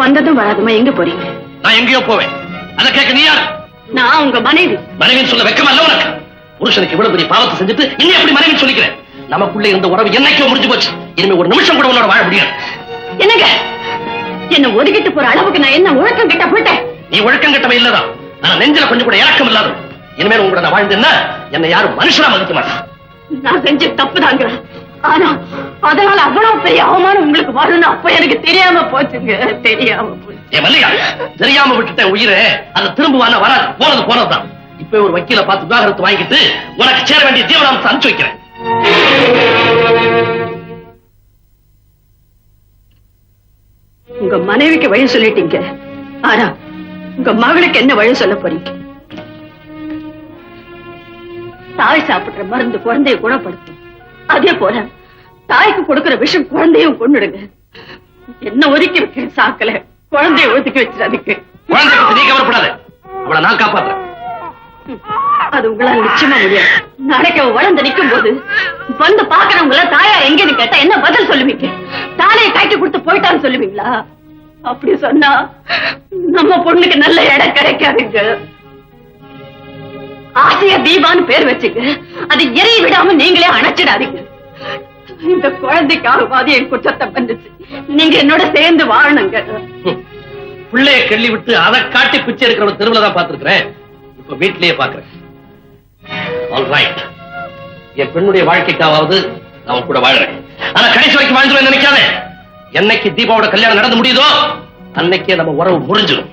வந்ததும் வராதுமா எங்க போறீங்க? நான் எங்கேயோ போவேன். அதை கேட்க நீ யார்? நான் உங்க மனைவி. மனைவின்னு சொல்ல வெக்கமா இல்ல உனக்கு? புருஷனுக்கு இவ்வளவு பெரிய பாவத்தை செஞ்சுட்டு இன்னும் எப்படி மனைவின்னு சொல்லிக்கிறேன்? நமக்குள்ள இருந்த உறவு என்னைக்கோ முடிஞ்சு போச்சு. இனிமே ஒரு நிமிஷம் கூட உன்னோட வாழ முடியாது. என்னங்க என்ன ஒதுக்கிட்டு போற அளவுக்கு நான் என்ன ஒழுக்கம் கிட்ட போயிட்டேன்? நீ ஒழுக்கம் கட்டவே இல்லதான். நான் நெஞ்சில கொஞ்சம் கூட இறக்கம் இல்லாத. இனிமேல் உங்களோட நான் வாழ்ந்தேன்னா என்னை யாரும் மனுஷனா மதிக்க மாட்டான். நான் செஞ்ச தப்புதாங்க. ஆனா அதனால அவ்வளவு பெரிய அவமானம் உங்களுக்கு வரணும் அப்ப எனக்கு தெரியாம போச்சுங்க. தெரியாம போச்சு. ஏன் மல்லிகா, தெரியாம விட்டுட்டேன் உயிரை. அதை திரும்புவான வராது. போனது போனதுதான். இப்ப ஒரு வக்கீல பார்த்து விவாகரத்து வாங்கிட்டு உனக்கு சேர வேண்டிய ஜீவனாம்சம் அனுப்பிச்சு வைக்கிறேன். உங்க மனைவிக்கு வழி சொல்லிட்டீங்க. ஆனா உங்க மகளுக்கு என்ன வழி சொல்ல போறீங்க? தாய் சாப்பிடுற மருந்து குழந்தைய குணப்படுத்தும். அதே போல தாய்க்கு கொடுக்கிற விஷம் குழந்தையும் கொண்டுடுங்க. என்ன ஒதுக்கி வைக்க சாக்கல குழந்தைய ஒதுக்கி வச்சிடாதீங்க. குழந்தை பத்தி நீ கவலைப்படாத. அவளை நான் காப்பாத்துறேன். அது உங்களால நிச்சயமா முடியாது. நாளைக்கு அவ வளர்ந்து நிற்கும் போது வந்து பாக்குறவங்கள தாயா எங்கன்னு கேட்டா என்ன பதில் சொல்லுவீங்க? தாலையை கைட்டு கொடுத்து போயிட்டான்னு சொல்லுவீங்களா? அப்படி சொன்னா நம்ம பொண்ணுக்கு நல்ல இடம் கிடைக்காதுங்க. ஆசியா தீபான்னு பேர் வச்சுங்க. அது எரிய விடாம நீங்களே அணைச்சிடாதீங்க. இந்த குழந்தைக்காகவாது என் குற்றத்தை பண்ணுச்சு. நீங்க என்னோட சேர்ந்து வாழணுங்க. பிள்ளைய கிள்ளி விட்டு அதை காட்டி பிச்சை இருக்கிற தெருவுல தான் பார்த்திருக்கிறேன். இப்ப வீட்டிலேயே பாக்குறேன். ஆல்ரைட், என் பெண்ணுடைய வாழ்க்கைக்காவது நான் கூட வாழ்றேன். ஆனா கடைசி வரைக்கும் வாழ்ந்துருவேன் நினைக்காத. என்னைக்கு தீபாவோட கல்யாணம் நடந்து முடியுதோ அன்னைக்கே நம்ம உறவு முறிஞ்சிடும்.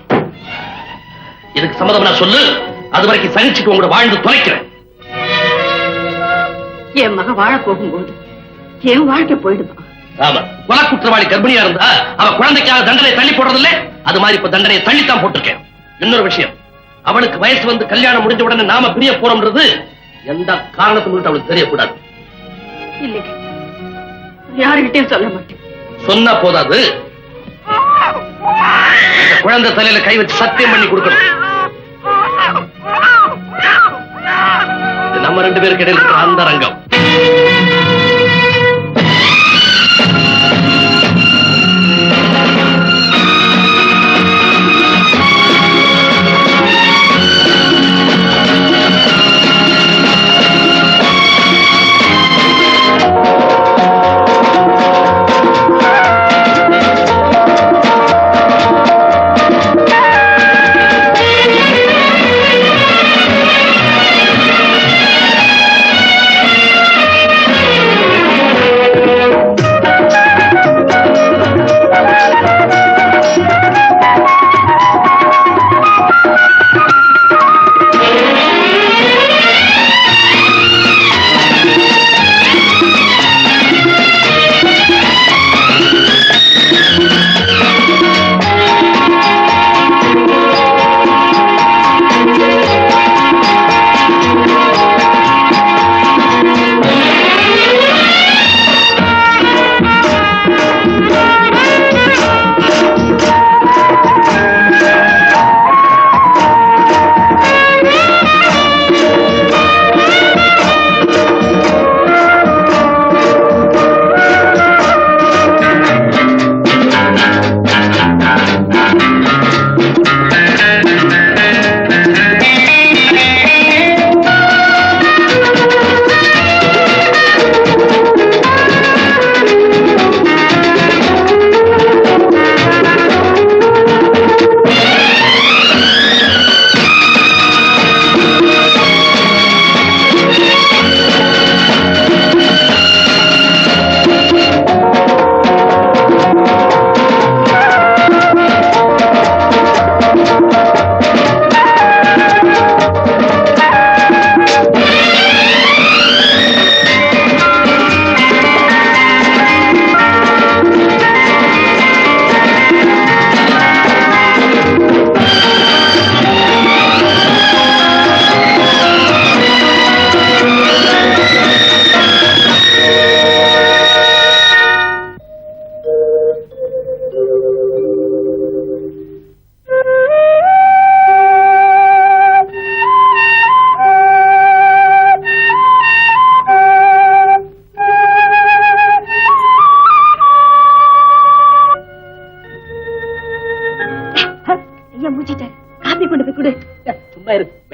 இதுக்கு சம்மதம் நான் சொல்லு. அது வரைக்கும் சகிச்சுட்டு உங்களோட வாழ்ந்து தொலைக்கிறேன். என் மக வாழ போகும்போது என் வாழ்க்கை போயிடுமா? ஆமா, கொலை குற்றவாளி கர்ப்பிணியா இருந்தா அவ குழந்தைக்காக தண்டனை தள்ளி போடுறதில்ல. அது மாதிரி இப்ப தண்டனையை தள்ளித்தான் போட்டிருக்கேன். இன்னொரு விஷயம், அவளுக்கு வயசு வந்து கல்யாணம் முடிஞ்ச உடனே நாம பிரிய போறோம்ன்றது எந்த காரணத்தை முன்னிட்டு அவளுக்கு தெரியக்கூடாது. இல்லைங்க, யாருகிட்டையும் சொல்ல மாட்டேன். சொன்னா போதாது, குழந்தை தலையில கை வச்சு சத்தியம் பண்ணி கொடுக்கணும். நம்ம ரெண்டு பேருக்கு இடையில இருக்கிற அந்த ரங்கம்.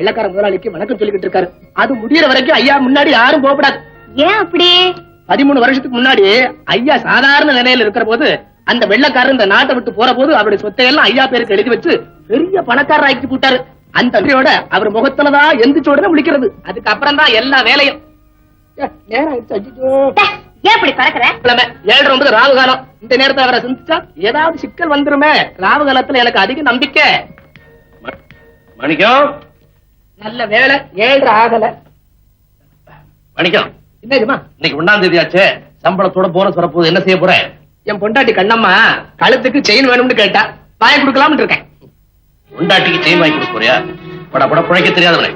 வெள்ளக்கார முதலாளிக்கு வணக்கம் சொல்லிக்கிட்டு இருக்காரு. அது முடியற வரைக்கும் ஐயா முன்னாடி யாரும் போகப்படாது. ஏன் அப்படி? 13 வருஷத்துக்கு முன்னாடி ஐயா சாதாரண நிலையில இருக்கிற போது அந்த வெள்ளக்காரர் இந்த நாட்டை விட்டு போற போது அவருடைய சொத்தையெல்லாம் ஐயா பேருக்கு எழுதி வச்சு பெரிய பணக்காரர் ஆக்கி போட்டாரு. அந்த நன்றியோட அவர் முகத்துலதான் எந்திரிச்சோட விழிக்கிறது. அதுக்கப்புறம் தான் எல்லா வேலையும். ஏன் அப்படி பறக்கிற? 7:09 ராவு காலம். இந்த நேரத்தை அவரை சிந்திச்சா ஏதாவது சிக்கல் வந்துருமே. ராவு காலத்துல எனக்கு அதிக நம்பிக்கை. மணிக்கம், நல்ல வேலை 7:30 ஆகல. மணிக்கம், என்னதுமா? இன்னைக்கு 1ஆம் தேதி ஆச்சே, சம்பளத்தோட போனஸ் வரப்போகுது. என்ன செய்ய போற? என் பொண்டாட்டி கண்ணம்மா கழுத்துக்கு செயின் வேணும்னு கேட்டா வாங்கி கொடுக்கலாம்னு இருக்கேன். பொண்டாட்டிக்கு செயின் வாங்கி கொடுக்க போறியா? பட பிழைக்க தெரியாதவனே.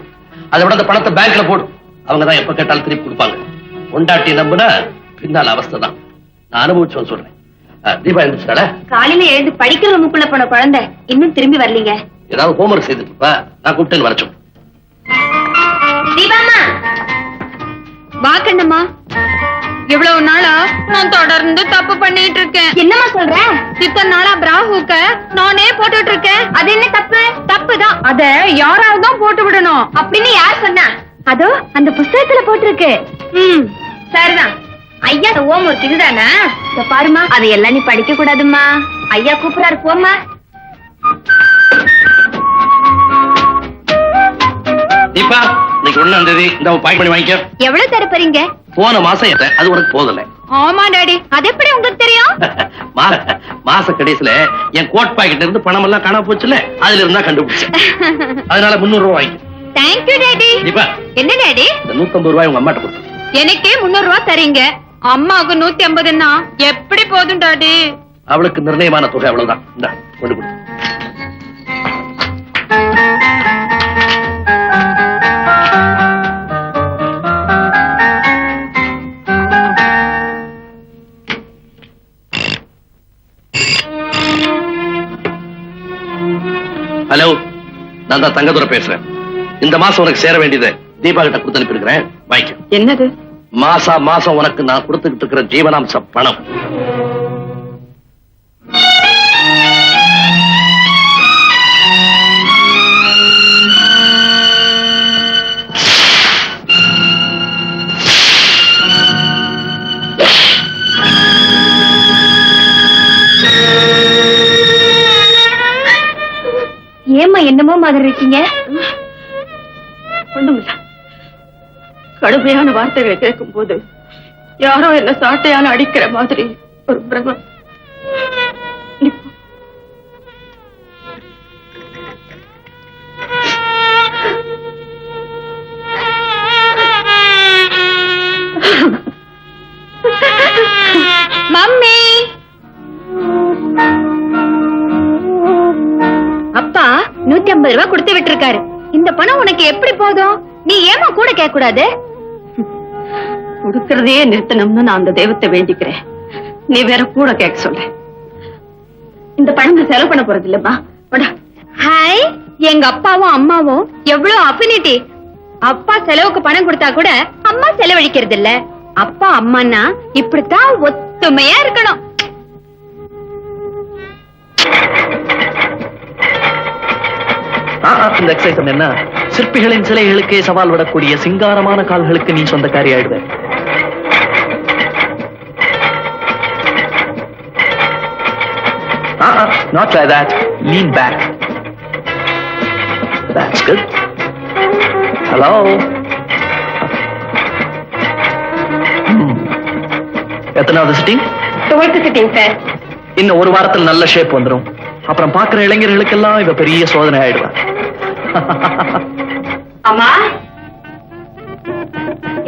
அதை விட அந்த பணத்தை பேங்க்ல போடு. அவங்கதான் எப்ப கேட்டாலும் திருப்பி கொடுப்பாங்க. பொண்டாட்டி நம்புனா பின்னால் அவஸ்தை தான். நான் அனுபவிச்சோன்னு சொல்றேன். தீபா எழுந்துச்சால? காலையில எழுந்து படிக்கிற ரூமுக்குள்ள போன குழந்தை இன்னும் திரும்பி வரலீங்க. ஏதாவது ஹோம்ஒர்க் செய்துட்டு இருப்பா. நான் கூப்பிட்டு வரச்சோம். தீபாமா, வா கண்ணம்மா. இவ்வளவு நாளா நான் தொடர்ந்து தப்பு பண்ணிட்டு இருக்கேன். என்னம்மா சொல்ற? இத்தனை நாளா பிராஹுக்க நானே போட்டுட்டு இருக்கேன். அது என்ன தப்பு? தப்புதான். அத யாராவது தான் போட்டு விடணும் அப்படின்னு யார் சொன்னா? அதோ அந்த புஸ்தகத்துல போட்டிருக்கு. சரிதான். ஐயா ஓம் ஒரு இதுதானா? பாருமா, அதையெல்லாம் நீ படிக்க கூடாதுமா. ஐயா கூப்பிடாரு, போம்மா. தீபா, இன்னைக்கு 1ஆம் தேதி இந்த பாக்கெட் பண்ணி வாங்கிக்க. எவ்வளவு தர போறீங்க? போன மாசம் ஏத்த அது உனக்கு போதல. ஆமா டாடி, அது எப்படி உங்களுக்கு தெரியும்? மாச கடைசியில என் கோட் பாக்கெட்ல இருந்து பணம் எல்லாம் காணாம போச்சுல, அதுல இருந்தா கண்டுபிடிச்சேன். அதனால 300 ரூபாய் வாங்கிக்க. Thank you daddy. தீபா, என்ன டாடி? இந்த 150 ரூபாய் உங்க அம்மாட்ட கொடுத்து. எனக்கே 300 ரூபாய் தரீங்க, அம்மாவுக்கு 150ன்னா எப்படி போதும் டாடி? அவளுக்கு நிர்ணயமான தொகை அவ்வளவுதான். இந்தா, கொண்டு கொடு. ஹலோ, நான் தான் தங்கதுரை பேசுறேன். இந்த மாசம் உனக்கு சேர வேண்டியது தீபா கிட்ட கொடுத்து அனுப்பியிருக்கிறேன். வாங்கிக்க. என்னது? மாசம் உனக்கு நான் கொடுத்துக்கிட்டு இருக்கிற ஜீவனாம்ச பணம். ஏம்மா என்னமோ மாதிரி இருக்கீங்க? ஒண்ணுமில்ல. கடுமையான வார்த்தைகளை கேட்கும் போது யாரோ என்ன சாட்டையால அடிக்கிற மாதிரி ஒரு பிரமம். மம்மி, அப்பா 150 ரூபாய் கொடுத்து விட்டுருக்காரு. இந்த பணம் உனக்கு எப்படி போதும்? நீ ஏமா கூட கேட்க கூடாது? கொடுக்கறதையே நிறுத்தணும்னு நான் அந்த தெய்வத்தை வேண்டிக்கிறேன். நீ வேற கூட கேட்க சொல்ல. இந்த பணம் செலவு பண்ண போறது இல்லப்பா. ஹாய், எங்க அப்பாவும் அம்மாவும் எவ்வளவு அஃபினிட்டி. அப்பா செலவுக்கு பணம் கொடுத்தா கூட அம்மா செலவழிக்கிறது இல்ல. அப்பா அம்மான்னா இப்படித்தான் ஒத்துமையா இருக்கணும். இந்த எக்ஸைஸ் என்ன? சிற்பிகளின் சிலைகளுக்கே சவால் விடக்கூடிய சிங்காரமான கால்களுக்கு நீ சொந்தக்காரி ஆயிடுவேன். Not like that. Lean back. That's good. Hello. எத்தனாவது சிட்டிங்? 12th sitting sir. இன்னும் ஒரு வாரத்தில் நல்ல ஷேப் வந்துடும். அப்புறம் பாக்குற இளைஞர்களுக்கெல்லாம் இவ பெரிய சோதனை ஆயிடுவா. அம்மா,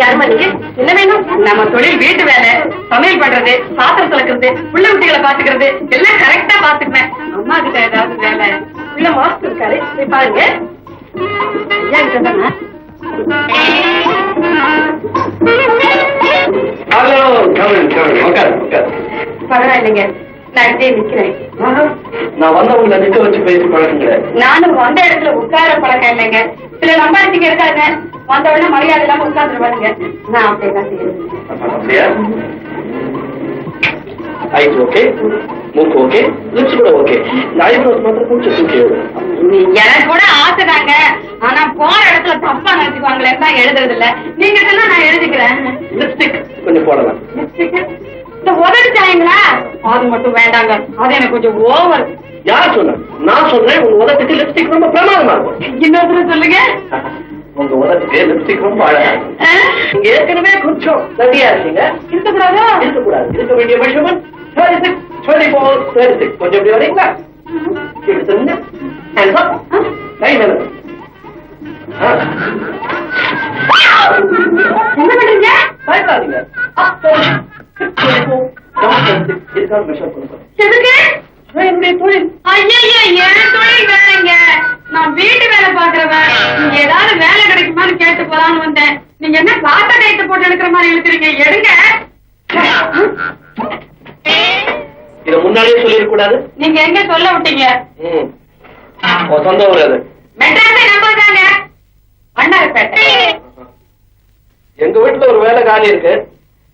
யாருமா நீங்க? என்ன வேணும்? நம்ம தொழில் வீட்டு வேலை, சமையல் பண்றது, பாத்திரம் துலக்கிறது, புள்ள குட்டிகளை பாத்துக்கிறது எல்லாம் கரெக்டா பாத்துக்குவேன். அம்மா கிட்ட ஏதாவது வேலை உள்ள மாஸ்டர் இருக்காரு, போய் பாருங்க. ஐயா கிட்ட தானே? பரவாயில்லைங்க, நான் இப்படியே நிக்கிறேன். நான் வந்தவங்களை நிக்க வச்சு பேசி பழகுங்க. நானும் வந்த இடத்துல உட்கார பழக்கம் இல்லைங்க. சில நம்பாடிங்க இருக்காங்க, வந்த உடனே மரியாதை இல்லாம உட்கார்ந்துருவாங்க. நான் அப்படியேதான் செய்யறேன். ஐஸ் ஓகே, மூக்கு ஓகே, லிப்ஸ் கூட ஓகே. ஐப்ரோஸ் மாத்திரம் கொஞ்சம் தூக்கி எனக்கு கூட ஆசைதாங்க. ஆனா போற இடத்துல தப்பா நினைச்சுக்குவாங்களே தான் எழுதுறது இல்ல. நீங்க சொன்னா நான் எழுதிக்கிறேன். லிப்ஸ்டிக் கொஞ்சம் போடலாம். இந்த உதடிச்சாங்களா அது மட்டும் வேண்டாங்க, அது எனக்கு கொஞ்சம் ஓவர். யார் சொன்ன? நான் சொல்றேன், உங்க உதட்டுக்கு லிப்ஸ்டிக் ரொம்ப பிரமாதமா இருக்கும். இன்னொரு சொல்லுங்க. உங்க உதட்டுக்கு லிப்ஸ்டிக் ரொம்ப அழகா இருக்கும். நீங்க ஏற்கனவே கொஞ்சம் சரியா இருக்கீங்க. இருக்கக்கூடாதா? இருக்கக்கூடாது. இருக்க வேண்டிய மெஷர்மெண்ட் 36, 24, 36. கொஞ்சம் எப்படி வரீங்களா? இப்படி சொல்லுங்க. Hands up. கை மேல. என்ன பண்றீங்க? பயப்படாதீங்க. Up, 24, down, 36. இதுக்கான மெஷர் பண்ணுங்க. எதுக்கு? என்னுடைய தொழில். ஐயா என் தொழில் வேலைங்க. நான் வீட்டு வேலை பாக்குறவன். நீங்க ஏதாவது வேலை கிடைக்குமான்னு கேட்டு போலான்னு வந்தேன். நீங்க என்ன காத்த டைட்டு போட்டு எடுக்கிற மாதிரி இழுக்கிறீங்க? எடுங்க. இத முன்னாடியே சொல்லிருக்க கூடாது. நீங்க எங்க சொல்ல விட்டீங்க? சொந்த ஊர் அது. மெட்ராஸை நம்பாதாங்க. அண்ணாப்பேட்டை. எங்க வீட்டுல ஒரு வேலை காலி இருக்கு,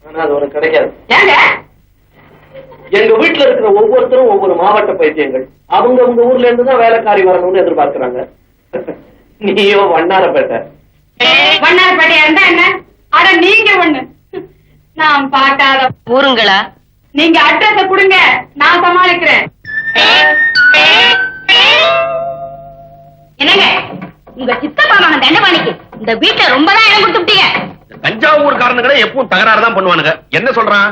ஆனா அது உனக்கு கிடைக்காது. ஏங்க? எங்க வீட்டுல இருக்கிற ஒவ்வொருத்தரும் ஒவ்வொரு மாவட்ட பைத்தியங்கள். அவங்க உங்க ஊர்ல இருந்து தான் வேலைக்காரி வரணும்னு எதிர்பார்க்கிறாங்க. நீயோ வண்ணாரப்பேட்டை. வண்ணாரப்பேட்டையா இருந்தா என்ன? அட நீங்க ஒண்ணு நான் பார்க்காத ஊருங்களா? நீங்க அட்ரஸ கொடுங்க, நான் சமாளிக்கிறேன். என்னங்க உங்க சித்தப்பா மகன் தண்டபாணிக்கு இந்த வீட்டுல ரொம்ப தான் இடம் கொடுத்துட்டீங்க. தஞ்சாவூர் காரணங்களே எப்பவும் தகராறு தான் பண்ணுவானுங்க. என்ன சொல்றான்?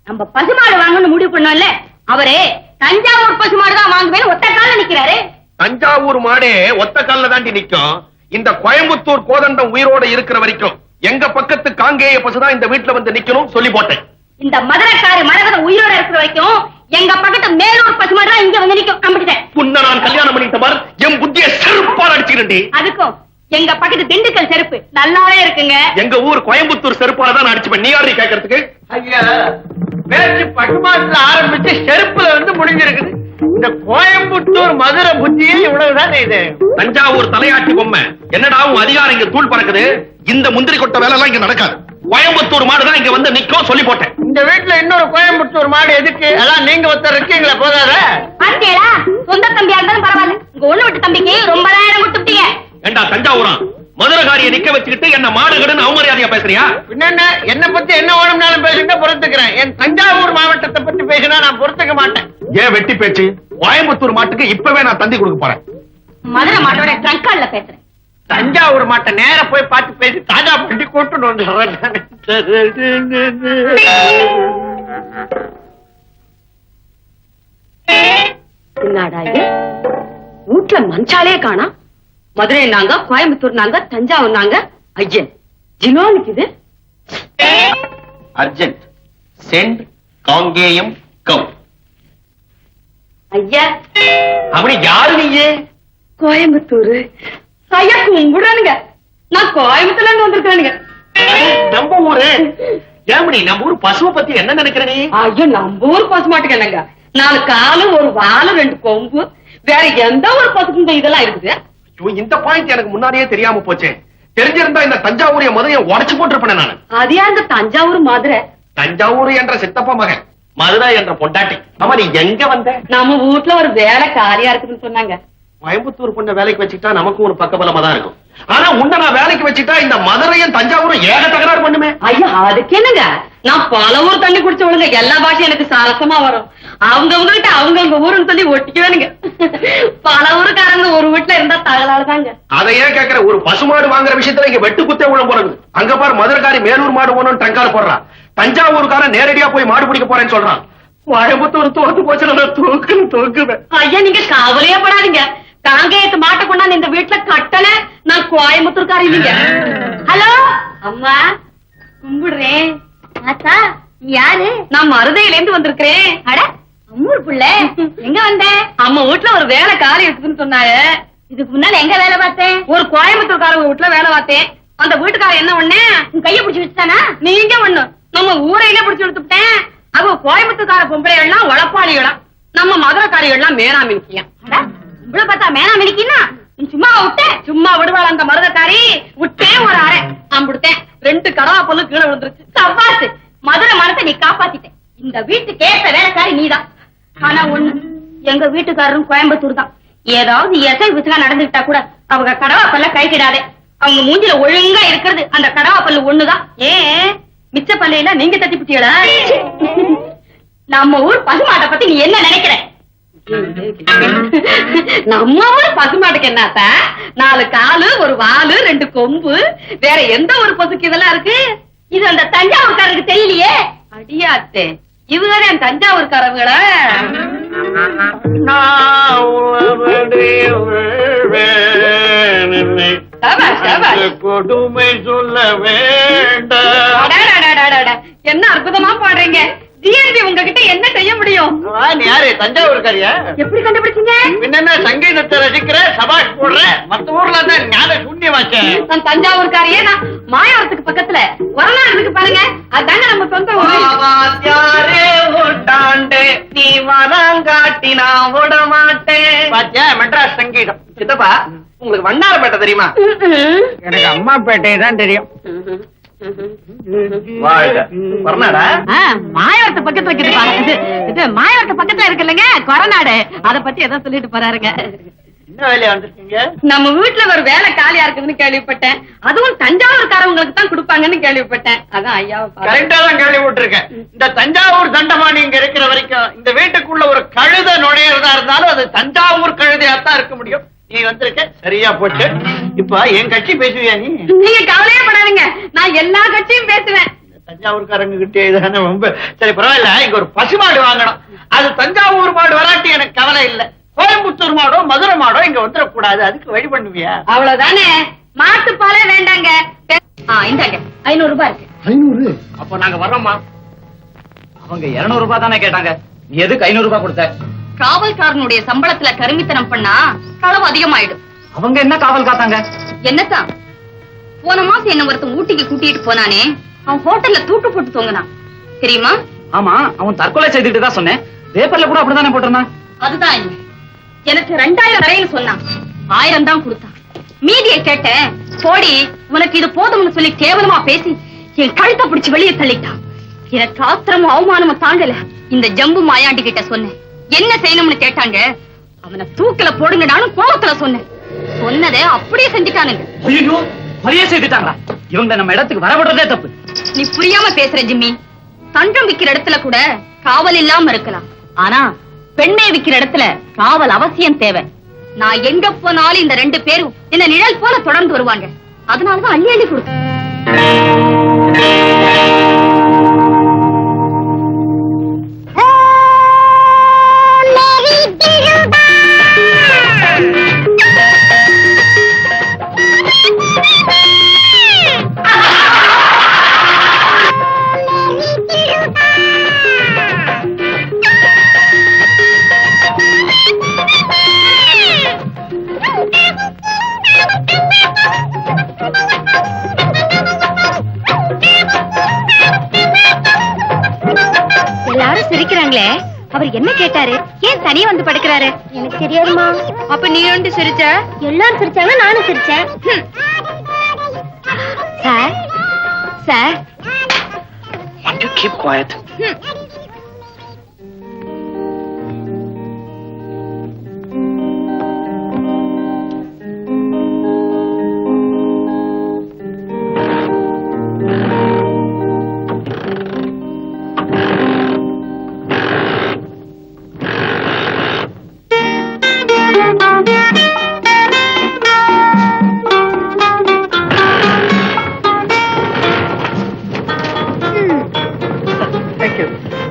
நம்ம பசுமாடு வாங்கணும்னு முடிவு பண்ணோம்ல, அவரே தஞ்சாவூர் பசுமாடு தான் வாங்குவேன்னு ஒத்த கால நிக்கிறாரு. தஞ்சாவூர் மாடே ஒத்த கால்ல தாண்டி நிக்கும். இந்த கோயம்புத்தூர் கோதண்டம் உயிரோட இருக்கிற வரைக்கும் எங்க பக்கத்து காங்கேய பசுதான் இந்த வீட்டுல வந்து நிக்கணும் சொல்லி போட்டேன். இந்த மதுரைக்காரி மரகதம் உயிரோட இருக்கிற வரைக்கும் எங்க பக்கத்து மேலூர் பசுமாடு தான் இங்க வந்து நிக்கும். கம்பிட்டேன். புண்ண நான் கல்யாணம் பண்ணிட்ட பார், என் புத்திய செருப்பால் அடிச்சுக்கிட்டேன். அதுக்கும் எங்க பக்கத்து திண்டுக்கல் செருப்பு நல்லாவே இருக்குங்க. எங்க ஊர் கோயம்புத்தூர் செருப்பால தான் அடிச்சுப்பேன். நீ யாரு கேட்கறதுக்கு? ஐயா, பேச்சு பட்டுமாட்டுல ஆரம்பிச்சு செருப்புல வந்து முடிஞ்சிருக்குது. இந்த கோயம்புத்தூர் மதுரை புத்தியே இவ்வளவுதான் இது. தஞ்சாவூர் தலையாட்டி பொம்மை என்னடாவும் அதிகாரம் இங்க தூள் பறக்குது. இந்த முந்திரி கொட்ட வேலை எல்லாம் இங்க நடக்காது. கோயம்புத்தூர் மாடுதான் இங்க வந்து நிக்கும் சொல்லி போட்டேன். இந்த வீட்டுல இன்னொரு கோயம்புத்தூர் மாடு எதுக்கு? அதான் நீங்க ஒருத்தர் இருக்கீங்களா, போதாத? பாத்தீங்களா? சொந்த தம்பியா இருந்தாலும் பரவாயில்ல, உங்க ஒண்ணு விட்டு தம்பிக்கு ரொம்ப நேரம் கொடுத்துட்டீங்க. ஏண்டா தஞ்சாவூரா மதுரகாரியை நிக்க வச்சுக்கிட்டு என்ன மாடுகடுன்னு அவமரியாதையா பேசுறியா? பின்ன என்ன பத்தி என்ன வேணும்னாலும் பேசிட்டு பொறுத்துக்கிறேன். என் தஞ்சாவூர் மாவட்டத்தை பத்தி பேசினா நான் பொறுத்துக்க மாட்டேன். ஏன் வெட்டி பேச்சு? கோயம்புத்தூர் மாட்டுக்கு இப்பவே நான் தந்தி கொடுக்க போறேன். மதுரை மாட்டோட ட்ரங்கால்ல பேசுறேன். தஞ்சாவூர் மாட்டை நேர போய் பார்த்து பேசி தாஜா பண்ணி கூட்டு வந்து என்னடா இது? வீட்டுல மஞ்சாலே காணா. மதுரை நாங்க, கோயம்புத்தூர் நாங்க, தஞ்சாவூர் நாங்க. ஐயன் ஜினோனுக்கு இது அர்ஜென்ட் சென்ட் காங்கேயம் கம். ஐயா அப்படி யாரு நீயே? கோயம்புத்தூர் ஐயா கும்பிடுறானுங்க. நான் கோயம்புத்தூர்ல இருந்து வந்திருக்கானுங்க. நம்ம ஊரு ஏமணி, நம்ம ஊர் பசுவை பத்தி என்ன நினைக்கிற நீ? ஐயோ நம்ம ஊர் பசு மாட்டுக்கு என்னங்க, 4 காலு 1 வாலு 2 கொம்பு, வேற எந்த ஒரு பசுக்கும் இதெல்லாம் இருக்குது? இந்த பாயிண்ட் எனக்கு முன்னாடியே தெரியாம போச்சே. தெரிஞ்சிருந்தா இந்த தஞ்சாவூரிய மதுரையை உடைச்சு போட்டிருப்பேன் நான். அது யார் இந்த தஞ்சாவூர் மதுரை? தஞ்சாவூர் என்ற சித்தப்பா மகன், மதுரை என்ற பொண்டாட்டி. ஆமா, நீ எங்க வந்த? நம்ம வீட்டுல ஒரு வேலை காரியா இருக்குன்னு சொன்னாங்க. கோயம்புத்தூர் பொண்ண வேலைக்கு வச்சுட்டா நமக்கும் ஒரு பக்கபலமா தான் இருக்கும். ஆனா உன்ன நான் வேலைக்கு வச்சுட்டா இந்த மதுரையும் தஞ்சாவூரும் ஏக தகராறு பண்ணுமே. ஐயா அதுக்கு என்னங்க, நான் பல ஊர் தண்ணி குடிச்சவளுங்க, எல்லா பாஷையும் எனக்கு சரசமா வரும். அவங்க கிட்ட அவங்க ஊருன்னு சொல்லி ஒட்டிக்குவானுங்க. பல ஊருக்காரங்க ஒரு வீட்டுல இருந்தா தகராறுதாங்க. அதை ஏன் கேக்குற? ஒரு பசுமாடு வாங்குற விஷயத்துல இங்க வெட்டு குத்தே உள்ள போறது. அங்க பாரு, மதுரைக்காரி மேலூர் மாடு போகணும்னு டங்கால போடுறான். தஞ்சாவூருக்காரன் நேரடியா போய் மாடு பிடிக்க போறேன்னு சொல்றான். கோயம்புத்தூர் தோத்து போச்சு, தோக்குவேன். ஐயா நீங்க கவலையே படாதீங்க, காங்கேயத்து மாட்டை கொண்டாந்து இந்த வீட்டுல கட்டல, நான் கோயம்புத்தூர்காரி இல்லைங்க. ஹலோ அம்மா, கும்பிடுறேன். ஆத்தா யாரு? நான் மருதையில இருந்து வந்திருக்கிறேன். அட அம்மூர் புள்ள, எங்க வந்த? அம்மா வீட்டுல ஒரு வேலை காரி இருக்குதுன்னு சொன்னாங்க. இதுக்கு முன்னால எங்க வேலை பார்த்தேன்? ஒரு கோயம்புத்தூர்காரங்க வீட்டுல வேலை பார்த்தேன். அந்த வீட்டுக்காரர் என்ன ஒண்ணு உன் கைய பிடிச்சு வச்சுட்டானா? நீங்க ஒண்ணு நம்ம ஊரையில பிடிச்சு எடுத்துட்டேன். அவ கோயம்புத்தூர்கார பொம்பளை எல்லாம் உழப்பாளிகளாம், நம்ம மதுரைக்காரிகள் எல்லாம் மேனாமினிக்கியா. இவ்வளவு பார்த்தா மேனாமினிக்கின்னா நீ சும்மா சும்மா விடுவாள் அந்த மருதக்காரி. விட்டேன் ஒரு அரை அம்பிடுத்தேன், 2 கடவா பொண்ணு கீழே விழுந்துருச்சு. சவாசு, மதுரை மரத்தை நீ காப்பாத்திட்ட. இந்த வீட்டுக்கு ஏற்ற வேலைக்காரி நீதான். ஆனா ஒண்ணு, எங்க வீட்டுக்காரரும் கோயம்புத்தூர் தான். ஏதாவது எசை விசுகா நடந்துகிட்டா கூட அவங்க கடவாப்பல்ல கைக்கிடாதே. அவங்க மூஞ்சில ஒழுங்கா இருக்கிறது அந்த கடவாப்பல்லு ஒண்ணுதான். ஏன் மிச்ச பல்லையில நீங்க தட்டி பிட்டீங்களா? நம்ம ஊர் பசுமாட்டை பத்தி நீ என்ன நினைக்கிற? நம்ம ஊர் பசுமாட்டுக்கு என்னத்தா 4 காலு 1 வாலு 2 கொம்பு, வேற எந்த ஒரு பசுக்கு இதெல்லாம் இருக்கு? இது அந்த தஞ்சாவூர்காரருக்கு தெரியலையே. அடியாத்தே, இவங்க என் தஞ்சாவூர்காரங்களா? கொடுமை சொல்ல வேண்டாம். என்ன அற்புதமா பாடுறீங்க. டிஎன்பி உங்ககிட்ட என்ன செய்ய முடியும்? யாரு தஞ்சாவூர்காரியா? எப்படி கண்டுபிடிச்சீங்க? பின்ன சங்கீதத்தை ரசிக்கிற சபாஷ் போடுற மத்த ஊர்ல தான் ஞான சூன்யமாச்சேன். நான் தஞ்சாவூர்காரியே. நான் மாயவரத்துக்கு பக்கத்துல வரலாறுக்கு பாருங்க, அதாங்க நம்ம சொந்த நீ வராங்காட்டி நான் விட மாட்டேன். பாத்தியா மெட்ராஸ் சங்கீதம். சித்தப்பா, உங்களுக்கு வண்ணாரப்பேட்டை தெரியுமா? எனக்கு அம்மாப்பேட்டை தான் தெரியும். மாயவரத்து பக்கத்துல இது மாயவரத்து பக்கத்துல இருக்கு இல்லைங்க கொரநாடு. அத பத்தி ஏதோ சொல்லிட்டு போறாருங்க. என்ன வேலையா வந்திருக்கீங்க? நம்ம வீட்டுல ஒரு வேலை காலியா இருக்குதுன்னு கேள்விப்பட்டேன். அதுவும் தஞ்சாவூர்காரவங்களுக்கு தான் கொடுப்பாங்கன்னு கேள்விப்பட்டேன். அதான் ஐயாவை கரெக்டா தான் கேள்விப்பட்டிருக்கேன். இந்த தஞ்சாவூர் தண்டமானி இங்க இருக்கிற வரைக்கும் இந்த வீட்டுக்குள்ள ஒரு கழுத நுழையிறதா இருந்தாலும் அது தஞ்சாவூர் கழுதையாத்தான் இருக்க முடியும். நீ வந்திருக்க சரியா போச்சு. இப்ப என் கட்சி பேசுவியா நீ? நீங்க கவலையே படாதீங்க, நான் எல்லா கட்சியும் பேசுவேன். தஞ்சாவூர்காரங்க கிட்டே இதுதானே ரொம்ப. சரி பரவாயில்ல, இங்க ஒரு பசுமாடு வாங்கணும். அது தஞ்சாவூர் மாடு வராட்டி எனக்கு கவலை இல்லை. கோயம்புத்தூர் மாடோ மதுரை மாடோ இங்க வந்துடக்கூடாது. அதுக்கு வழி பண்ணுவியா? அவ்வளவுதானே. மாட்டுப்பாலே வேண்டாங்க. இந்தாங்க 500 ரூபாய் இருக்கு. 500? அப்ப நாங்க வர்றோம்மா. அவங்க 200 ரூபாய் தானே கேட்டாங்க, நீ எதுக்கு 500 ரூபாய் கொடுத்த? காவல்காரனுடைய சம்பளத்துல கருமித்தனம் பண்ணா களவு அதிகமாயிடும். அவங்க என்ன காவல் காத்தாங்க? என்னத்தான் போன மாசம் என்ன ஒருத்தன் ஊட்டிக்கு கூட்டிட்டு போனானே, அவன் ஹோட்டல்ல தூக்கு போட்டு தொங்கினான் தெரியுமா? ஆமா, அவன் தற்கொலை செய்துட்டு தான் சொன்னேன். பேப்பர்ல கூட அப்படித்தானே போட்டிருந்தான். அதுதான் இல்லை, எனக்கு 2000 தரைன்னு சொன்னான். 1000 தான் கொடுத்தான். மீதியை கேட்டேன். போடி, உனக்கு இது போதும்னு சொல்லி கேவலமா பேசி என் கழுத்தை பிடிச்சு வெளியே தள்ளிட்டான். எனக்கு ஆத்திரமும் அவமானமும் தாங்கல. இந்த ஜம்பு மாயாண்டி கிட்ட சொன்னேன். என்ன செய்யணும்னு கேட்டாங்க. அவனை தூக்கல போடுங்க, நானும் கோவத்துல சொன்னேன். சொன்னதே அப்படியே செஞ்சுட்டானுங்க. ஐயோ, மரியாதை செய்துட்டாங்களா? இவங்க நம்ம இடத்துக்கு வரவிடுறதே தப்பு. நீ புரியாம பேசுற ஜிம்மி. தங்கம் விக்கிற இடத்துல கூட காவல் இல்லாம இருக்கலாம், ஆனா பெண்ணை விக்கிற இடத்துல காவல் அவசியம் தேவை. நான் எங்க போனாலும் இந்த 2 பேரும் என்ன நிழல் போல தொடர்ந்து வருவாங்க. அதனாலதான் அள்ளி அள்ளி கொடுத்து. எல்லாரும் சிரிக்கிறாங்களே, அவர் என்ன கேட்டாரு? ஏன் தனியா வந்து படுக்கிறாரு? எனக்கு தெரியாதுமா. அப்ப நீ ஒன்று சிரிச்ச? எல்லாரும் சிரிச்சாங்க, நானும் சிரிச்சேன். Sir sir, Want to keep quiet?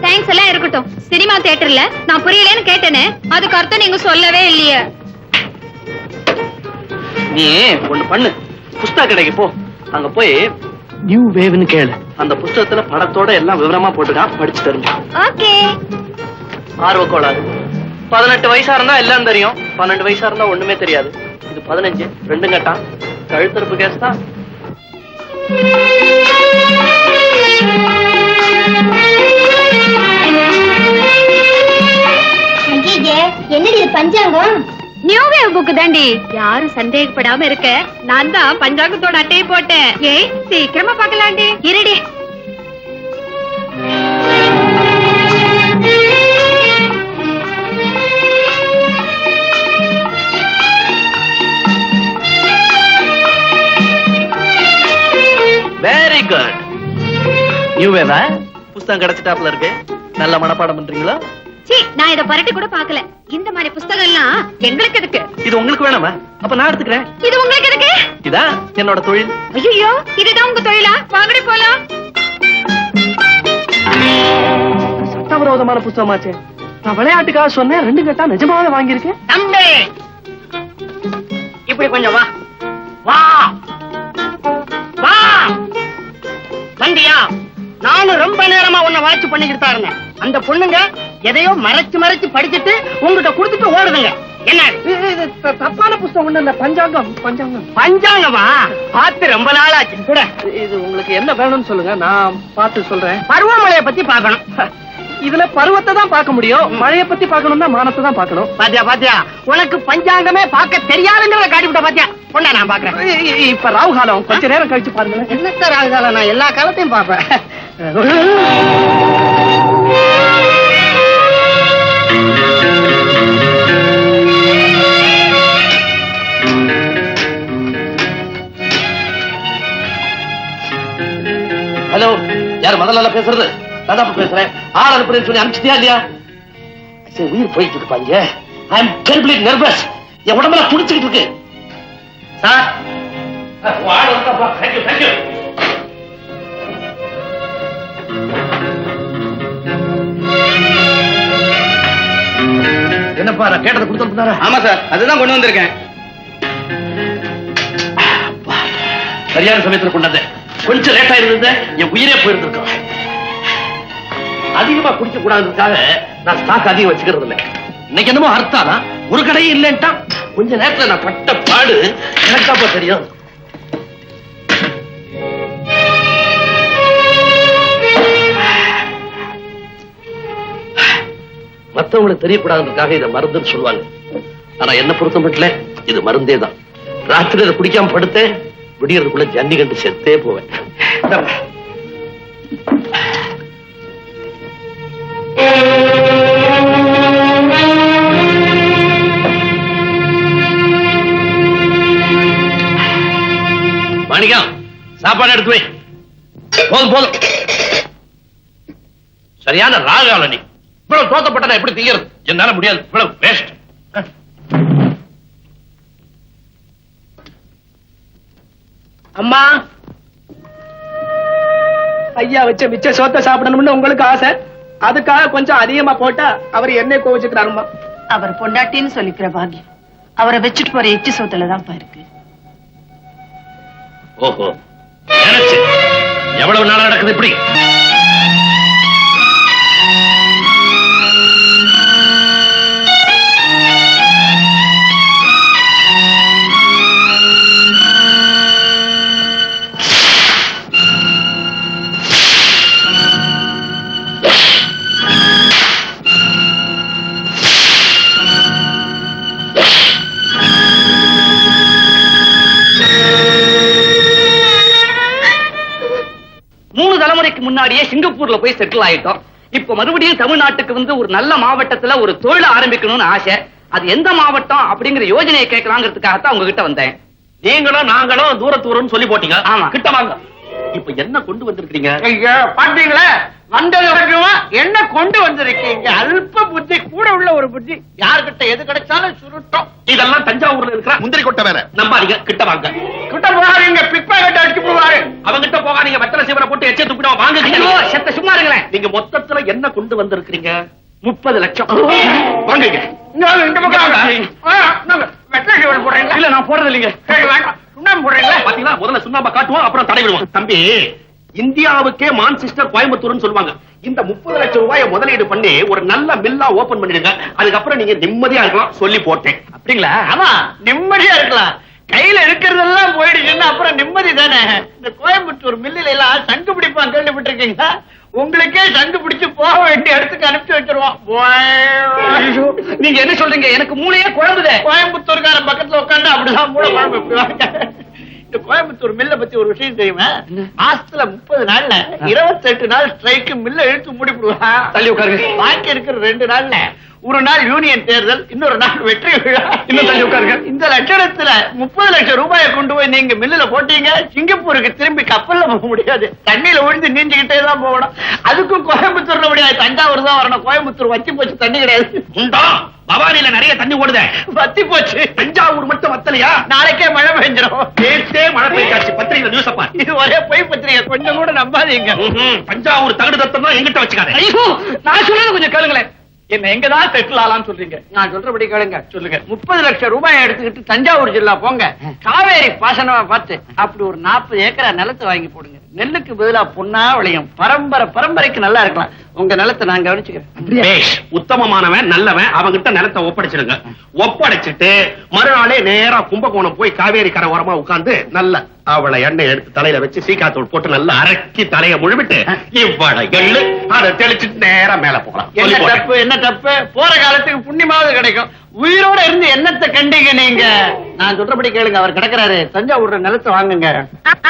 Thanks எல்லாம் இருக்கட்டும். சினிமா தியேட்டர்ல நான் புரியலன்னு கேட்டேனே, அதுக்கு அர்த்தம் நீங்க சொல்லவே இல்லையே. நீ ஒண்ணு பண்ணு, புஸ்தக கடைக்கு போ. அங்க போய் நியூ வேவ்னு கேளு. அந்த புஸ்தகத்துல படத்தோட எல்லாம் விவரமா போட்டுக்கான், படிச்சு தெரிஞ்சு. ஓகே. ஆர்வ கோளாறு. 18 வயசா இருந்தா எல்லாம் தெரியும், 12 வயசா இருந்தா ஒண்ணுமே தெரியாது. இது 15, 2 கட்டான். கழுத்தறுப்பு கேஸ் தான். என்னடி பஞ்சாங்கம்? நியூ வேவ் புக் தாண்டி. யாரும் சந்தேகப்படாம இருக்க நான் தான் பஞ்சாங்கத்தோட அட்டையை போட்டேன். ஏய், சீக்கிரமா பாக்கலாண்டி. இருடி. குட். நியூ வேதா புஸ்தகம் கிடைச்சிட்டாப்ல இருக்கு. நல்ல மனப்பாடம் பண்றீங்களா? சீ, நான் இத பரட்டி கூட பாக்கல. இந்த மாதிரி புஸ்தகம் எல்லாம் எங்களுக்கு எதுக்கு? இது உங்களுக்கு வேணாமா? அப்ப நான் எடுத்துக்கிறேன். இது உங்களுக்கு எதுக்கு? இதான் என்னோட தொழில். ஐயோ, இதுதான் உங்க தொழிலா? வாங்கடி போலாம். சட்டவிரோதமான புஸ்தகமாச்சே. நான் விளையாட்டுக்காக சொன்னேன், 2 கட்டா நிஜமாவே வாங்கியிருக்கேன். தம்பி இப்படி கொஞ்சம் வா வா வா. வந்தியா? நானும் ரொம்ப நேரமா உன்னை வாட்ச் பண்ணிக்கிட்டு தான் இருந்தேன். அந்த பொண்ணுங்க எதையோ மறைச்சு மறைச்சு படிச்சுட்டு உங்ககிட்ட கொடுத்துட்டு ஓடுதுங்க. என்ன தப்பான புஸ்தகம் ஒண்ணு இல்ல. பஞ்சாங்கம் பஞ்சாங்கம். பஞ்சாங்கமா? பார்த்து ரொம்ப நாளாச்சு. கூட இது உங்களுக்கு என்ன வேணும்னு சொல்லுங்க, நான் பார்த்து சொல்றேன். பருவமழைய பத்தி பார்க்கணும். இதுல பருவத்தை தான் பார்க்க முடியும், மழையை பத்தி பார்க்கணும்னா மானத்தை தான் பார்க்கணும். பாத்தியா பாத்தியா, உனக்கு பஞ்சாங்கமே பார்க்க தெரியாதுங்கிறத காட்டிவிட்ட. பாத்தியா பொண்ணா, நான் பாக்குறேன். இப்ப ராகு காலம், கொஞ்ச நேரம் கழிச்சு பாருங்களேன். என்னத்த ராகு காலம்? நான் எல்லா காலத்தையும் பாப்பேன். ஹலோ, யார் முதல்ல பேசுறது? நான் தான் பேசுறேன். ஆள் அனுப்புறேன்னு சொல்லி அனுப்பிச்சிட்டியா இல்லையா? சரி, உயிர் போயிட்டு இருப்பாங்க. ஐ அம் டெரிபிளி நர்வஸ். என் உடம்பெல்லாம் துடிச்சுக்கிட்டு இருக்கு. சார், என்னப்பா, நான் கேட்டதை கொடுத்து? ஆமா சார், அதுதான் கொண்டு வந்திருக்கேன். சரியான சமயத்தில் கொண்டாந்து. கொஞ்சம் லேட்டா இருந்தது, என் உயிரே போயிருந்திருக்கோம். அதிகமா குடிக்க கூடாதுக்காக நான் ஸ்டாக் அதிகம் வச்சுக்கிறது இல்லை. இன்னைக்கு என்னமோ அர்த்தானா ஒரு கடையும் இல்லைன்ட்டா. கொஞ்ச நேரத்துல நான் பட்ட பாடு எனக்காப்பா தெரியும். மத்தவங்களுக்கு தெரியக்கூடாதுக்காக இதை மருந்துன்னு சொல்லுவாங்க. ஆனா என்ன பொறுத்த மட்டும் இது மருந்தே தான். ராத்திரி இதை குடிக்காம படுத்தேன், விடியறதுக்குள்ள ஜன்னி கண்டு செத்தே போவேன். மாணிக்கம், சாப்பாடு எடுத்து வை. போதும் போதும். சரியான ராகால நீ. இவ்வளவு தோத்தப்பட்ட எப்படி தீங்கிறது? என்னால முடியாது. இவ்வளவு வேஸ்ட். அம்மா, ஐயா வச்ச மிச்ச சோத்தை சாப்பிடணும்னு உங்களுக்கு ஆசை. அதுக்காக கொஞ்சம் அதிகமா போட்டா அவர் என்ன கோவிச்சுக்கிறாருமா. அவர் பொண்டாட்டின்னு சொல்லிக்கிற பாக்கியம் அவரை வச்சுட்டு போற எச்சி சோத்துலதான் இருக்கு. ஓஹோ, எவ்வளவு நாளா நடக்குது இப்படி? முன்னாடியே சிங்கப்பூர்ல போய் செட்டில் ஆயிட்டோம். இப்ப மறுபடியும் தமிழ்நாட்டுக்கு வந்து ஒரு நல்ல மாவட்டத்துல ஒரு தொழில் ஆரம்பிக்கணும்னு ஆசை. அது எந்த மாவட்டம் அப்படிங்கிற யோஜனையை கேட்கலாங்கிறதுக்காகத்தான் உங்ககிட்ட வந்தேன். நீங்களும் நாங்களும் தூரத்தூரம்னு சொல்லி போட்டீங்க. ஆமா, கிட்ட வாங்க. இப்ப என்ன கொண்டு வந்திருக்கீங்க? பாத்தீங்களா, வந்தது வரைக்கும் என்ன கொண்டு வந்திருக்கீங்க? அல்ப புத்தி கூட உள்ள ஒரு புத்தி. யாருக்கிட்ட எது கிடைச்சாலும் சுருட்டும். இதெல்லாம் தஞ்சாவூர்ல இருக்கிற முந்திரி கொட்டை வேற. நம்பாதீங்க, கிட்ட வாங்க. கிட்ட போகாதீங்க, பிக்பாக்கெட் அடிச்சு போவாரு. அவங்கிட்ட போகாதீங்க, வெத்தலை சீவரை போட்டு எச்ச துப்பிடுவோம். வாங்க. செத்த சும்மா இருங்களேன். நீங்க மொத்தத்துல என்ன கொண்டு வந்திருக்கீங்க? 30 லட்சம். வாங்க. இந்த பக்கம் வெட்டலை சீவல் போடுறீங்களா? இல்ல, நான் போடுறது இல்லைங்க. வேண்டாம், சுண்ணாம்பு போடுறீங்களா? பாத்தீங்களா, முதல்ல சுண்ணாம்பை காட்டுவோம், அப்புறம் தடை விடுவோம். தம்பி, இந்தியாவுக்கே மான்செஸ்டர் கோயம்புத்தூர்னு சொல்லுவாங்க. இந்த 30 லட்சம் ரூபாயை முதலீடு பண்ணி ஒரு நல்ல மில்லா ஓபன் பண்ணிடுங்க. அதுக்கப்புறம் நீங்க நிம்மதியா இருக்கலாம் சொல்லி போட்டேன். அப்படிங்களா? ஆமா, நிம்மதியா இருக்கலாம். கையில இருக்கிறதெல்லாம் போயிடுச்சுன்னா அப்புறம் நிம்மதி தானே. இந்த கோயம்புத்தூர் மில்லில எல்லாம் சங்கு பிடிப்பான், கேள்விப்பட்டிருக்கீங்களா? உங்களுக்கே சங்கு பிடிச்சு போக வேண்டிய இடத்துக்கு அனுப்பிச்சு வச்சிருவோம். நீங்க என்ன சொல்றீங்க? எனக்கு மூளையே குழம்புதே. கோயம்புத்தூர்காரன் பக்கத்துல உட்காந்து அப்படிதான் மூளை குழம்பு. இந்த கோயம்புத்தூர் மில்ல பத்தி ஒரு விஷயம் தெரியுமா? மாசத்துல 30 நாள்ல 28 நாள் ஸ்ட்ரைக்கு மில்ல இழுத்து மூடிவிடுவா. தள்ளி உட்காருங்க. பாக்கி இருக்கிற 2 நாள்ல ஒரு நாள் யூனியன் தேர்தல், இன்னொரு நாள் வெற்றி விழா. இன்னும் தள்ளி உட்காருங்க. இந்த லட்சணத்துல 30 லட்சம் ரூபாயை கொண்டு போய் நீங்க மில்லுல போட்டீங்க, சிங்கப்பூருக்கு திரும்பி கப்பல்ல போக முடியாது, தண்ணியில விழுந்து நீஞ்சுக்கிட்டே தான் போகணும். அதுக்கும் கோயம்புத்தூர்ல முடியாது, தஞ்சாவூர் தான் வரணும். கோயம்புத்தூர் வத்தி போச்சு, தண்ணி கிடையாது. உண்டா? பவானியில நிறைய தண்ணி ஓடுதே, வத்தி போச்சு. தஞ்சாவூர் மட்டும் வத்தலையா? நாளைக்கே மழை பெஞ்சிடும். நேற்றே மழை பெய்யாச்சு. பத்திரிகை நியூஸ் அப்பா. இது ஒரே பொய் பத்திரிகை, கொஞ்சம் கூட நம்பாதீங்க. தஞ்சாவூர் தகுடு தத்தம் தான் எங்கிட்ட வச்சுக்காத. ஐயோ, நான் சொல்றது கொஞ்சம் கேளுங்களேன். என்ன எங்கதான் செட்டில் ஆலாம்னு சொல்றீங்க? நான் சொல்றபடி கேளுங்க. சொல்லுங்க. 30 லட்சம் ரூபாய் எடுத்துக்கிட்டு தஞ்சாவூர் ஜில்லா போங்க, காவேரி பாசனமா பார்த்து அப்படி ஒரு 40 ஏக்கரா நிலத்தை வாங்கி போடுங்க. நெல்லுக்கு பதிலா பொன்னா விளையும். பரம்பரைக்கு நல்லா இருக்கலாம். உங்க நிலத்தை நான் கவனிச்சுக்கிறேன். உத்தமமானவன் நல்லவன், அவங்கிட்ட நிலத்தை ஒப்படைச்சிடுங்க. ஒப்படைச்சிட்டு மறுநாளே நேரா கும்பகோணம் போய் காவேரி கரை ஓரமா உட்கார்ந்து நல்ல அவளை எண்ணெய் எடுத்து தலையில வச்சு சீக்காத்தூள் போட்டு நல்லா அரைக்கி தலைய முழுவிட்டு இவ்வளவு எள்ளு அதை தெளிச்சுட்டு நேரா மேல போகலாம். என்ன தப்பு? போற காலத்துக்கு புண்ணியமாவது கிடைக்கும். உயிரோட இருந்து என்னத்தை கண்டீங்க நீங்க? நான் சொல்றபடி கேளுங்க. அவர் கிடக்குறாரு, தஞ்சாவூர்ல நிலத்தை வாங்குங்க.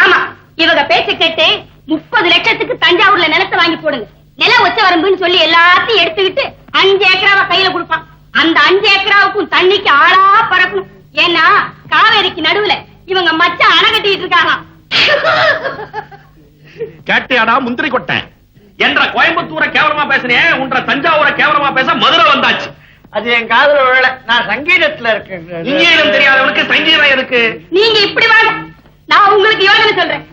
ஆமா, இவங்க பேச்ச கேட்டு 30 லட்சத்துக்கு தஞ்சாவூர்ல நிலத்தை வாங்கி போடுங்க. நிலம் ஒச்ச வரம்புன்னு சொல்லி எல்லாத்தையும் எடுத்துக்கிட்டு 5 ஏக்கராவை கையில கொடுப்பான். அந்த 5 ஏக்கராவுக்கும் தண்ணிக்கு ஆளா பறக்கணும். ஏன்னா காவேரிக்கு நடுவுல இவங்க மச்சான் அணை கட்டிட்டு இருக்காங்க. கேட்டியாடா முந்திரி கொட்டேன் என்ற கோயம்புத்தூரை கேவலமா பேசுனேன், உன்ற தஞ்சாவூரை கேவலமா பேச மதுரை வந்தாச்சு. அது என் காதுல விழல. நான் சங்கீதத்துல இருக்கேன். இங்கேயும் தெரியாதவனுக்கு சங்கீதம் எதுக்கு? நீங்க இப்படி வாங்க, நான் உங்களுக்கு யோசனை சொல்றேன்.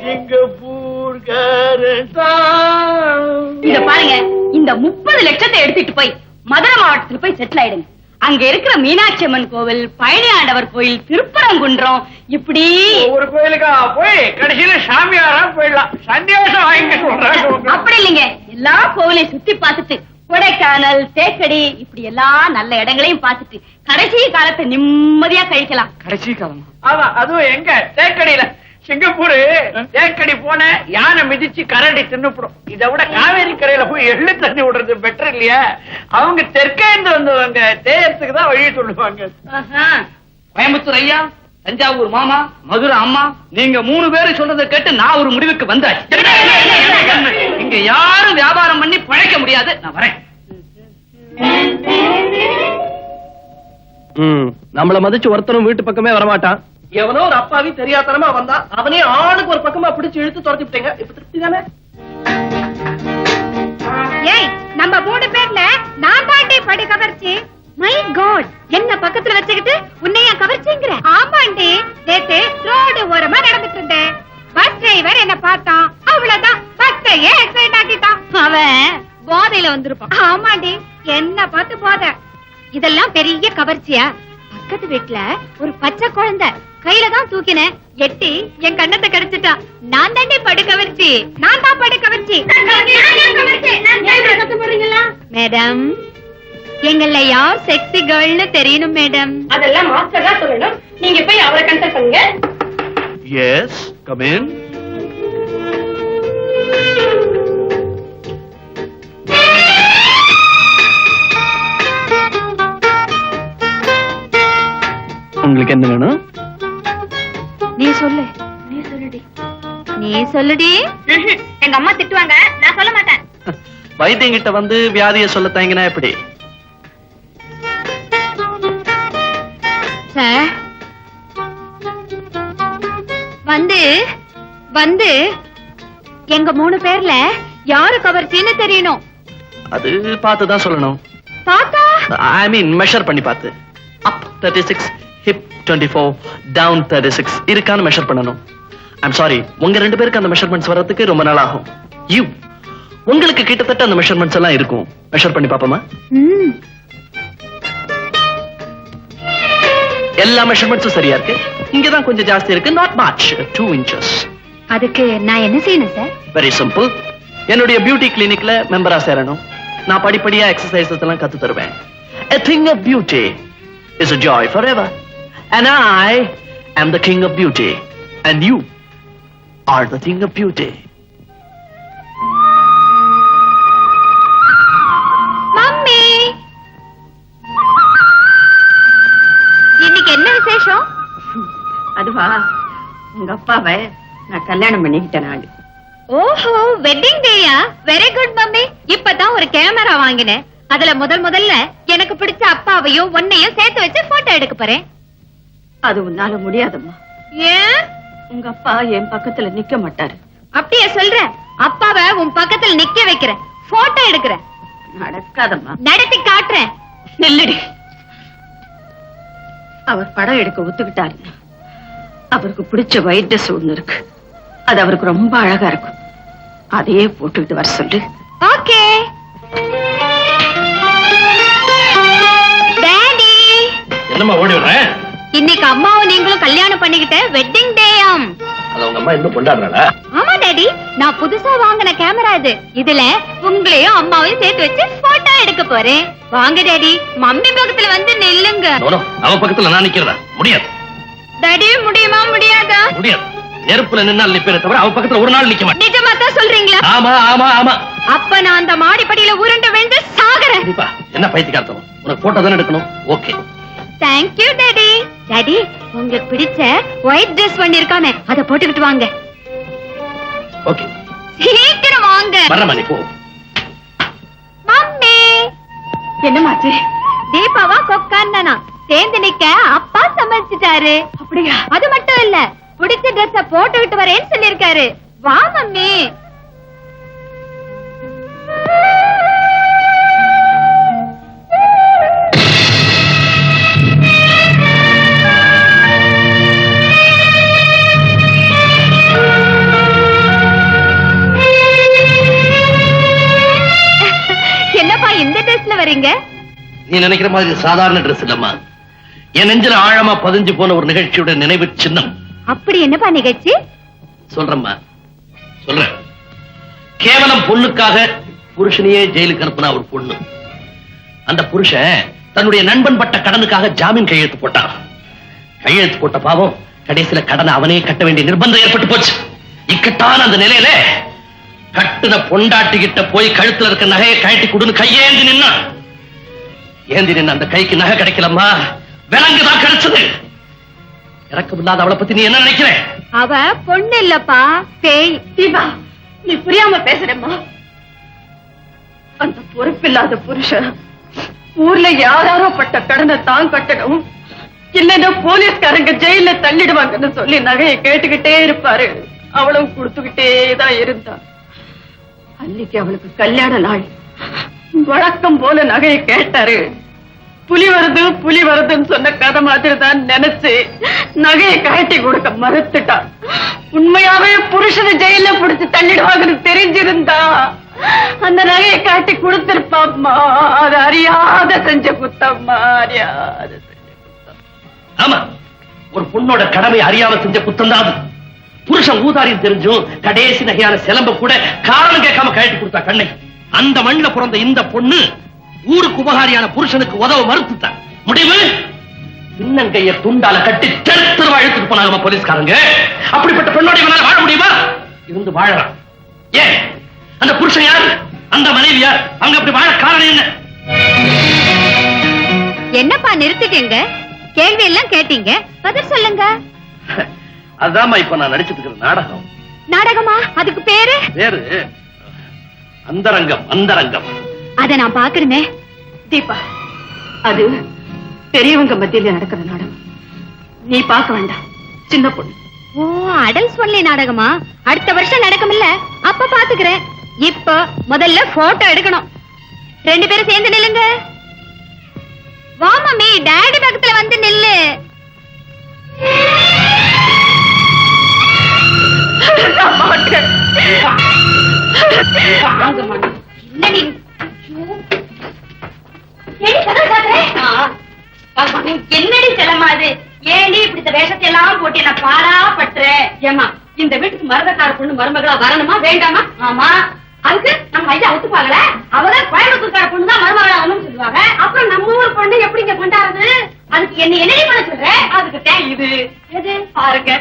சிங்கப்பூர் இத பாருங்க, இந்த 30 லட்சத்தை எடுத்துட்டு போய் மதுரை மாவட்டத்துல போய் செட்டில் ஆயிடுங்க. அங்க இருக்கிற மீனாட்சி அம்மன் கோவில், பழனி ஆண்டவர் கோயில், திருப்பரங்குன்றம், இப்படி ஒரு கோயிலுக்கா போய் கடைசியில சாமியாரா போயிடலாம். சன்னியாசம் வாங்கி சொல்றாங்க. அப்படி இல்லைங்க, எல்லா கோவிலையும் சுத்தி பார்த்துட்டு கொடைக்கானல், தேக்கடி, இப்படி எல்லா நல்ல இடங்களையும் பார்த்துட்டு கடைசி காலத்தை நிம்மதியா கழிக்கலாம். கடைசி காலம். ஆமா, அதுவும் எங்க? தேக்கடியில. சிங்கப்பூர் தேக்கடி போன யானை மிதிச்சு கரடி தின்னுப்படும். இதை விட காவேரி கரையில போய் எள்ளு தண்ணி விடுறது பெட்டர் இல்லையா? அவங்க தெற்கேந்து வந்தவங்க தேயத்துக்கு தான் வழி சொல்லுவாங்க. கோயம்புத்தூர் ஐயா, தஞ்சாவூர் மாமா, மதுரை அம்மா, நீங்க 3 பேரும் சொல்றதை கேட்டு நான் ஒரு முடிவுக்கு வந்தாச்சு. இங்க யாரும் வியாபாரம் பண்ணி பழைக்க முடியாது. நான் வரேன். நம்மள மதிச்சு ஒருத்தரும் வீட்டு பக்கமே வரமாட்டான். எவனோ ஒரு அப்பாவி தெரியாதனமா வந்தா அவனே ஆளுக்கு ஒரு பக்கமா பிடிச்சு இழுத்து துரத்தி விட்டீங்க. இப்ப திருப்தி தானே? ஏய், நம்ம 3 பேர்ல நான் தாண்டி படி கவர்ச்சி. மை காட், என்ன பக்கத்துல வச்சுக்கிட்டு உன்னைய கவர்ச்சிங்கற? ஆமாண்டி, நேத்து ரோடு ஓரமா நடந்துட்டு இருந்தேன். பஸ் டிரைவர் என்ன பார்த்தான், அவ்வளவுதான் பஸ்ஸையே எக்ஸைட் ஆக்கிட்டான். அவன் போதையில வந்திருப்பான். ஆமாண்டி, என்ன பார்த்து போதை. இதெல்லாம் பெரிய கவர்ச்சியா? பக்கத்து வீட்டுல ஒரு பச்சை குழந்தை கையில தான் தூக்கினேன், எட்டி என் கண்ணத்தை கடிச்சிட்டான். நான் தாண்டி படு கவர்ச்சி. நான் தான் படு கவர்ச்சி. மேடம், எங்கள யார் செக்ஸி கேர்ள்னு தெரியணும் மேடம். அதெல்லாம் மாஸ்டர் தான் சொல்லணும். நீங்க போய் அவரை கன்சல்ட் பண்ணுங்க. Yes, come in. உங்களுக்கு என்ன வேணும்? நீ சொல்லு. நீ சொல்லுடி. எங்க அம்மா திட்டுவாங்க, நான் சொல்ல மாட்டேன். வைத்தியங்கிட்ட வந்து வியாதிய சொல்ல தயங்கினா எப்படி? சார், வந்து எங்க 3 பேர்ல யாரு கவர்ச்சின்னு தெரியணும். அது பார்த்துதான் சொல்லணும். பாத்தா? ஐ மீன் மெஷர் பண்ணி பார்த்து. அப் 36, ஹிப் 24, டவுன் 36 இருக்கான்னு மெஷர் பண்ணணும். ஐம் சாரி, உங்க 2 பேருக்கு அந்த மெஷர்மெண்ட்ஸ் வர்றதுக்கு ரொம்ப நாள் ஆகும். உங்களுக்கு கிட்டத்தட்ட அந்த மெஷர்மெண்ட்ஸ் எல்லாம் இருக்கும். மெஷர் பண்ணி பாப்போமா? எல்லா மெஷர்மெண்ட்ஸும் சரியா இருக்கு. இங்கதான் கொஞ்சம் ஜாஸ்தி இருக்கு. Not much, 2 inches. அதுக்கு நான் என்ன செய்யணும் சார்? Very simple. என்னுடைய பியூட்டி கிளினிக்ல மெம்பரா சேரணும். நான் படிப்படியா எக்ஸசைசஸ் எல்லாம் கத்து தருவேன். A thing of beauty is a joy forever. And I am the king of beauty. And you are the thing of beauty. Mummy, இன்னைக்கு என்ன விசேஷம்? உங்க அப்பாவை நான் கல்யாணம் பண்ணிக்கிட்ட நாள். ஓஹோ, வெட்டிங் டேயா? Very good mummy. இப்பதான் ஒரு கேமரா வாங்கினேன். அதுல முதல்ல எனக்கு பிடிச்ச அப்பாவையும் உன்னையும் சேர்த்து வச்சு போட்டோ எடுக்க போறேன். அது உன்னால முடியாதம்மா. ஏன்? உங்க அப்பா என் பக்கத்துல நிக்க மாட்டாரு. அப்படியே சொல்ற? அப்பாவை உன் பக்கத்துல நிக்க வைக்கிறேன், போட்டோ எடுக்கிறேன். நடக்காதம்மா. நடத்தி காட்டுறேன். நெல்லடி. அவர் படம் எடுக்க ஒத்துக்கிட்டாரு. அவருக்கு பிடிச்ச ஒயிட் ட்ரெஸ் ஒண்ணு இருக்கு, அது அவருக்கு ரொம்ப அழகா இருக்கும். அதையே போட்டுக்கிட்டு வர சொல்லு. ஓகே. டாடி, என்னம்மா ஓடி வர? இன்னைக்கு அம்மாவும் நீங்களும் கல்யாணம் பண்ணிக்கிட்ட வெட்டிங் டேயாம். அது உங்க அம்மா இன்னும் கொண்டாடுறாளா? ஆமா டாடி, நான் புதுசா வாங்கின கேமரா இது. இதுல உங்களையும் அம்மாவையும் சேர்த்து வச்சு போட்டோ எடுக்க போறேன். வாங்க டாடி, மம்மி பக்கத்துல வந்து நில்லுங்க. அவ பக்கத்துல நான் நிக்கிறதா? முடியாது. டாடி, முடியுமா முடியாதா? முடியாது. நெருப்புல நின்னால் நிப்பேனே தவிர அவ பக்கத்துல ஒரு நாள் நிக்க மாட்டேன். நிஜமா தான் சொல்றீங்களா? ஆமா ஆமா ஆமா. அப்ப நான் அந்த மாடிப்படியில உருண்டு விழுந்து சாகுறேன். கண்டிப்பா. என்ன பைத்தியக்காரத்தனம்? உனக்கு போட்டோ தானே எடுக்கணும். ஓகே. Thank you daddy. டாடி, உங்களுக்கு பிடிச்ச ஒயிட் ட்ரெஸ் ஒண்ணு இருக்காமே, அதை போட்டுக்கிட்டு வாங்க. ஓகே. சீக்கிரம் வாங்க. வரமா நீ போ. மம்மி, என்னமாச்சு? தீபாவா கொக்கான்னா சேர்ந்து நிக்க அப்பா சமைச்சிட்டாரு. அப்படியா? அது மட்டும் இல்ல, பிடிச்ச ட்ரெஸ்ஸ போட்டுக்கிட்டு வரேன்னு சொல்லிருக்காரு. வா மம்மி. என்னப்பா இந்த ட்ரெஸ்ல வரீங்க? நீ நினைக்கிற மாதிரி சாதாரண ட்ரெஸ் இல்லம்மா. என் நெஞ்சில ஆழமா பதிஞ்சு போன ஒரு நிகழ்ச்சியோட நினைவு சின்னம். அப்படி என்னப்பா நிகழ்ச்சி? சொல்றேம்மா, சொல்றேன். கேவலம் பொண்ணுக்காக புருஷனையே ஜெயிலுக்கு அனுப்புனா ஒரு பொண்ணு. அந்த புருஷன் தன்னுடைய நண்பன் பட்ட கடனுக்காக ஜாமீன் கையெழுத்து போட்டான். கையெழுத்து போட்ட பாவம் கடைசியில கடனை அவனே கட்ட வேண்டிய நிர்பந்தம் ஏற்பட்டு போச்சு. இக்கட்டான அந்த நிலையில கட்டுன பொண்டாட்டிகிட்ட போய் கழுத்துல இருக்க நகையை கழட்டி கொடுன்னு கையேந்தி நின்னா. ஏந்தி நின்ன அந்த கைக்கு நகை கிடைக்கலம்மா, விலங்குதான் கிடைச்சது. இறக்கம் இல்லாத அவளை பத்தி நீ என்ன நினைக்கிற? அவ பொண்ணு இல்லப்பா, பேய். தீபா, நீ புரியாம பேசுறேம்மா. அந்த பொறுப்பில்லாத புருஷன் ஊர்ல யாராரோ பட்ட கடனை தான் கட்டணும், இல்லன்னா போலீஸ்காரங்க ஜெயில தள்ளிடுவாங்கன்னு சொல்லி நகையை கேட்டுக்கிட்டே இருப்பாரு. அவளும் கொடுத்துக்கிட்டே தான் இருந்தா. அன்னைக்கு அவளுக்கு கல்யாண நாள். வழக்கம் போல நகையை கேட்டாரு. புலி வருதுன்னு சொன்ன கதை மாதிரி தான் நினைச்சு நகையை கழட்டி கொடுக்க மறுத்துட்டான். உண்மையாவே புருஷனை ஜெயில பிடிச்சு தள்ளிடுவாங்கன்னு தெரிஞ்சிருந்தா அந்த நகையை காட்டி கொடுத்திருப்பாம்மா. அது அறியாத செஞ்ச குத்தம்மா, அறியாத செஞ்ச குத்தம். ஆமா, ஒரு பொண்ணோட கடமை அறியாம செஞ்ச குத்தம் தான் அது. புருஷன் ஊதாரியும் தெரிஞ்சும் கடைசி நகையான சிலம்ப கூட காரணம் கேட்காம கழட்டி கொடுத்தா கண்ணை. அந்த மண்ணில பிறந்த இந்த பொண்ணு ஊருக்கு உபகாரியான புருஷனுக்கு உதவ மறுத்துட்டான். முடிவு பின்னங்கைய துண்டால கட்டி தெருவா இழுத்துட்டு போனாங்க போலீஸ்காரங்க. அப்படிப்பட்ட பெண்ணோட இவனால வாழ முடியுமா? இருந்து வாழறான். ஏன் அந்த புருஷன் யார்? அந்த மனைவி யார்? அவங்க அப்படி வாழ காரணம் என்ன? என்னப்பா நிறுத்திட்டீங்க? கேள்வி எல்லாம் கேட்டீங்க, பதில் சொல்லுங்க. அதாம்மா இப்ப நான் நடிச்சிட்டு இருக்கிற நாடகம். நாடகமா? அதுக்கு பேரு? பேரு அந்தரங்கம். அந்தரங்கம். அத நான் பாக்குறேனே. தீபா, அது பெரியவங்க மத்தியில நடக்கிற நாடகம். நீ பார்க்க வேண்டாம், சின்ன பொண்ணு. ஓ, அடல்ஸ் ஒன்லி நாடகமா? அடுத்த வருஷம் நடக்கும் இல்ல, அப்ப பாத்துக்கிறேன். இப்ப முதல்ல போட்டோ எடுக்கணும். 2 பேரும் சேர்ந்து நில்லுங்க. வா மம்மி, டாடி பக்கத்துல வந்து நில்லு. என்னடி செல்லமா இது? ஏண்டி இப்படி இந்த வேஷத்தை எல்லாம் போட்டு என்ன பாடா பட்டுற? ஏமா, இந்த வீட்டுக்கு மருதக்கார பொண்ணு மருமகளா வரணுமா வேண்டாமா? ஆமா, அதுக்கு நம்ம ஐயா ஒத்துப்பாங்கள? அவதான் கோயம்புத்தூர்கார பொண்ணு தான் மருமகளா வரணும்னு சொல்லுவாங்க. அப்புறம் நம்ம ஊர் பொண்ணு எப்படி இங்க கொண்டாடுறது? அதுக்கு என்ன என்னடி பண்ண சொல்ற? அதுக்கு தான் இது எது பாருங்க,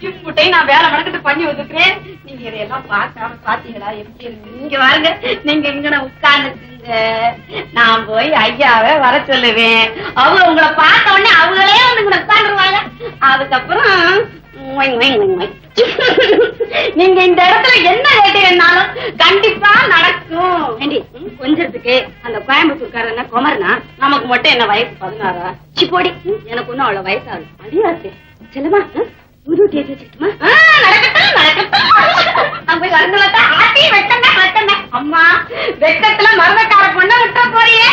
இப்புட்டையும் நான் வேலை மடக்கிட்டு பண்ணி வந்துக்கிறேன். நீங்க இதையெல்லாம் பார்க்காம பாத்தீங்களா? எப்படி நீங்க வாருங்க, நீங்க இங்க உட்கார்ந்துங்க. நான் போய் ஐயாவை வர சொல்லுவேன். அவங்க உங்களை பார்த்த உடனே அவங்களே வந்து உட்காந்துருவாங்க. அதுக்கப்புறம் நீங்க இந்த இடத்துல என்ன கேட்டீங்கன்னாலும் கண்டிப்பா நடக்கும். கொஞ்சத்துக்கு அந்த கோயம்புத்தூர்காரன் குமரனா, நமக்கு மட்டும் என்ன வயசு 16. சிப்போடி, எனக்கு ஒன்னும் அவ்வளவு வயசாகும். அடியாச்சு செல்லமா புது தேதி வச்சுக்கிட்டுமா? நடக்கட்டும் நடக்கட்டும். நம்ம வருந்தலத்தை ஆட்டி வெட்டமே வெட்டமே. அம்மா வெட்டத்துல மருந்தக்கார பொண்ண விட்டா போறியே.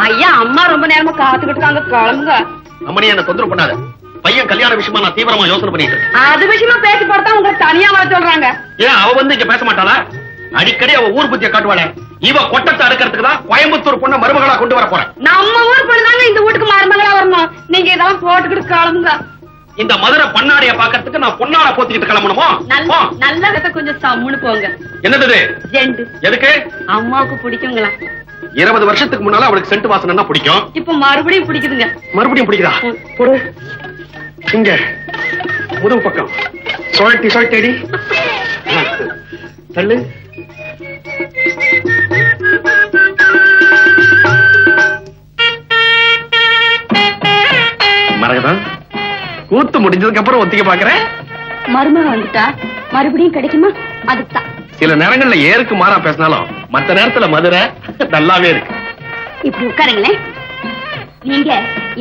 ஐயா அம்மா ரொம்ப நேரமா காத்துக்கிட்டு இருக்காங்க, கிளம்புங்க. அம்மனி என்ன தொந்தரவு பண்ணாத. பையன் கல்யாண விஷயமா நான் தீவிரமா யோசனை பண்ணிட்டு இருக்கேன். அது விஷயமா பேசி பார்த்தா உங்க தனியா வர சொல்றாங்க. ஏன் அவ வந்து இங்க பேச மாட்டாளா? அடிக்கடி அவ ஊர் புத்திய காட்டுவாளே. இவ கொட்டத்தை அறுக்கிறதுக்கு தான் கோயம்புத்தூர் பொண்ண மருமகளா கொண்டு வர போறேன். நம்ம ஊர் பொண்ணுதாங்க இந்த வீட்டுக்கு மருமகளா வரணும். நீங்க இதெல்லாம் போட்டுக்கிட்டு கிளம்புங்க. இந்த மதுரை பண்ணாடைய பாக்கிறதுக்கு நான் பொன்னாட போத்திக்கிட்டு கிளம்பணுமோ? நல்ல கொஞ்சம் சம்முன்னு போங்க. என்னது ஜெண்டு? எதுக்கு? அம்மாவுக்கு பிடிக்குங்களா? 20 வருஷத்துக்கு முன்னால அவளுக்கு சென்ட் வாசனை பிடிக்கும். இப்ப மறுபடியும் பிடிக்குதுங்க. மறுபடியும் பிடிக்குதா? போடு. இங்க முதுகு பக்கம் சுழட்டி சுழட்டி தள்ளு. மரகதான், கூத்து முடிஞ்சதுக்கு அப்புறம் ஒத்திக்க பாக்குறேன். மருமக வந்துட்டா மறுபடியும் கிடைக்குமா? அதுதான். சில நேரங்கள்ல ஏருக்கு மாறா பேசினாலும் மத்த நேரத்துல மதுரை நல்லாவே இருக்கு. இப்படி உட்காருங்களேன். நீங்க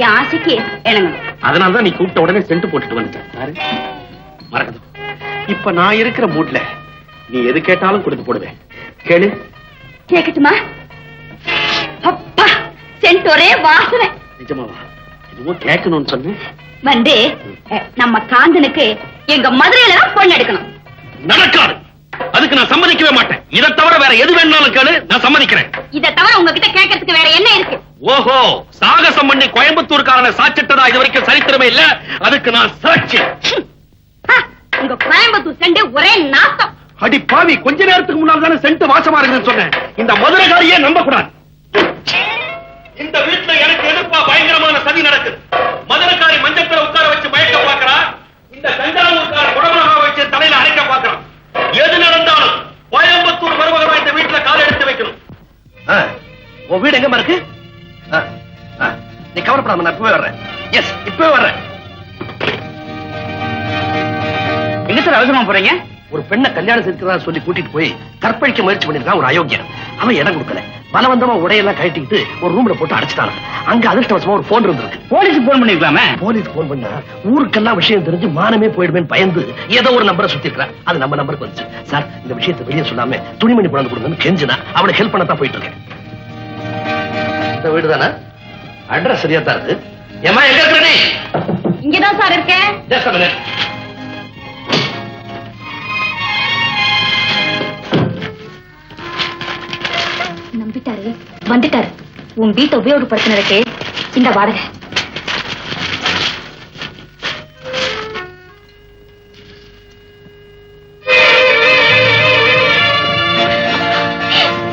என் ஆசைக்கு இணங்க. அதனாலதான் நீ கூப்பிட்ட உடனே சென்ட் போட்டுட்டு வந்துட்டேன். மரகதம், இப்ப நான் இருக்கிற மூட்ல நீ எது கேட்டாலும் கொடுத்து போடுவேன். கேளு. கேட்கட்டுமா? அப்பா சென்ட் ஒரே வாசனை. நிஜமாவா? இதுவும் கேட்கணும்னு சொன்னேன். வந்து நம்ம காந்தனுக்கு எங்க மதுரையில தான் பொண்ணு எடுக்கணும். நடக்காது. அதுக்கு நான் சம்மதிக்கவே மாட்டேன். இதை தவிர வேற எது வேணாலும் கேளு, நான் சம்மதிக்கிறேன். இதை தவிர உங்ககிட்ட கேட்கறதுக்கு வேற என்ன இருக்கு? ஓஹோ, சாகசம் பண்ணி கோயம்புத்தூர்காரனை சாச்சிட்டதா இது வரைக்கும் சரித்திரமே இல்ல. அதுக்கு நான் சாட்சி. உங்க கோயம்புத்தூர் செண்டு ஒரே நாசம். அடி பாவி, கொஞ்ச நேரத்துக்கு முன்னால் தானே சென்ட் வாசமா இருக்குன்னு சொன்னேன். இந்த மதுரைகாரியே நம்ப கூடாது. இந்த வீட்டுல எனக்கு எதிர்ப்பா பயங்கரமான சதி நடக்குது. மதுரைக்காரி மஞ்சத்துல உட்கார வச்சு மயக்க பாக்குறா. இந்த தஞ்சாவூர்கார குடமலகா வச்சு தலையில அரைக்க பாக்குறான். எது நடந்தாலும் கோயம்புத்தூர் மருமகமா இந்த வீட்டுல கால் எடுத்து வைக்கணும். உன் வீடு எங்க இருக்கு? நீ கவலைப்படாம, நான் இப்பவே வர்றேன். எஸ், இப்பவே வர்றேன். எங்க சார் அவசரமா போறீங்க? ஒரு பெண்ணை கல்யாணம் செஞ்சுக்கிறதா சொல்லி கூட்டிட்டு போய் கற்பழிக்க முயற்சி பண்ணிருக்கான் ஒரு அயோக்கியன். அவன் இடம் கொடுக்கல. பலவந்தமா உடையெல்லாம் கழட்டிக்கிட்டு ஒரு ரூம்ல போட்டு அடைச்சிட்டான். அங்க அதிர்ஷ்டவசமா ஒரு போன் இருந்திருக்கு. போலீஸுக்கு போன் பண்ணிருக்கலாமே. போலீஸ் போன் பண்ணா ஊருக்கெல்லாம் விஷயம் தெரிஞ்சு மானமே போயிடுவேன் பயந்து ஏதோ ஒரு நம்பரை சுத்தி இருக்கிறான். அது நம்ம நம்பருக்கு வந்துச்சு. சார், இந்த விஷயத்தை வெளியே சொல்லாம துணிமணி கொண்டாந்து கொடுங்கன்னு கெஞ்சினா அவளை ஹெல்ப் பண்ணத்தான் போயிட்டு இருக்கேன். இந்த வீடு தானே? அட்ரஸ் சரியா தான் இருக்கு. ஏமா எங்க இருக்க? நீ இங்கதான் சார் இருக்கேன். Just a minute. நம்பிட்டாரு, வந்துட்டாரு. உன் வீட்டை உபயோகப்படுத்தினதுக்கு இந்த வாடகை.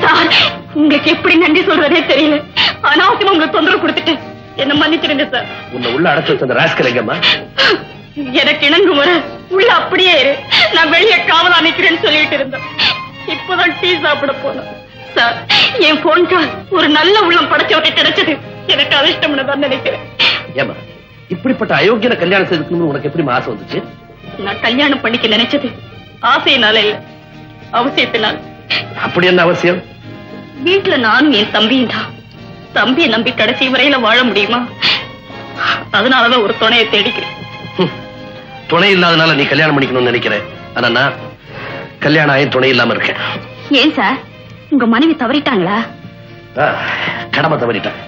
சார், உங்களுக்கு எப்படி நன்றி சொல்றதே தெரியல. அனாவசியமா உங்களுக்கு தொந்தரவு கொடுத்துட்டேன். என்ன மன்னிச்சிருங்க சார். உன்னை உள்ள அடைச்சு வச்ச அந்த ராஸ்கல் எங்கம்மா? எனக்கு இணங்கு முறை உள்ள அப்படியே இரு, நான் வெளியே காவலா நிக்கிறேன்னு சொல்லிட்டு இருந்தேன். இப்பதான் டீ சாப்பிட போனோம். சார், என் போன் கால் ஒரு நல்ல உள்ளம் படைச்சவரை கிடைச்சது எனக்கு அதிர்ஷ்டம்னு தான் நினைக்கிறேன். ஏமா இப்படிப்பட்ட அயோக்கியனை கல்யாணம் செய்துக்கணும்னு உனக்கு எப்படி ஆசை வந்துச்சு? நான் கல்யாணம் பண்ணிக்க நினைச்சது ஆசையினால இல்ல, அவசியத்தினால். அப்படி என்ன அவசியம்? வீட்டுல நானும் என் தம்பியும் தான். தம்பியை நம்பி கடைசி வரையில வாழ முடியுமா? அதனாலதான் ஒரு துணையை தேடிக்கிறேன். துணை இல்லாதனால நீ கல்யாணம் பண்ணிக்கணும்னு நினைக்கிறேன். ஆனா நான் கல்யாணம் ஆகி துணை இல்லாம இருக்கேன். ஏன் சார், உங்க மனைவி தவறிட்டாங்களா? கடமை தவறிட்டாங்க.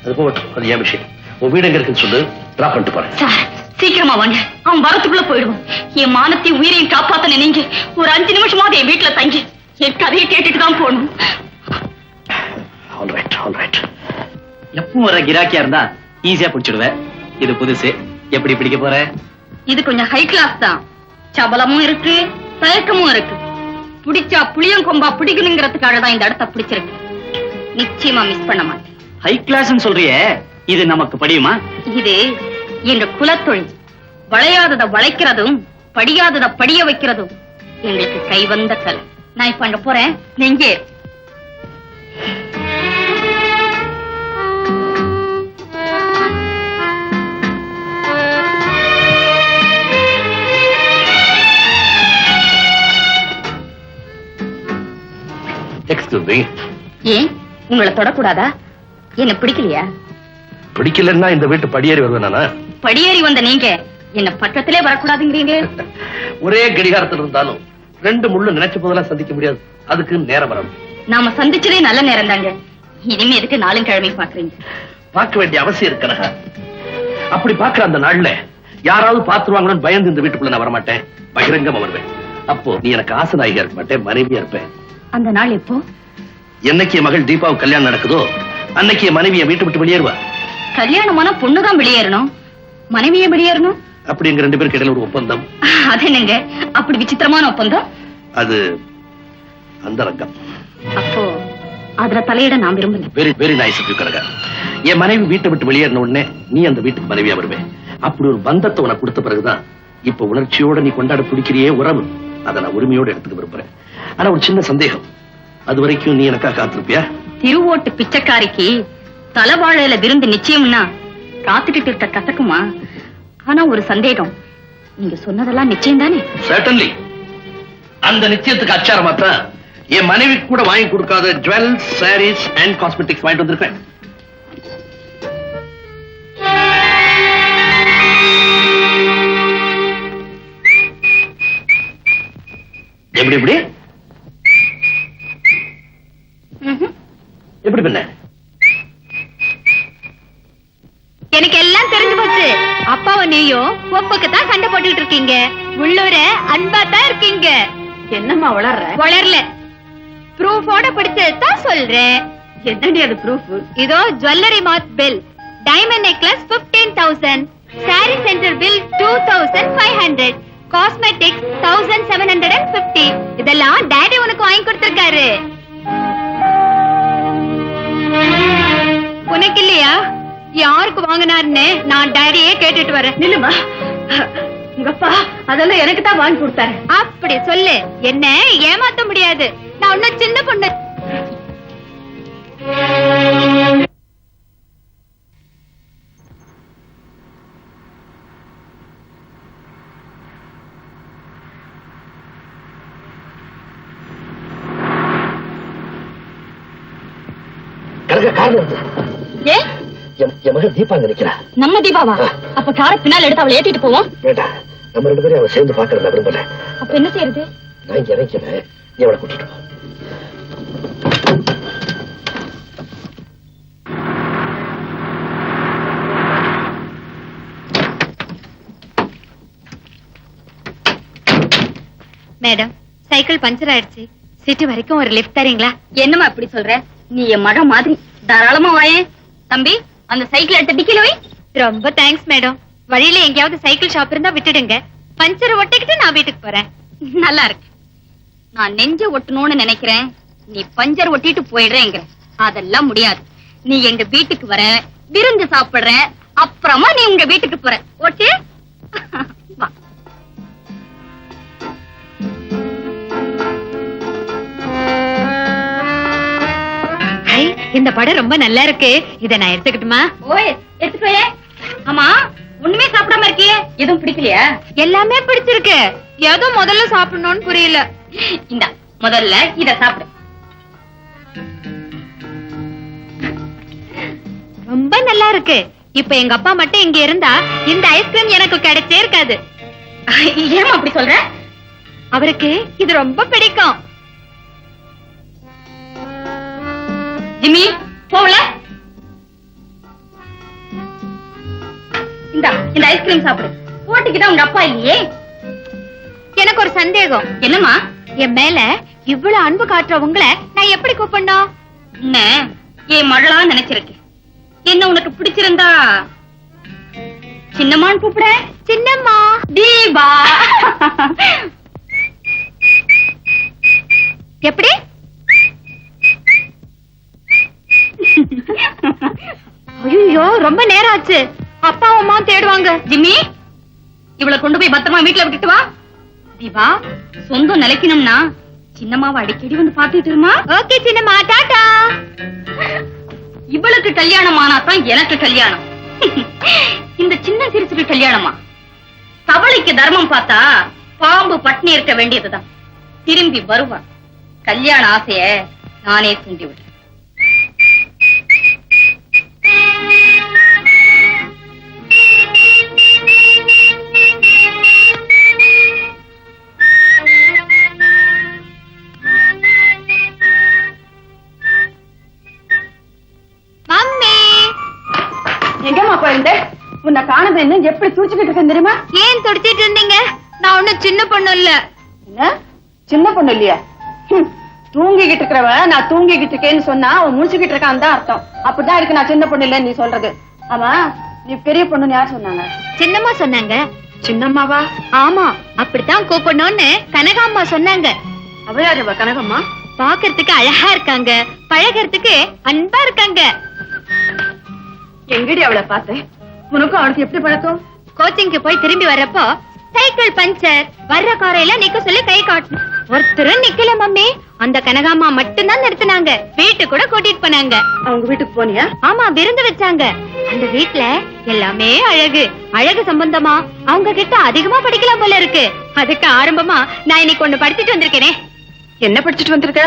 அது போகட்டும், அது ஏன் விஷயம். உன் வீடு எங்க இருக்குன்னு சொல்லு, டிராப் பண்ணிட்டு போறேன். சார், சீக்கிரமா வாங்க. அவன் வரத்துக்குள்ள போயிடுவோம். என் மானத்தையும் உயிரையும் காப்பாத்த நினைஞ்சு ஒரு 5 நிமிஷமாவது என் வீட்டுல தங்கி என் கதையை கேட்டுட்டு தான் போகணும். எப்பவும் வர கிராக்கியா இருந்தா ஈஸியா பிடிச்சிடுவேன். இது புதுசு, எப்படி பிடிக்க போற? இது கொஞ்சம் ஹை கிளாஸ் தான். சபலமும் இருக்கு, தயக்கமும் இருக்கு. பிடிச்சா புளியம் கொம்பா பிடிக்கணுங்கிறதுக்காக தான் இந்த இடத்த பிடிச்சிருக்கு. நிச்சயமா மிஸ் பண்ண மாட்டேன். ஹை கிளாஸ் சொல்றியே, இது நமக்கு படியுமா? இது எங்க குலத்தொழில். வளையாதத வளைக்கிறதும் படியாதத படிய வைக்கிறதும் எங்களுக்கு கைவந்த கலை. நான் இப்ப அங்க போறேன், நீங்க எக்ஸ்கியூஸ் மீ. ஏன் உங்களை தொடக்கூடாதா? என்ன பிடிக்கலையா? பிடிக்கலன்னா இந்த வீட்டு படியேறி வருவேனா? படியேறி வந்த நீங்க என்ன பக்கத்திலே வரக்கூடாதுங்கிறீங்க. ஒரே கடிகாரத்தில் இருந்தாலும் ரெண்டு முள்ளு நினைச்ச போதெல்லாம் சந்திக்க முடியாது. அதுக்கு நேரம் வரணும். நாம சந்திச்சதே நல்ல நேரம் தாங்க. இனிமே எதுக்கு நாளும் கிழமை பாக்குறீங்க? பார்க்க வேண்டிய அவசியம் இருக்கனக. அப்படி பார்க்கிற அந்த நாள்ல யாராவது பாத்துருவாங்கன்னு பயந்து இந்த வீட்டுக்குள்ள நான் வரமாட்டேன். பகிரங்கமா வருவேன். அப்போ நீ எனக்கு ஆசனாயியா இருக்க மாட்டேன், மனைவியா இருப்பேன். அந்த நாள் எப்போ? என்னைக்கு என் மகள் தீபாவுக்கு கல்யாணம் நடக்குதோ அன்னைக்கு என் மனைவியை வீட்டு விட்டு வெளியேறுவா. கல்யாணமான பொண்ணுதான் வெளியேறணும், மனைவியே வெளியேறணும். அப்படி எங்க ரெண்டு பேருக்கு இடையில ஒரு ஒப்பந்தம். அது என்னங்க அப்படி விசித்திரமான ஒப்பந்தம்? அது அந்த ரங்கம். அப்போ அதுல தலையிட நான் விரும்பல. Very very nice of you Kanaka. என் மனைவி வீட்டை விட்டு வெளியேறின உடனே நீ அந்த வீட்டுக்கு மனைவியா வருவேன். அப்படி ஒரு பந்தத்தை உனக்கு கொடுத்த பிறகுதான் இப்ப உணர்ச்சியோட நீ கொண்டாட பிடிக்கிறியே உறவு, அதை நான் உரிமையோட எடுத்துக்க விரும்புறேன். ஆனா ஒரு சின்ன சந்தேகம், அது வரைக்கும் நீ எனக்கா காத்திருப்பியா? திருவோட்டு பிச்சைக்காரிக்கு தலைவாழையில விருந்து நிச்சயம்னா காத்துக்கிட்டு இருக்க கசக்குமா? ஆனா ஒரு சந்தேகம், நீங்க சொன்னதெல்லாம் நிச்சயம் தானே? Certainly. அந்த நிச்சயத்துக்கு அச்சாரமா தான் என் மனைவி கூட வாங்கி கொடுக்காத ஜுவல்ஸ், சாரீஸ் அண்ட் காஸ்மெட்டிக்ஸ் வாங்கிட்டு வந்திருக்கேன். எப்படி எப்படி எப்படி பண்ண? எனக்கு எல்லாம் தெரிஞ்சு போச்சு. அப்பாவும் நீயும் ஒப்புக்கு தான் சண்டை போட்டுட்டு இருக்கீங்க. உள்ளூர அன்பா தான் இருக்கீங்க. என்னம்மா வளர்ற? வளரல, ப்ரூஃபோட பிடிச்சதான் சொல்றேன். என்னடி அது ப்ரூஃப்? இதோ ஜுவல்லரி மார்ட் bill, diamond necklace 15,000, sorry centre bill 2,500, cosmetics 1,750. இதெல்லாம் டாடி உனக்கு வாங்கி கொடுத்திருக்காரு. உனக்கு இல்லையா? யாருக்கு வாங்கினாருன்னு நான் டாடியே கேட்டுட்டு வரேன். நில்லுமா, உங்க அப்பா அதெல்லாம் எனக்கு தான் வாங்கி கொடுத்தாரு. அப்படி சொல்லு, என்ன ஏமாத்த முடியாது. நான் ஒன்னும் சின்ன பொண்ணு. ஏ என் மகள் தீபா நினைக்கிறா. நம்ம தீபாவா? அப்ப கார பின்னால் எடுத்து அவளை ஏத்திட்டு போவோம். வேண்டாம், நம்ம ரெண்டு பேரும் அவன் சேர்ந்து பாக்குறத விரும்பல. அப்ப என்ன செய்யறது? நான் இங்க இறக்கிறேன், நீ அவளை கூட்டிட்டு போ. மேடம், சைக்கிள் பஞ்சர் ஆயிடுச்சு. சிட்டி வரைக்கும் ஒரு லிஃப்ட் தரீங்களா? என்னம்மா இப்படி சொல்ற? நீ என் மக மாதிரி, தாராளமா வாயேன். தம்பி, அந்த சைக்கிள் எடுத்து டிக்கில வை. ரொம்ப தேங்க்ஸ் மேடம். வழியில எங்கேயாவது சைக்கிள் ஷாப் இருந்தா விட்டுடுங்க. பஞ்சர் ஒட்டிக்கிட்டு நான் வீட்டுக்கு போறேன். நல்லா இருக்கு. நான் நெஞ்ச ஒட்டணும்னு நினைக்கிறேன், நீ பஞ்சர் ஒட்டிட்டு போயிடுறேங்கிற. அதெல்லாம் முடியாது. நீ எங்க வீட்டுக்கு வர, விருந்து சாப்பிடுற, அப்புறமா நீ உங்க வீட்டுக்கு போற. ஓகே? வா. ஐ, இந்த படம் ரொம்ப நல்லா இருக்கு. இத நான் எடுத்துக்கிட்டுமா? ஓய், எடுத்துக்கோயே. ஆமா, ஒண்ணுமே சாப்பிடாம இருக்கியே, எதுவும் பிடிக்கலையா? எல்லாமே பிடிச்சிருக்கு. ஏதோ முதல்ல சாப்பிடணும்னு புரியல. இந்த முதல்ல இத சாப்பிடு. ரொம்ப நல்லா இருக்கு. இப்ப எங்க அப்பா மட்டும் இங்க இருந்தா இந்த ஐஸ்கிரீம் எனக்கு கிடைச்சே இருக்காது. ஏமா அப்படி சொல்ற? அவருக்கு இது ரொம்ப பிடிக்கும். ஜிம்மி, போவல. இந்த ஐஸ்கிரீம் சாப்பிடு. போட்டுக்கிட்டா உங்க அப்பா இல்லையே. எனக்கு ஒரு சந்தேகம். என்னம்மா? என் மேல இவ்வளவு அன்பு காட்டுற உங்களை நான் எப்படி கூப்பிடணும்? என்ன என் மகளா நினைச்சிருக்கேன். என்ன உனக்கு பிடிச்சிருந்தா சின்னம்மான்னு கூப்பிட. சின்னம்மா. தீபா. எப்படி? ஐயோ, ரொம்ப நேரம் ஆச்சு. அப்பா அம்மாவும் தேடுவாங்க. ஜிம்மி, இவளை கொண்டு போய் பத்திரமா வீட்டுல விட்டுட்டு வா. தீபா, சொந்தம் நிலைக்கணும்னா சின்னம்மாவை அடிக்கடி வந்து பாத்துட்டு இருமா. ஓகே சின்னம்மா, டாடா. இவளுக்கு கல்யாணம் ஆனாதான் எனக்கு கல்யாணம். இந்த சின்ன சிரிச்சுக்கு கல்யாணமா? தவளைக்கு தர்மம் பார்த்தா பாம்பு பட்னி இருக்க வேண்டியதுதான். திரும்பி வருவா. கல்யாண ஆசைய நானே தூண்டி விடுறேன். மம்மி எங்கம்மா போயிருந்த? உன்னை காணது என்ன எப்படி துடிச்சுக்கிட்டு இருக்கேன் தெரியுமா? ஏன் துடிச்சிட்டு இருந்தீங்க? நான் ஒண்ணும் சின்ன பொண்ணு இல்ல. என்ன சின்ன பொண்ணு இல்லையா? தூங்கிக்கிட்டு இருக்கிறவ நான் தூங்கிக்கிட்டு இருக்கேன்னு சொன்னா அவன் முடிச்சுக்கிட்டு இருக்கான்னு தான் அர்த்தம். அப்படிதான் இருக்கு நான் சின்ன பொண்ணு இல்லன்னு நீ சொல்றது. ஆமா, நீ பெரிய பொண்ணுன்னு யார் சொன்னாங்க? சின்னம்மா சொன்னாங்க. சின்னம்மாவா? ஆமா, அப்படித்தான் கூப்பிடணும்னு கனகாம்மா சொன்னாங்க. அவ யாரு கனகம்மா? பாக்குறதுக்கு அழகா இருக்காங்க, பழகிறதுக்கு அன்பா இருக்காங்க. எங்கடி அவளை பார்த்தேன்? உனக்கும் அவளுக்கு எப்படி பழக்கம்? கோச்சிங்க்கு போய் திரும்பி வர்றப்போ சைக்கிள் பஞ்சர், வர்ற காரையெல்லாம் நிக்க சொல்லி கை காட்டணும். ஒருத்தரும் நிக்கல மம்மி. அந்த கனகாம்மா மட்டும்தான் நிறுத்தினாங்க. வீட்டு கூட கூட்டிட்டு போனாங்க. அவங்க வீட்டுக்கு போனியா? ஆமா, விருந்து வச்சாங்க. அந்த வீட்ல எல்லாமே அழகு. அழகு சம்பந்தமா அவங்க கிட்ட அதிகமா படிக்கலாம் போல இருக்கு. அதுக்கு ஆரம்பமா நான் இன்னைக்கு ஒண்ணு படிச்சுட்டு வந்திருக்கேனே. என்ன படிச்சுட்டு வந்திருக்க?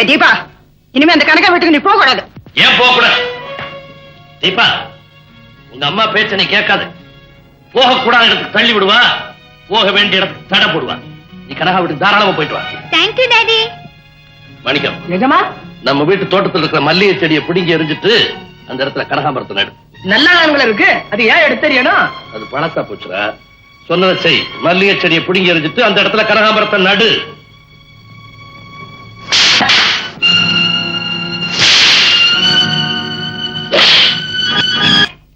தீபா, இனிமே அந்த கணக்கா வீட்டுக்கு நீ போக கூடாது. ஏன் போக கூடாது? தீபா, உங்க அம்மா பேச்ச நீ கேட்காது. போக கூடாத இடத்துக்கு தள்ளி விடுவா, போக வேண்டிய இடத்துக்கு தடை போடுவா. நீ கனகா வீட்டுக்கு தாராளமா போயிட்டு வா. Thank you daddy. மணிக்கம், நிஜமா? நம்ம வீட்டு தோட்டத்தில் இருக்கிற மல்லிகை செடியை பிடுங்கி எரிஞ்சிட்டு அந்த இடத்துல கனகாம்பரத்தை நடு. நல்லா ஆளுங்கள இருக்கு, அது ஏன் எடுத்து தெரியணும்? அது பழசா போச்சுடா. சொன்னதை செய். மல்லிகை செடியை பிடுங்கி எரிஞ்சிட்டு அந்த இடத்துல கனகாம்பரத்தை நடு.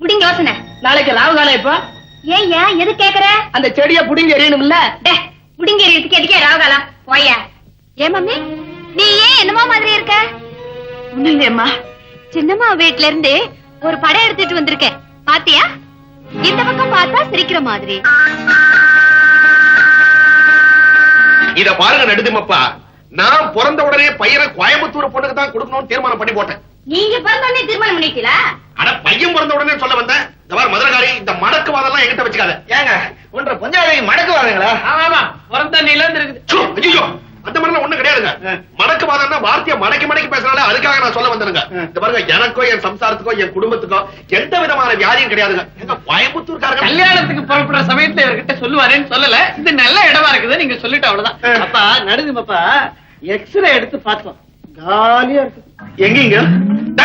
முடிங்க யோசனை. நாளைக்கு ராவுகாலம் இப்ப ஏன் எது கேக்குற? அந்த செடியை புடிங்க எறியணும்ல. முடிங்க எதுக்கு எதுக்கே ராவகாலம் போயா? ஏன் மம்மி, நீ ஏன் என்னமா மாதிரி இருக்க? ஒண்ணும் இல்லையம்மா. சின்னம்மா வீட்ல இருந்து ஒரு படம் எடுத்துட்டு வந்திருக்கேன், பாத்தியா? இந்த பக்கம் பார்த்தா சிரிக்கிற மாதிரி. இத பாருங்க நடுதுமப்பா, நான் பிறந்த உடனே பையனை கோயம்புத்தூர் பொண்ணுக்கு தான் கொடுக்கணும்னு தீர்மானம் பண்ணி போட்டேன். நீங்க பிறந்தோடனே தீர்மானம் பண்ணிட்டீங்களா? ஆனா பையன் பிறந்த உடனே சொல்ல வந்தேன். இந்த மாதிரி மதுரகாரி இந்த மடக்கு வாதெல்லாம் என்கிட்ட வச்சுக்காத. ஏங்க ஒன்ற பஞ்சாயத்து மடக்கு வாருங்களா? ஆமா, பிறந்த நிலம் இருக்குது. ஐயோ, அந்த மாதிரிலாம் ஒண்ணும் கிடையாதுங்க. மடக்கு வாதம்னா வார்த்தையை மடக்கி மடக்கி பேசுறாங்க, அதுக்காக நான் சொல்ல வந்தேனுங்க. இந்த பாருங்க, எனக்கோ என் சம்சாரத்துக்கோ என் குடும்பத்துக்கோ எந்த விதமான வியாதியும் கிடையாதுங்க. எங்க கோயம்புத்தூர்காரங்க கல்யாணத்துக்கு புறப்படுற சமயத்துல இவர்கிட்ட சொல்லுவாரேன்னு சொல்லல. இது நல்ல இடமா இருக்குது, நீங்க சொல்லிட்டு அவ்வளவுதான். அப்பா நடுதுமப்பா, எக்ஸ்ரே எடுத்து பார்த்தோம், காலியா இருக்கு. எங்கீங்க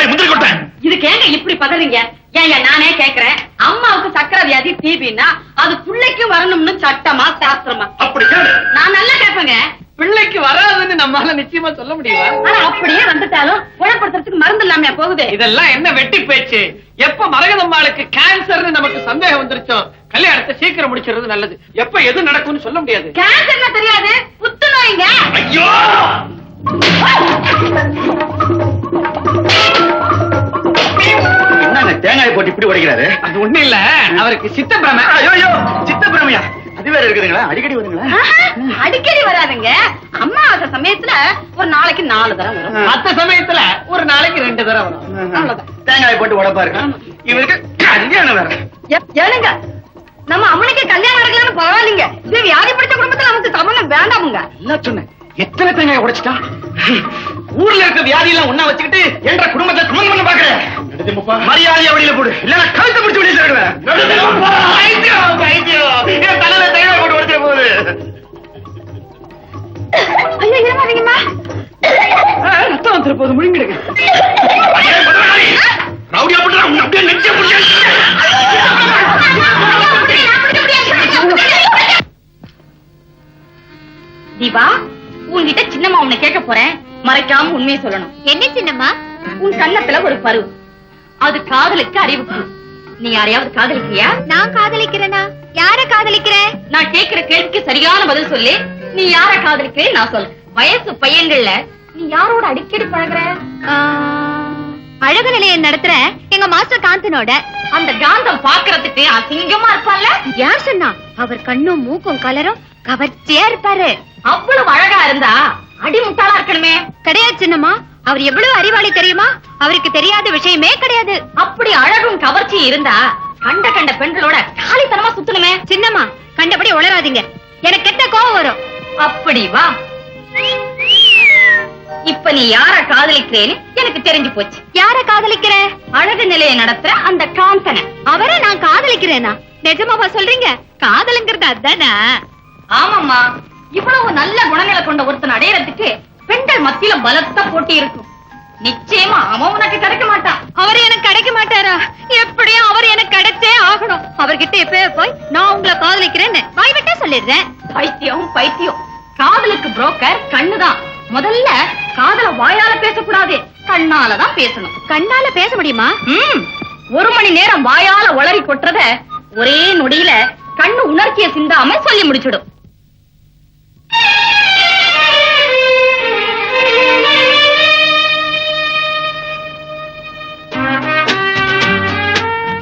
முந்திரி கொட்டேன். இதுக்கேங்க இப்படி பதறீங்க? ஏங்க நானே கேக்குறேன், அம்மாவுக்கு சக்கரை வியாதி டிபின்னா அது பிள்ளைக்கு வரணும்னு சட்டமா சாஸ்திரமா? அப்படி கேளு. நான் நல்லா கேட்பேங்க. பிள்ளைக்கு வராதுன்னு நம்மால நிச்சயமா சொல்ல முடியுமா? ஆனா அப்படியே வந்துட்டாலும் குணப்படுத்துறதுக்கு மருந்து இல்லாம போகுது. இதெல்லாம் என்ன வெட்டி பேச்சு? எப்ப மரகதம்மாளுக்கு கேன்சர்னு நமக்கு சந்தேகம் வந்துருச்சோ கல்யாணத்தை சீக்கிரம் முடிச்சிருது நல்லது. எப்ப எது நடக்கும்னு சொல்ல முடியாது. கேன்சர்னா தெரியாது, புத்துநோய்ங்க. ஐயோ, என்னங்க தேங்காய் போட்டு இப்படி உடைக்கிறாரு? அது ஒண்ணு இல்ல, அவருக்கு சித்தப்பிரமை. ஐயோ, சித்தப்பிரமையா? அது வேற இருக்குதுங்களா? அடிக்கடி வருங்களா? அடிக்கடி வராதுங்க. அம்மாவாசை சமயத்துல ஒரு நாளைக்கு 4 தடவை வரும். மத்த சமயத்துல ஒரு நாளைக்கு 2 தடவை வரும். அவ்வளவுதான். தேங்காய் போட்டு உடைப்பாரு. இவருக்கு கல்யாணம் வேற. ஏனுங்க, நம்ம அம்மனுக்கு கல்யாணம் நடக்கலன்னு பரவாயில்லைங்க. இது வியாதி பிடிச்ச குடும்பத்துல நமக்கு சமணம் வேண்டாமுங்க. என்ன சொன்னேன்? எத்தனை தேங்காய் உடைச்சிட்டா? ஊர்ல இருக்க வியாதி எல்லாம் ஒண்ணா வச்சுக்கிட்டு என்ற குடும்பத்தை சமன் பண்ண பாக்குறேன். மரியாதையா வெளியில போடு, இல்ல கழுத்தை பிடிச்சு வெளியில தருவேன். என் தலையில தேங்காய் போட்டு உடைச்சிட போகுது. ஐயா ஏமாறீங்கம்மா. ரத்தம் வந்துட போது, முழுங்கிடுங்க. ரவுடியா பண்றா, உன்னை அப்படியே நெஞ்சே முடியாது. தீபா, உன்கிட்ட சின்னம்மா உன்னை கேட்க போறேன், மறைக்காம உண்மையை சொல்லணும். என்ன சின்னம்மா? உன் கண்ணத்துல ஒரு பரு, அது காதலுக்கு அறிவுக்கு. நீ யாரையாவது காதலிக்கிறியா? நான் காதலிக்கிறேனா? யார காதலிக்கிறேன்? நான் கேட்கிற கேள்விக்கு சரியான பதில் சொல்லி, நீ யார காதலிக்கிறே நான் சொல்ல. வயசு பையன்கள்ல நீ யாரோட அடிக்கடி பழகுற? அழகு நிலையம் நடத்துற எங்க மாஸ்டர் காந்தனோட. அந்த காந்தம் பாக்குறதுக்கு அசிங்கமா இருப்பான்ல. யார் சொன்னா? அவர் கண்ணும் மூக்கும் கலரும் கவர்ச்சியா இருப்பாரு. அவ்வளவு அழகா இருந்தா அடிமுட்டாளா இருக்கணுமே. கிடையாது சின்னம்மா, அவர் எவ்வளவு அறிவாளி தெரியுமா? அவருக்கு தெரியாத விஷயமே கிடையாது. அப்படி அழகும் கவர்ச்சி இருந்தா கண்ட கண்ட பெண்களோட காலித்தனமா சுத்தணுமே. சின்னம்மா, கண்டபடி உளராதீங்க, எனக்கு கெட்ட கோவம் வரும். அப்படி வா. இப்ப நீ யார காதலிக்கிறேன்னு எனக்கு தெரிஞ்சு போச்சு. யார காதலிக்கிற? அழகு நிலையை நடத்துற அந்த காந்தனை. அவரை நான் காதலிக்கிறேனா? நிஜமாவா சொல்றீங்க? காதலுங்கிறது அதானா? ஆமாம்மா, இவ்வளவு நல்ல குணங்களை கொண்ட ஒருத்தன் அடையறதுக்கு பெண்கள் மத்தியில பலத்த போட்டி இருக்கும். நிச்சயமா அவன் உனக்கு கிடைக்க மாட்டான். அவர் எனக்கு கிடைக்க மாட்டாரா? எப்படியும் அவர் எனக்கு கிடைச்சே ஆகணும். அவர்கிட்ட எப்ப போய் நான் உங்களை காதலிக்கிறேன்னு வாய் விட்டா சொல்லிடுறேன். பைத்தியம் பைத்தியம். காதலுக்கு புரோக்கர் கண்ணுதான். முதல்ல காதல வாயால பேசக்கூடாது, கண்ணாலதான் பேசணும். கண்ணால பேச முடியுமா? 1 மணி நேரம் வாயால உளறி கொட்டுறத ஒரே நொடியில கண்ணு உணர்ச்சியை சிந்தாம சொல்லி முடிச்சிடும்.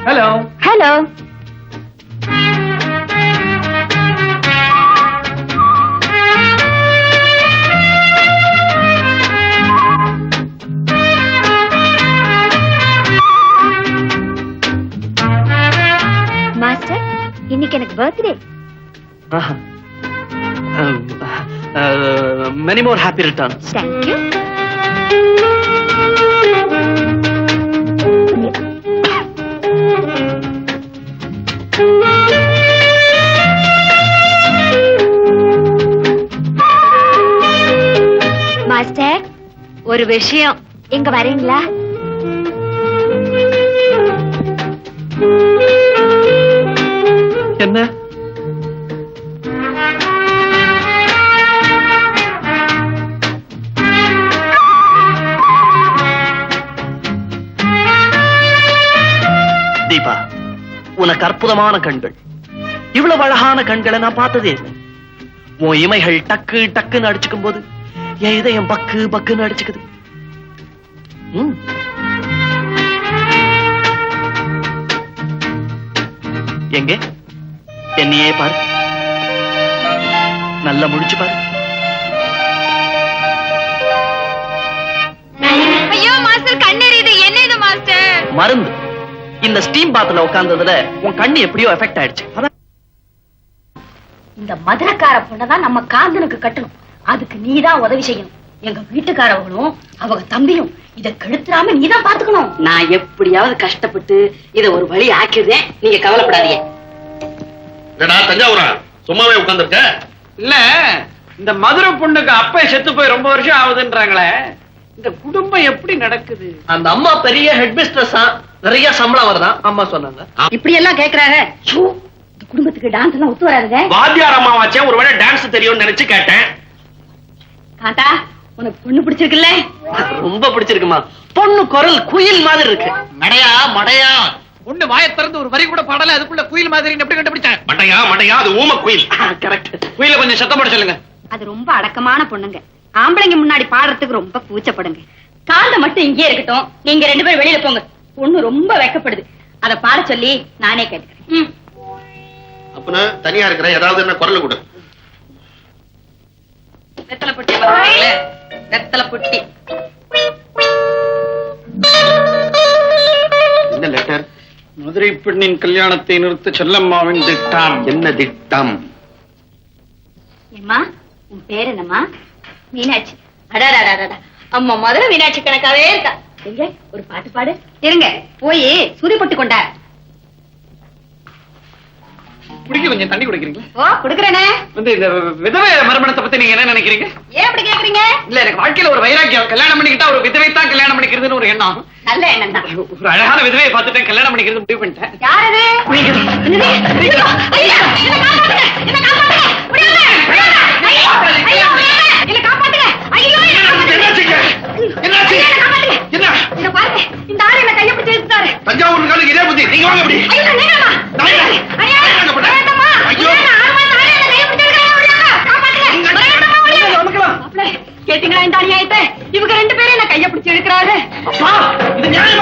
Hello hello. மாஸ்டர், இன்னைக்கு எனக்கு birthday. Many more happy returns. Thank you. Master, ஒரு விஷயம், இங்க வரீங்களா? என்ன? தீபா, உனக்கு அற்புதமான கண்கள். இவ்வளவு அழகான கண்களை நான் பார்த்ததே இல்லை. உன் இமைகள் டக்கு டக்குன்னு அடிச்சுக்கும் போது என் இதயம் பக்கு பக்குன்னு அடிச்சுக்குது. எங்க என்னையே பாரு, நல்லா முடிச்சு பாரு. ஐயோ மாஸ்டர், கண்ணெறியுது. என்ன இது மாஸ்டர்? மருந்து. இந்த ஸ்டீம் பாத்ல உட்கார்ந்ததுல உன் கண்ணு எப்படியோ எஃபெக்ட் ஆயிடுச்சு. இந்த மதுரக்கார பொண்ணதான் நம்ம காந்தனுக்கு கட்டணும். அதுக்கு நீதான் உதவி செய்யணும். எங்க வீட்டுக்காரவங்களும் அவங்க தம்பியும் இத கெடுத்துறாம நீதான் பாத்துக்கணும். நான் எப்படியாவது கஷ்டப்பட்டு இத ஒரு வழி ஆக்கிடுறேன், நீங்க கவலைப்படாதீங்க. என்னடா தஞ்சாவூரா, சும்மாவே உட்கார்ந்திருக்க? இல்ல, இந்த மதுரை பொண்ணுக்கு அப்பா செத்து போய் ரொம்ப வருஷம் ஆகுதுன்றாங்களே, இந்த குடும்பம் எப்படி நடக்குது? அந்த அம்மா பெரிய ஹெட் மிஸ்ட்ரஸா, நிறைய சம்பளம் வருதான் அம்மா சொன்னாங்க. இப்படி எல்லாம் கேக்குறாங்க. இந்த குடும்பத்துக்கு டான்ஸ் எல்லாம் ஒத்து வராதுங்க. வாத்தியார் அம்மாவாச்சே, ஒருவேளை டான்ஸ் தெரியும்னு நினைச்சு கேட்டேன். காந்தா, உனக்கு பொண்ணு பிடிச்சிருக்குல்ல? ரொம்ப பிடிச்சிருக்குமா. பொண்ணு குரல் குயில் மாதிரி இருக்கு. மடையா மடையா, பொண்ணு வாயை திறந்து ஒரு வரி கூட பாடல, அதுக்குள்ள குயில் மாதிரி எப்படி கண்டுபிடிச்சேன்? மட்டையா மட்டையா, அது ஊம குயில். கரெக்ட். குயில கொஞ்சம் சத்தம் போட சொல்லுங்க. அது ரொம்ப அடக்கமான பொண்ணுங்க. ஆம்பளைங்க முன்னாடி பாடுறதுக்கு ரொம்ப கூச்சப்படுங்க. காந்த மட்டும் இங்கே இருக்கட்டும், நீங்க 2 பேரும் வெளியில போங்க. பொண்ணு ரொம்ப வெக்கப்படுது. அத பாட சொல்லி நானே கேட்டுக்கிறேன். அப்பனா தனியா இருக்கிற ஏதாவது என்ன குரல் கொடு. வெத்தலை பொட்டி வாங்கல, வெத்தலை பொட்டி. என்ன லெட்டர்? மதுரை பெண்ணின் கல்யாணத்தை நிறுத்த செல்லம்மாவின் திட்டம். என்ன திட்டம்? ஏம்மா, உன் பேர் என்னம்மா? மீனாட்சி. அடாடாடாடா, அம்மா மதுரை மீனாட்சி கணக்காவே இருக்கா. எங்க ஒரு பாட்டு பாடு. இருங்க, போய் சுரி போட்டு கொண்டா. குடிக்க கொஞ்சம் தண்ணி குடிக்கிறீங்களா? ஓ, குடுக்கறேனே. இந்த விதவை மறுமணத்தை பத்தி நீங்க என்ன நினைக்கிறீங்க? ஏன் அப்படி கேக்குறீங்க? இல்ல, எனக்கு வாழ்க்கையில ஒரு வைராக்கியம். கல்யாணம் பண்ணிக்கிட்டா ஒரு விதவை தான் கல்யாணம் பண்ணிக்கிறதுன்னு ஒரு எண்ணம். நல்ல எண்ணம் தான். ஒரு அழகான விதவையை பார்த்துட்டேன், கல்யாணம் பண்ணிக்கிறது முடிவு பண்ணிட்டேன். யார் அது? என்னது? ஐயோ, ஐயோ, என்னை காப்பாத்துங்க, என்னை காப்பாத்துங்க. முடியாது, முடியாது. ஐயோ, ஐயோ, என்னை காப்பாத்துங்க. ஐயோ, என்னை காப்பாத்துங்க. என்னாச்சுங்க? என்னாச்சு? என்னை காப்பாத்துங்க. என்ன? இதை பாருங்க, இந்த ஆளு என்னை கையை பிடிச்சு இழுத்துட்டாரு. தஞ்சாவூர் காலுக்கு இதே புத்தி. நீங்க வாங்க அப்படி. ஐயோ, நீங்கம்மா. ஐயோ, ஐயோ, வேண்டாம்ப்பா. வேண்டாம்மா. ஐயோ. இல்ல, நான் ஆர்வமா இந்த ஆளு என்னை கையை பிடிச்சு இழுக்கிறாரு. முடியாது. காப்பாத்துங்க. வேண்டாம்மா, முடியாது. மாப்பிள்ளை, கேட்டீங்களா இந்த அநியாயத்தை? இவங்க 2 பேரும் என்ன கையை பிடிச்சு இழுக்கிறாரு. அப்பா, இது நியாயம்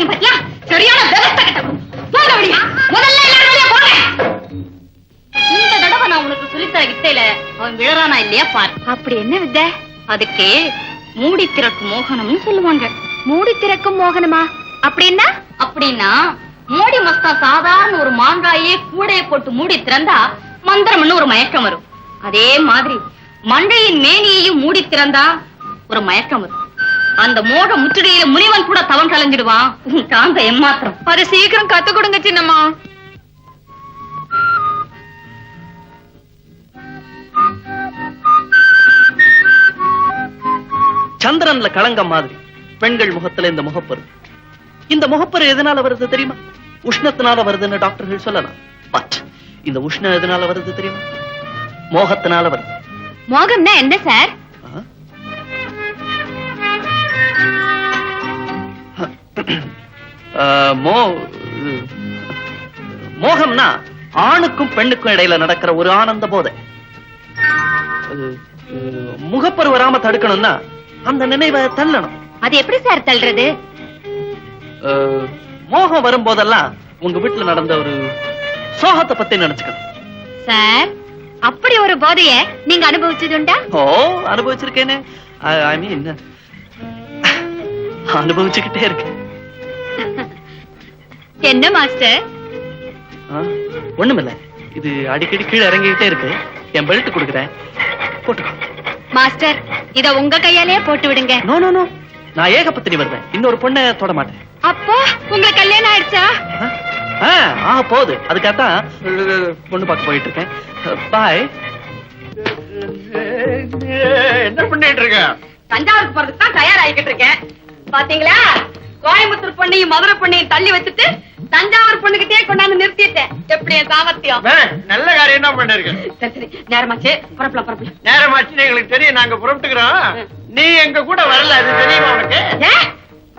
பண்றீங்க பாத்தியா? சரியான விவசாய கட்டணும். போங்க வெளிய. முதல்ல எல்லாரும் வெளிய போங்க. இந்த தடவை நான் உனக்கு சொல்லித்தர வித்தையில அவன் விழறானா இல்லையா பாரு. அப்படி என்ன வித்தை? அதுக்கு மூடி திறக்கும் மோகனம்னு சொல்லுவாங்க. மூடி திறக்கும் மோகனமா? அப்படின்னா? அப்படின்னா மூடி மஸ்தா சாதாரண ஒரு மாங்காயே கூடைய போட்டு மூடி திறந்தா மந்திரம்னு ஒரு மயக்கம் வரும். அதே மாதிரி மண்டையின் மேனியையும் மூடி திறந்தா ஒரு மயக்கம் வரும். அந்த மோக முற்றுகையில முனிவன் கூட தவம் கலைஞ்சிடுவான். காந்த எம்மாத்திரம். அது சீக்கிரம் கத்து கொடுங்க சின்னம்மா. சந்திரன்ல களங்கம் மாதிரி பெண்கள் முகத்துல இந்த முகப்பரு. இந்த முகப்பரு எதனால வருது தெரியுமா? உஷ்ணத்தினால வருதுன்னு டாக்டர்கள் சொல்லலாம். பட் இந்த உஷ்ணம் எதனால வருது தெரியுமா? மோகத்தினால வருது. மோகம்னா என்ன சார்? மோகம்னா ஆணுக்கும் பெண்ணுக்கும் இடையில நடக்கிற ஒரு ஆனந்த போதை. முகப்பரு வராம தடுக்கணும்னா அந்த நினைவை தள்ளணும். அது எப்படி சார் தள்ளுறது? மோகம் வரும்போதெல்லாம் உங்க வீட்டுல நடந்த ஒரு சோகத்தை பத்தி நினைச்சுக்கணும். சார், அப்படி ஒரு போதைய நீங்க அனுபவிச்சதுண்டா? ஓ, அனுபவிச்சிருக்கேனே. ஐ மீன் அனுபவிச்சுக்கிட்டே இருக்கு. என்ன மாஸ்டர்? ஒண்ணுமில்ல, இது அடிக்கடி கீழே இறங்கிக்கிட்டே இருக்கு. என் பெல்ட் கொடுக்குறேன், போட்டுக்கோ. மாஸ்டர், இத உங்க கையாலே போட்டு விடுங்க. நோ நோ நோ, நான் ஏகபத்தினி வருவேன். இன்னொரு பொண்ணை தொட மாட்டேன். அப்போ உங்களுக்கு கல்யாணம் ஆயிடுச்சா? போகுது. அதுக்காகத்தான் பொண்ணு பார்க்க போயிட்டு இருக்கேன். பாய். என்ன பண்ணிட்டு இருக்க? தஞ்சாவூருக்கு போறதுக்கு தான் தயாராகிக்கிட்டு இருக்கேன். பாத்தீங்களா, கோயம்புத்தூர் பொண்ணையும் மதுரை பொண்ணையும் தள்ளி வச்சுட்டு தஞ்சாவூர் பொண்ணுகிட்டே கொண்டாந்து நிறுத்திட்டேன். எப்படி என் சாமர்த்தியம்? நல்ல காரியம் தான் பண்ணிருக்க. சரி சரி, நேரமாச்சு, புறப்படலாம். நேரமாச்சுன்னு எங்களுக்கு தெரியும், நாங்க புறப்பட்டுக்கிறோம். நீ எங்க கூட வரல, அது தெரியுமா உனக்கு?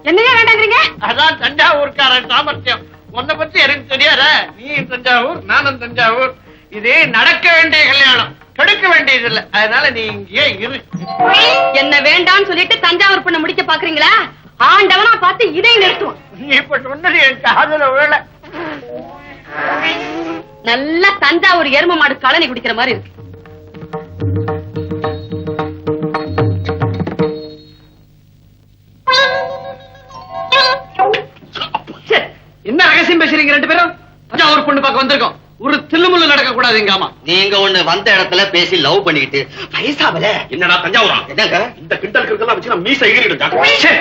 என்னங்க வேண்டாங்கிறீங்க? அதான் தஞ்சாவூர்காரன் சாமர்த்தியம். உன்னை பத்தி எனக்கு தெரியாத? நீ தஞ்சாவூர், நானும் தஞ்சாவூர். இது நடக்க வேண்டிய கல்யாணம், கெடுக்க வேண்டியது இல்ல. அதனால நீ இங்கே இரு. என்ன வேண்டாம்னு சொல்லிட்டு தஞ்சாவூர் பொண்ணை முடிக்க பாக்குறீங்களா? ஆண்டவனா பார்த்து இதை நிறுத்துவோம். நீ இப்ப சொன்னது என் காதுல விழல. நல்லா தஞ்சாவூர் எரும மாடு கழனி குடிக்கிற மாதிரி இருக்கு. என்ன ரகசியம் பேசுறீங்க ரெண்டு பேரும்? தஞ்சாவூர் பொண்ணு பார்க்க வந்திருக்கோம். ஒரு தில்லுமுள்ளு நடக்க கூடாது. எங்காமா நீங்க ஒண்ணு வந்த இடத்துல பேசி லவ் பண்ணிக்கிட்டு வயசாவல. என்னடா தஞ்சாவூரா? என்னங்க இந்த கிண்டல் கிண்டலாம் வச்சு நான் மீச எகிரிட்டு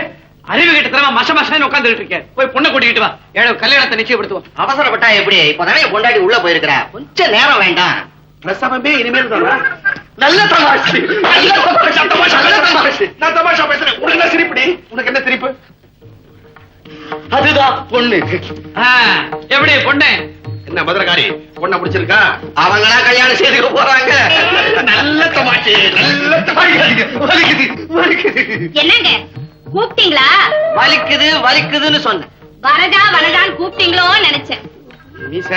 அறிவு கிட்ட தரமா மச மசன்னு உட்காந்துட்டு இருக்கேன். போய் பொண்ணை கூட்டிக்கிட்டு வா. ஏழு கல்யாணத்தை நிச்சயப்படுத்துவோம். அவசரப்பட்டா எப்படி? இப்பதானே பொண்டாடி உள்ள போயிருக்கிறா, கொஞ்சம் நேரம் வேண்டாம். பிரசவமே இனிமேல் தானா? நல்ல தமாஷ், நல்ல தமாஷ். நான் தமாஷா பேசுறேன். உனக்கு என்ன சிரிப்புடி? உனக்கு என்ன சிரிப்பு? அதுதான் பொண்ணு. எப்படி பொண்ணு? என்ன மதுரகாரி பொண்ணை பிடிச்சிருக்கா? அவங்களா கல்யாணம் செய்துக்க போறாங்க. நல்ல தமாஷ், நல்ல தமாஷ். வலிக்குது, வலிக்குது. என்னங்க கூப்பிட்டீங்களா? வலிக்குது வலிக்குதுன்னு சொன்னேன். வரதா வரதான்னு கூப்பிட்டீங்களோ நினைச்சேன். மீச,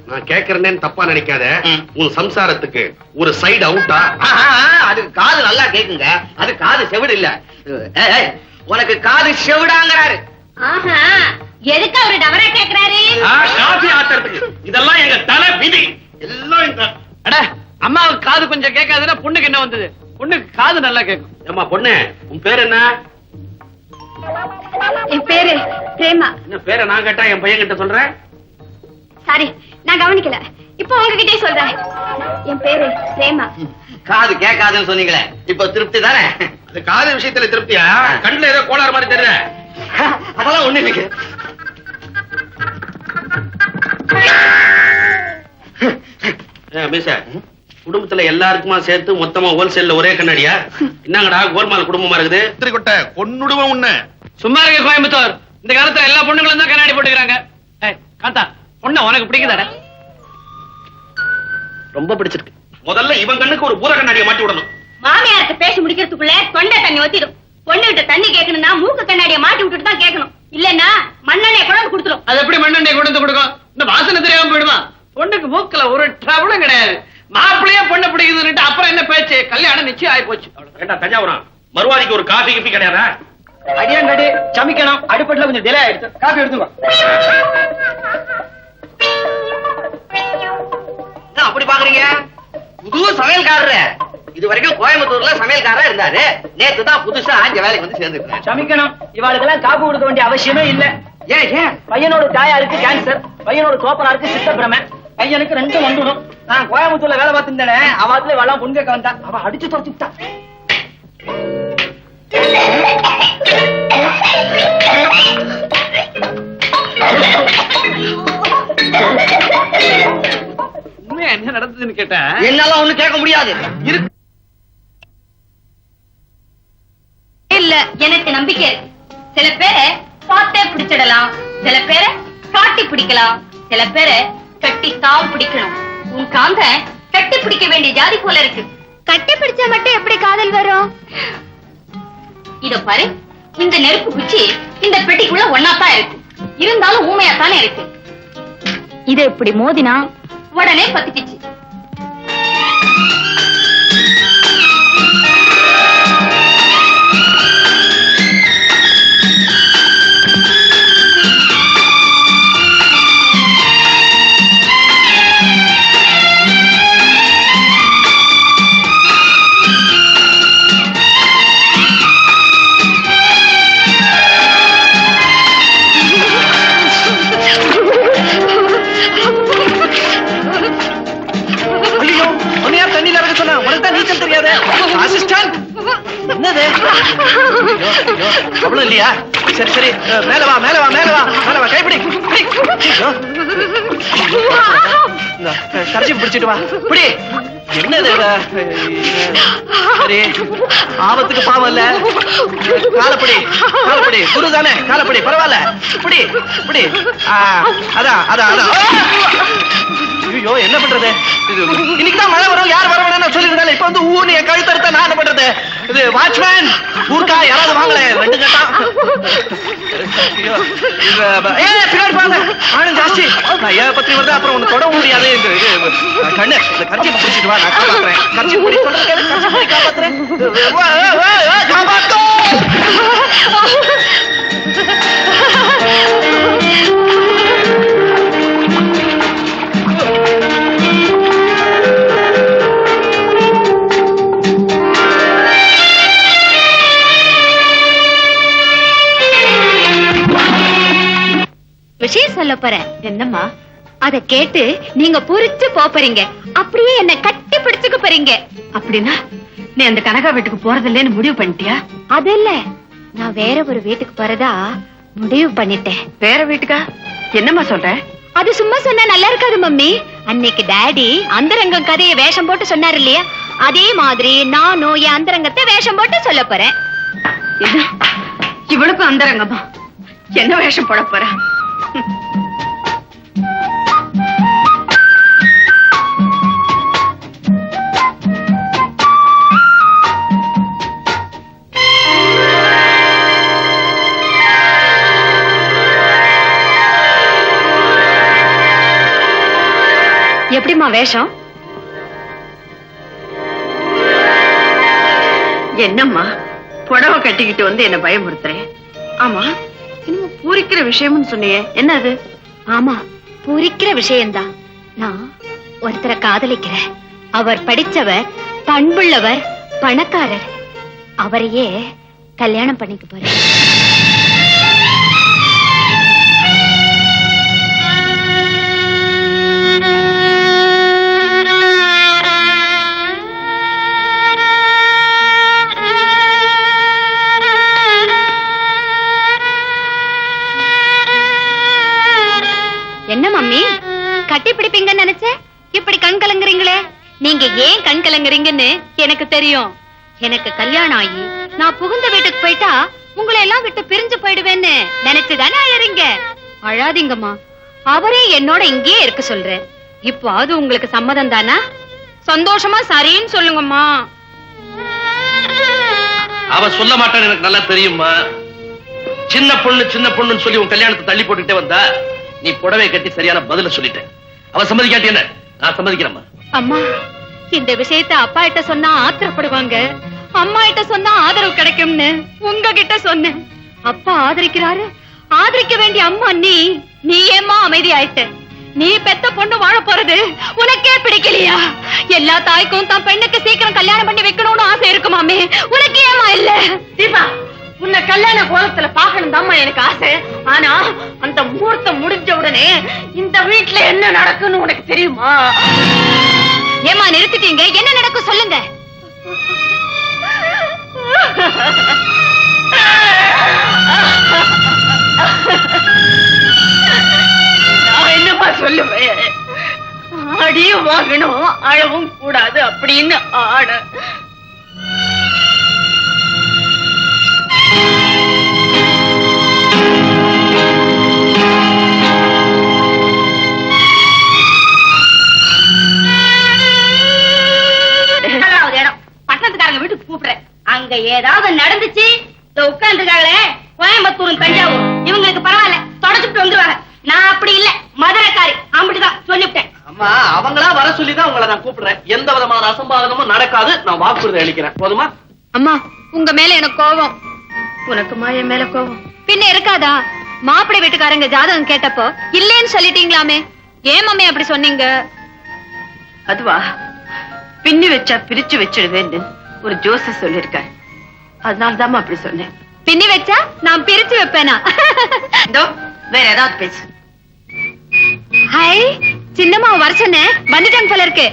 நான் கேக்குறேன்னு தப்பா நினைக்காத. உன் சம்சாரத்துக்கு ஒரு சைடு அவுட்டா? அதுக்கு காது நல்லா கேக்குங்க. அது காது செவிடு இல்ல. உனக்கு காது செவிடாங்கிறாரு. ஆஹா, எதுக்கு அவரு டவரா கேக்குறாரு? காஃபி ஆத்துறதுக்கு. இதெல்லாம் எங்க தலை விதி. எல்லாம் இந்த அம்மாவுக்கு காது கொஞ்சம் கேட்காதுன்னா பொண்ணுக்கு என்ன வந்தது? பொண்ணுக்கு காது நல்லா கேட்கும். ஏம்மா பொண்ணு, உன் பேர் என்ன? என் பேரு பிரேமா. என்ன பேரை நான் கேட்டா என் பையன் கிட்ட சொல்றேன்? சாரி, நான் கவனிக்கல. இப்போ உங்ககிட்டே சொல்றேன். என் பேரு பிரேமா. காது கேட்காதுன்னு சொன்னீங்களே, இப்ப திருப்தி தானே? அது காது விஷயத்துல திருப்தியா? கண்ணுல ஏதோ கோளாறு மாதிரி தெரியல. அதெல்லாம் ஒண்ணு இல்லைங்க. மீச, குடும்பத்துல எல்லாருக்குமா சேர்த்து மொத்தமா ஹோல்சேல்ல ஒரே கண்ணாடியா? என்னங்கடா கோல்மால் குடும்பமா இருக்குது? திருக்கொட்ட பொண்ணுடுவன் உன்ன. சும்மா இருக்க கோயம்புத்தூர். இந்த காலத்துல எல்லா பொண்ணுங்களும் தான் கண்ணாடி போட்டுக்கிறாங்க. காந்தா, பொண்ணு உனக்கு பிடிக்குதாடா? ரொம்ப பிடிச்சிருக்கு. முதல்ல இவன் கண்ணுக்கு ஒரு பூத கண்ணாடியை மாட்டி விடணும். மாமியார்ட்ட பேசி முடிக்கிறதுக்குள்ள தொண்டை தண்ணி ஒத்திடும். பொண்ணுகிட்ட தண்ணி கேட்கணும்னா மூக்கு கண்ணாடியை மாட்டி விட்டுட்டு தான் கேட்கணும். இல்லன்னா மண்ணெண்ணெய் கொண்டு கொடுத்துரும். அது எப்படி மண்ணெண்ணெய் கொண்டு கொடுக்கும்? இந்த வாசனை தெரியாம போயிடுமா? பொண்ணுக்கு மூக்குல ஒரு ட்ரபிளும் கிடையாது. மாப்பிள்ளையே பொண்ணு பிடிக்குதுன்னு அப்புறம் என்ன பேச்சு? கல்யாணம் நிச்சயம் ஆகி போச்சு. ஏண்டா தஞ்சாவூரா, மறுவாதிக்கு ஒரு காஃபி கிப்பி கிடையாதா? அடியாங்கடி சமைக்கணும், அடுப்பட்டுல கொஞ்சம் டிலே ஆயிடுச்சு. காப்பி எடுத்துக்கோ. என்ன அப்படி பாக்குறீங்க? புது சமையல்காரரு. இது வரைக்கும் கோயம்புத்தூர்ல சமையல்காரா இருந்தாரு. நேத்து தான் புதுசா இங்க வேலைக்கு வந்து சேர்ந்துருக்கேன். சமைக்கணும். இவாளுக்கெல்லாம் காப்பு கொடுக்க வேண்டிய அவசியமே இல்ல. ஏன் பையனோட தாயாருக்கு கேன்சர், பையனோட தோப்பனாருக்கு சித்தப்பிரமை, பையனுக்கு ரெண்டும் வந்துடும். நான் கோயம்புத்தூர்ல வேலை பார்த்துட்டேனே, அவத்துல இவெல்லாம் பொண்ணு கேட்க வந்தா, அவ அடிச்சு துரத்துட்டா. என்ன நடந்ததுன்னு கேட்டா என்னால ஒண்ணு கேட்க முடியாது. இல்ல, எனக்கு நம்பிக்கை இருக்கு. சில பேரை பார்த்தே பிடிச்சிடலாம், சில பேரை காட்டி பிடிக்கலாம், சில பேரை கட்டி தாவ் பிடிக்கணும். உன் காந்த கட்டி பிடிக்க வேண்டிய ஜாதி போல இருக்கு. கட்டி பிடிச்சா மட்டும் எப்படி காதல் வரும்? இத பாரு, இந்த நெருப்பு குச்சி இந்த பெட்டிக்குள்ள ஒன்னாத்தான் இருக்கு, இருந்தாலும் ஊமையாத்தானே இருக்கு. இத இப்படி மோதினா உடனே பத்திக்கிச்சு. என்னது அவ்வளவு இல்லையா? சரி சரி, மேல வா மேல வா மேல வா மேல வா, கைப்பிடி. கரைச்சி பிடிச்சிட்டு வா, பிடி. என்னது? சரி, ஆபத்துக்கு பாவம் இல்ல. காலப்படி காலப்படி, குரு தானே, காலப்படி பரவாயில்ல. பிடி பிடி. அதான் அதான் அதான். ஐயோ, என்ன பண்றது? இன்னைக்குதான் மழை வரும், யார் வர வேணாம் சொல்லிருந்தாலும் இப்ப வந்து ஊனி கழுத்தறுத்த நான் என்ன பண்றது? இது வாட்ச்மேன் ஊர்க்கா யாராவது வாங்கல, 2 கட்டா. பின்னாடி பாருங்க, ஆளும் ஜாஸ்தி. நான் பத்தி வருது, அப்புறம் ஒண்ணு தொட முடியாது. கண்ணு கட்சி பிடிச்சிட்டு வா, நான் காப்பாத்துறேன். கட்சி பிடி சொல்றேன், கட்சி பிடி காப்பாத்துறேன். காப்பாத்தோ. விஷயம் சொல்ல போறேன். என்னம்மா? அத கேட்டு நீங்க புரிச்சு போறீங்க, அப்படியே என்ன கட்டி பிடிச்சுக்க போறீங்க. அப்படின்னா நீ அந்த கனகா வீட்டுக்கு போறதில்லைன்னு முடிவு பண்ணிட்டியா? அது இல்ல, நான் வேற ஒரு வீட்டுக்கு போறதா முடிவு பண்ணிட்டேன். வேற வீட்டுக்கா? என்னம்மா சொல்ற? அது சும்மா சொன்னா நல்லா இருக்காது மம்மி. அன்னைக்கு டாடி அந்தரங்கம் கதையை வேஷம் போட்டு சொன்னாரு இல்லையா, அதே மாதிரி நானும் என் அந்தரங்கத்தை வேஷம் போட்டு சொல்ல போறேன். இவளுக்கும் அந்தரங்கமா? என்ன வேஷம் போட போற? எப்படிமா வேஷம்? என்னம்மா புடவை கட்டிக்கிட்டு வந்து என்ன பயமுறுத்துறேன்? ஆமா, இன்னும் பூரிக்கிற விஷயம்னு சொன்னியே, என்ன அது? ஆமா, பூரிக்கிற விஷயம்தான். நான் ஒருத்தரை காதலிக்கிறேன். அவர் படிச்சவர், பண்புள்ளவர், பணக்காரர். அவரையே கல்யாணம் பண்ணிக்க போறேன். என்ன மம்மி, கட்டி பிடிப்பீங்கன்னு நினைச்சேன், இப்படி கண் கலங்குறீங்களே. நீங்க ஏன் கண் கலங்குறீங்கன்னு எனக்கு தெரியும். எனக்கு கல்யாணம் ஆகி நான் புகுந்த வீட்டுக்கு போயிட்டா உங்களை எல்லாம் விட்டு பிரிஞ்சு போயிடுவேன்னு நினைச்சுதானே அழறீங்க. அழாதீங்கம்மா, அவரே என்னோட இங்கேயே இருக்க சொல்றேன். இப்போ அது உங்களுக்கு சம்மதம் தானா? சந்தோஷமா சரின்னு சொல்லுங்கம்மா. அவ சொல்ல மாட்டான்னு எனக்கு நல்லா தெரியுமா. சின்ன பொண்ணுன்னு சொல்லி உன் கல்யாணத்தை தள்ளி போட்டுட்டே வந்தா, நீ புடவை கட்டி சரியான பதில சொல்லிட்டேன். அவ சம்மதிக்காட்டி என்ன, நான் சம்மதிக்கிறேம்மா. அம்மா, இந்த விஷயத்தை அப்பா கிட்ட சொன்னா ஆத்திரப்படுவாங்க. அம்மா கிட்ட சொன்னா ஆதரவு கிடைக்கும்னு உங்ககிட்ட சொன்னேன். அப்பா ஆதரிக்கிறாரு. ஆதரிக்க வேண்டிய அம்மா நீ ஏம்மா அமைதி ஆயிட்ட? நீ பெத்த பொண்ணு வாழ போறது உனக்கே பிடிக்கலையா? எல்லா தாய்க்கும் தான் பெண்ணுக்கு சீக்கிரம் கல்யாணம் பண்ணி வைக்கணும்னு ஆசை இருக்குமாமே, உனக்கு ஏமா இல்ல? தீபா, உன்னை கல்யாண கோலத்துல பாக்கணும் தாம்மா எனக்கு ஆசை. ஆனா அந்த முகூர்த்தம் முடிஞ்ச உடனே இந்த வீட்டுல என்ன நடக்குன்னு உனக்கு தெரியுமா? ஏமா நிறுத்திட்டீங்க? என்ன நடக்கும் சொல்லுங்க. நான் என்னமா சொல்லுவேன்? அடியும் வாங்கணும், அழவும் கூடாது அப்படின்னு ஆட. பட்டணத்துக்காரங்க வீட்டுக்கு கூப்பிடுறேன். அங்க ஏதாவது நடந்துச்சு உட்கார்ந்துருக்காங்களே கோயம்புத்தூர் தஞ்சாவூர், இவங்களுக்கு பரவாயில்ல, தொடச்சுட்டு வந்துருவாங்க. நான் அப்படி இல்ல, மதுரைக்காரி, அப்படிதான் சொல்லிவிட்டேன். அம்மா அவங்களா வர சொல்லிதான் உங்களை நான் கூப்பிடுறேன். எந்த விதமான அசம்பாவிதமும் நடக்காது. நான் வாக்குறுதி அளிக்கிறேன். போதுமா? அம்மா உங்க மேல எனக்கு கோபம். உனக்குமா என் மேல கோபம்? பின்ன இருக்காதா? மாப்பிள்ளை வீட்டுக்காரங்க ஜாதகம் கேட்டப்போ இல்லேன்னு சொல்லிட்டீங்களாமே, ஏன் மம்மி அப்படி சொன்னீங்க? அதுவா, பின்னி வச்சா பிரிச்சு வச்சிடுவேன்னு ஒரு ஜோசி சொல்லிருக்காரு. அதனாலதான் அப்படி சொன்னேன். பின்னி வச்சா நான் பிரிச்சு வைப்பேனா? வேற ஏதாவது பேசு. ஹாய், சின்னம்மா வர சொன்னேன், வந்துட்டாங்க போல இருக்கு.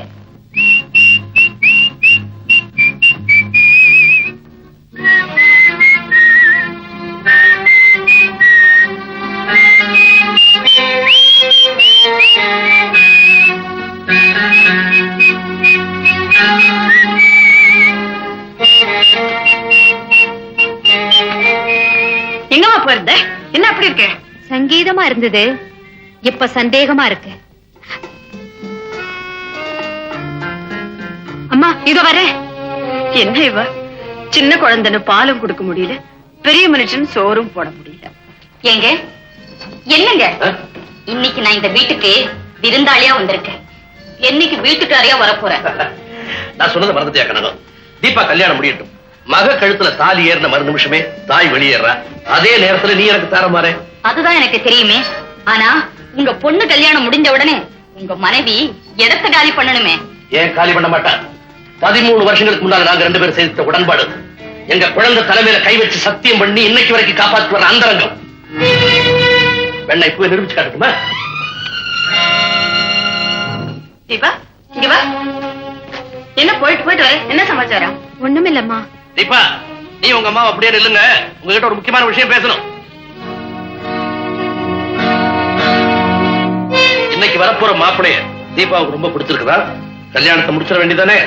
எங்கம்மா போயிருந்த? என்ன அப்படி இருக்கு? சங்கீதமா இருந்தது, இப்ப சந்தேகமா இருக்கு. அம்மா இத வர. என்ன இவ சின்ன குழந்தைன்னு பாலும் கொடுக்க முடியல, பெரிய மனுஷன் சோறும் போட முடியல. ஏங்க என்னங்க, இன்னைக்கு நான் இந்த வீட்டுக்கு விருந்தாளியா வந்திருக்கேன். என்னைக்கு வீட்டுக்காரியா வரப்போறேன். நான் சொன்னதை மறந்துட்டியா கனகம்? தீபா கல்யாணம் முடியட்டும். மக கழுத்துல தாலி ஏறின மறு நிமிஷமே தாய் வெளியேறா. அதே நேரத்துல நீ எனக்கு தாரமாறே. அதுதான் எனக்கு தெரியுமே. ஆனா உங்க பொண்ணு கல்யாணம் முடிஞ்ச உடனே உங்க மனைவி இடத்தை காலி பண்ணணுமே. ஏன் காலி பண்ண மாட்டா? 13 வருஷங்களுக்கு முன்னால நாங்க 2 பேரும் செய்த உடன்பாடு, எங்க குழந்தை தலைமையில கை வச்சு சத்தியம் பண்ணி இன்னைக்கு வரைக்கும் காப்பாற்றி வர அந்தரங்கம். வெண்ணை இப்ப நிரூபிச்சு காட்டுமா? தீபா இங்க வா. என்ன போயிட்டு போயிட்டு வர, என்ன சமாச்சாரம்? ஒண்ணுமில்லம்மா. தீபா, நீ உங்க அம்மா அப்படியே நில்லுங்க, உங்ககிட்ட ஒரு முக்கியமான விஷயம் பேசணும். இன்னைக்கு வரப்போற மாப்பிளைய தீபாவுக்கு ரொம்ப பிடிச்சிருக்குதா? கல்யாணத்தை முடிச்சிட வேண்டியதானே?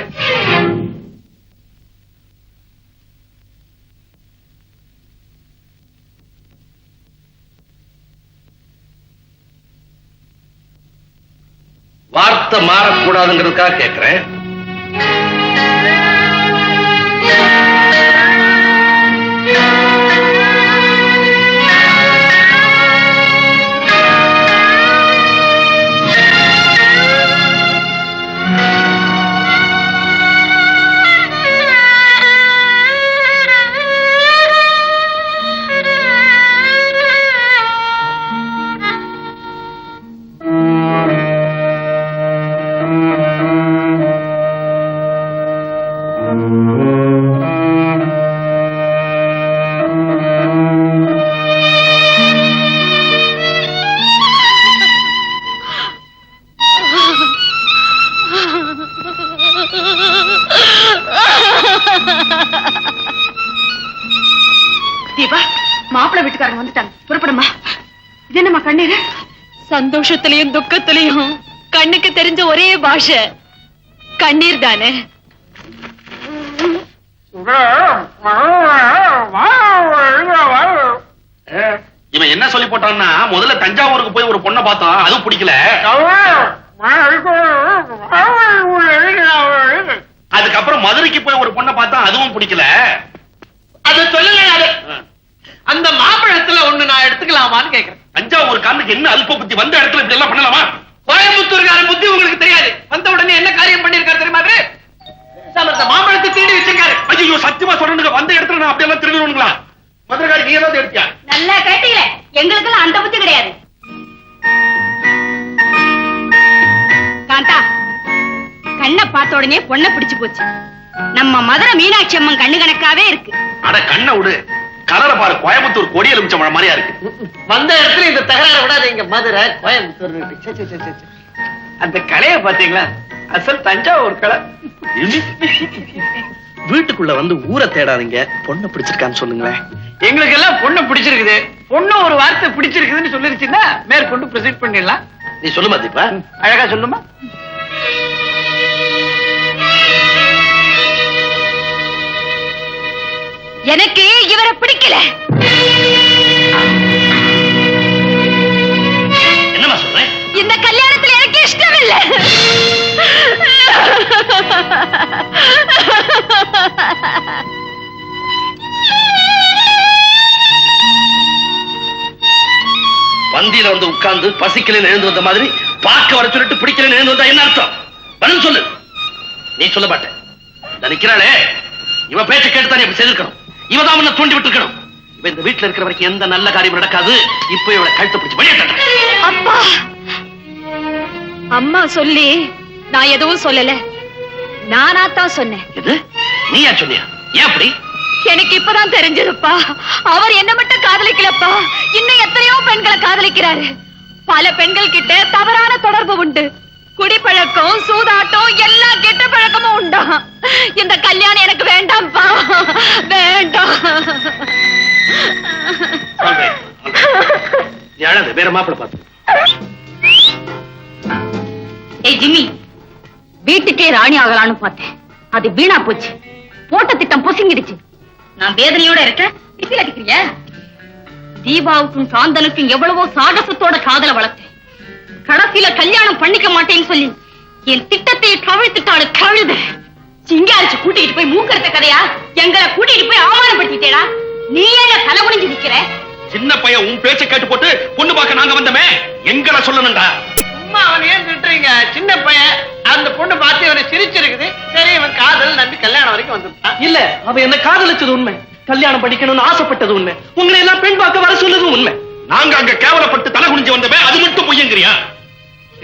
வார்த்தை மாறக்கூடாதுங்கிறதுக்காக கேட்கிறேன். தீபா, மாப்பிள்ளை வீட்டுக்காரங்க வந்துட்டாங்க, புறப்படுமா. இது என்னம்மா கண்ணீர்? சந்தோஷத்திலையும் துக்கத்திலையும் கண்ணுக்கு தெரிஞ்ச ஒரே பாஷை கண்ணீர் தானே. இவன் என்ன சொல்லி போட்டான்னா, முதல்ல தஞ்சாவூருக்கு போய் ஒரு பொண்ணை பார்த்தோம், அதுவும் பிடிக்கல. அதுக்கப்புறம் மதுரைக்கு போய் ஒரு பொண்ணை பார்த்தா அதுவும் பிடிக்கல. அது சொல்லுங்க. அந்த மாம்பழத்துல ஒண்ணு நான் எடுத்துக்கலாமான்னு கேக்குறேன். தஞ்சாவூருக்காரனுக்கு என்ன அல்ப புத்தி, வந்த இடத்துல இப்படி எல்லாம் பண்ணலாமா? கோயம்புத்தூர்கார புத்தி உங்களுக்கு தெரியாது. வந்த உடனே என்ன காரியம் பண்ணிருக்காரு தெரியுமா? அந்த மாம்பழத்தை தேடி வச்சிருக்காரு. ஐயோ, சத்தியமா பெண்ணை பார்த்த உடனே பொண்ணை பிடிச்சு போச்சு. நம்ம மதுரை மீனாட்சி அம்மன் கண்ணு கணக்காவே இருக்கு. அட கண்ணை விடு, கலரை பாரு, கோயம்புத்தூர் கொடி எலுமிச்சம்பழம் மாதிரியா இருக்கு. வந்த இடத்துல இந்த தகராறு விடாது. இங்க மதுரை கோயம்புத்தூர் அந்த கலைய பாத்தீங்களா? அசல் தஞ்சாவூர் கலை. வீட்டுக்குள்ள வந்து ஊரை தேடாதீங்க, பொண்ணை பிடிச்சிருக்கான்னு சொல்லுங்களேன். எங்களுக்கு எல்லாம் பொண்ணு பிடிச்சிருக்குது. பொண்ணு ஒரு வார்த்தை பிடிச்சிருக்குதுன்னு சொல்லிருச்சுன்னா மேற்கொண்டு ப்ரொசீட் பண்ணிடலாம். நீ சொல்லுமா தீபா? அழகா சொல்லுமா. எனக்கு இவரை பிடிக்கல. என்னமா சொல்றேன்? இந்த கல்யாணத்துல எனக்கு இஷ்டம் இல்ல. வந்தியில வந்து உட்கார்ந்து பசிக்கலன்னு எழுந்து வந்த மாதிரி பார்க்க வர சொல்லிட்டு பிடிக்கலன்னு எழுந்து வந்தா என்ன அர்த்தம்? பதில் சொல்லு. நீ சொல்ல மாட்டேன். நினைக்கிறாளே, இவ பேச்ச கேட்டுதான் இப்படி செய்திருக்கணும். இவதான் உன்னை தூண்டி விட்டு இருக்கணும். இவ இந்த வீட்டுல இருக்கிற வரைக்கும் எந்த நல்ல காரியம் நடக்காது. இப்ப இவளை கழுத்தை பிடிச்சு வெளியேற்ற. அப்பா, அம்மா சொல்லி நான் எதுவும் சொல்லல. நானா தான் சொன்னேன். இது நீயா சொன்னியா? ஏன் அப்படி? எனக்கு இப்பதான் தெரிஞ்சதுப்பா. அவர் என்ன மட்டும் காதலிக்கலப்பா, இன்னும் எத்தனையோ பெண்களை காதலிக்கிறாரு. பல பெண்கள் கிட்ட தவறான தொடர்பு உண்டு. குடிப்பழக்கம், சூதாட்டம், எல்லா கெட்ட பழக்கமும் உண்டா. இந்த கல்யாணம் எனக்கு வேண்டாம்ப்பா, வேண்டாம். அழகு வேற மாப்பிள்ள பார்த்து. ஏய் ஜிம்மி, வீட்டுக்கே ராணி ஆகலான்னு பார்த்தேன். அது வீணா போச்சு. போட்ட திட்டம் பொசுங்கிடுச்சு. நான் வேதனையோட இருக்க விசில் அடிக்கிறிய? தீபாவுக்கும் சாந்தனுக்கும் எவ்வளவோ சாகசத்தோட காதல வளர்த்தேன். கடைசியில கல்யாணம் பண்ணிக்க மாட்டேன்னு சொல்லி என் திட்டத்தை கவிழ்த்துட்டாளு கழுத. சிங்காரிச்சு கூட்டிட்டு போய் மூக்கறுத்த கதையா எங்களை கூட்டிட்டு போய் அவமானப்படுத்திட்டேடா. நீ என்ன தலை குனிஞ்சு நிக்கிற? சின்ன பையன் உன் பேச்ச கேட்டு போட்டு பொண்ணு பார்க்க நாங்க வந்தமே, எங்களை சொல்லணும்டா. சும்மா அவன் ஏன் திட்டுறீங்க? சின்ன பையன், அந்த பொண்ணு பார்த்து அவனை சிரிச்சிருக்குது. சரி, இவன் காதல் நம்பி கல்யாணம் வரைக்கும் வந்துட்டான். இல்ல, அவ என்ன காதலிச்சது உண்மை, கல்யாணம் படிக்கணும்னு ஆசைப்பட்டது உண்மை, உங்களை எல்லாம் பெண் பார்க்க வர சொல்லுது உண்மை. நாங்க அங்க கேவலப்பட்டு தலை குனிஞ்சு வந்தமே, அது மட்டும் பொய்யங்கிறியா?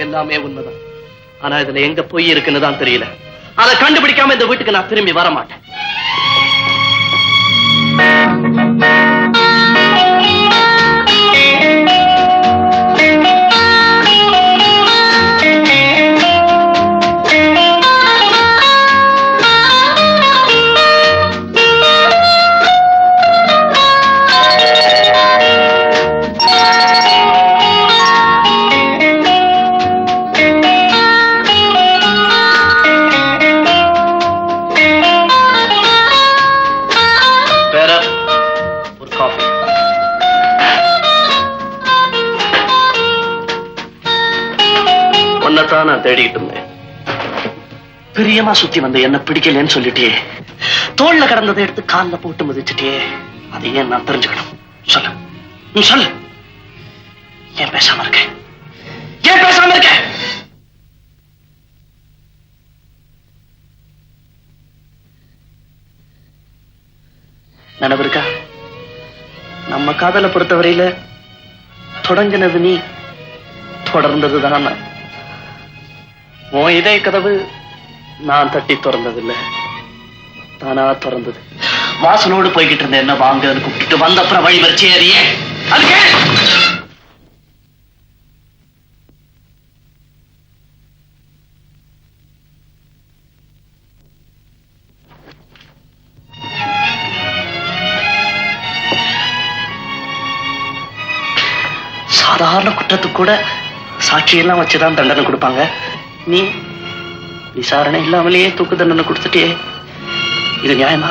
எல்லாமே உண்மைதான். ஆனா இதுல எங்க பொய் இருக்குன்னு தான் தெரியல. அதை கண்டுபிடிக்காம இந்த வீட்டுக்கு நான் திரும்பி வர மாட்டேன். நான் தேடிட்டு இருந்தேன். பிரியமா சுத்தி வந்து என்ன பிடிக்கலன்னு சொல்லிட்டே, தோல்ல கடந்ததை எடுத்து கால்ல போட்டு மிதிச்சுட்டே, அதை ஏன் நான் தெரிஞ்சுக்கணும்? சொல்லு, நீ சொல்லு. ஏன் பேசாம இருக்க? ஏன் பேசாம இருக்க? நினைவு இருக்கா? நம்ம காதலை பொறுத்தவரையில தொடங்கினது நீ, தொடர்ந்ததுதான் நான். உன் இதய கதவு நான் தட்டி திறந்ததில்லை, தானா திறந்தது. வாசலோடு போய்கிட்டு இருந்த என்ன வாங்க கூப்பிட்டு வந்த அப்புறம் வழி வரிச்சு ஏறியே அதுக்கு சாதாரண குற்றத்துக்கு கூட சாட்சியெல்லாம் வச்சுதான் தண்டனை கொடுப்பாங்க. நீ விசாரணை இல்லாமலேயே தூக்கு தண்டனை கொடுத்துட்டே. இது நியாயமா?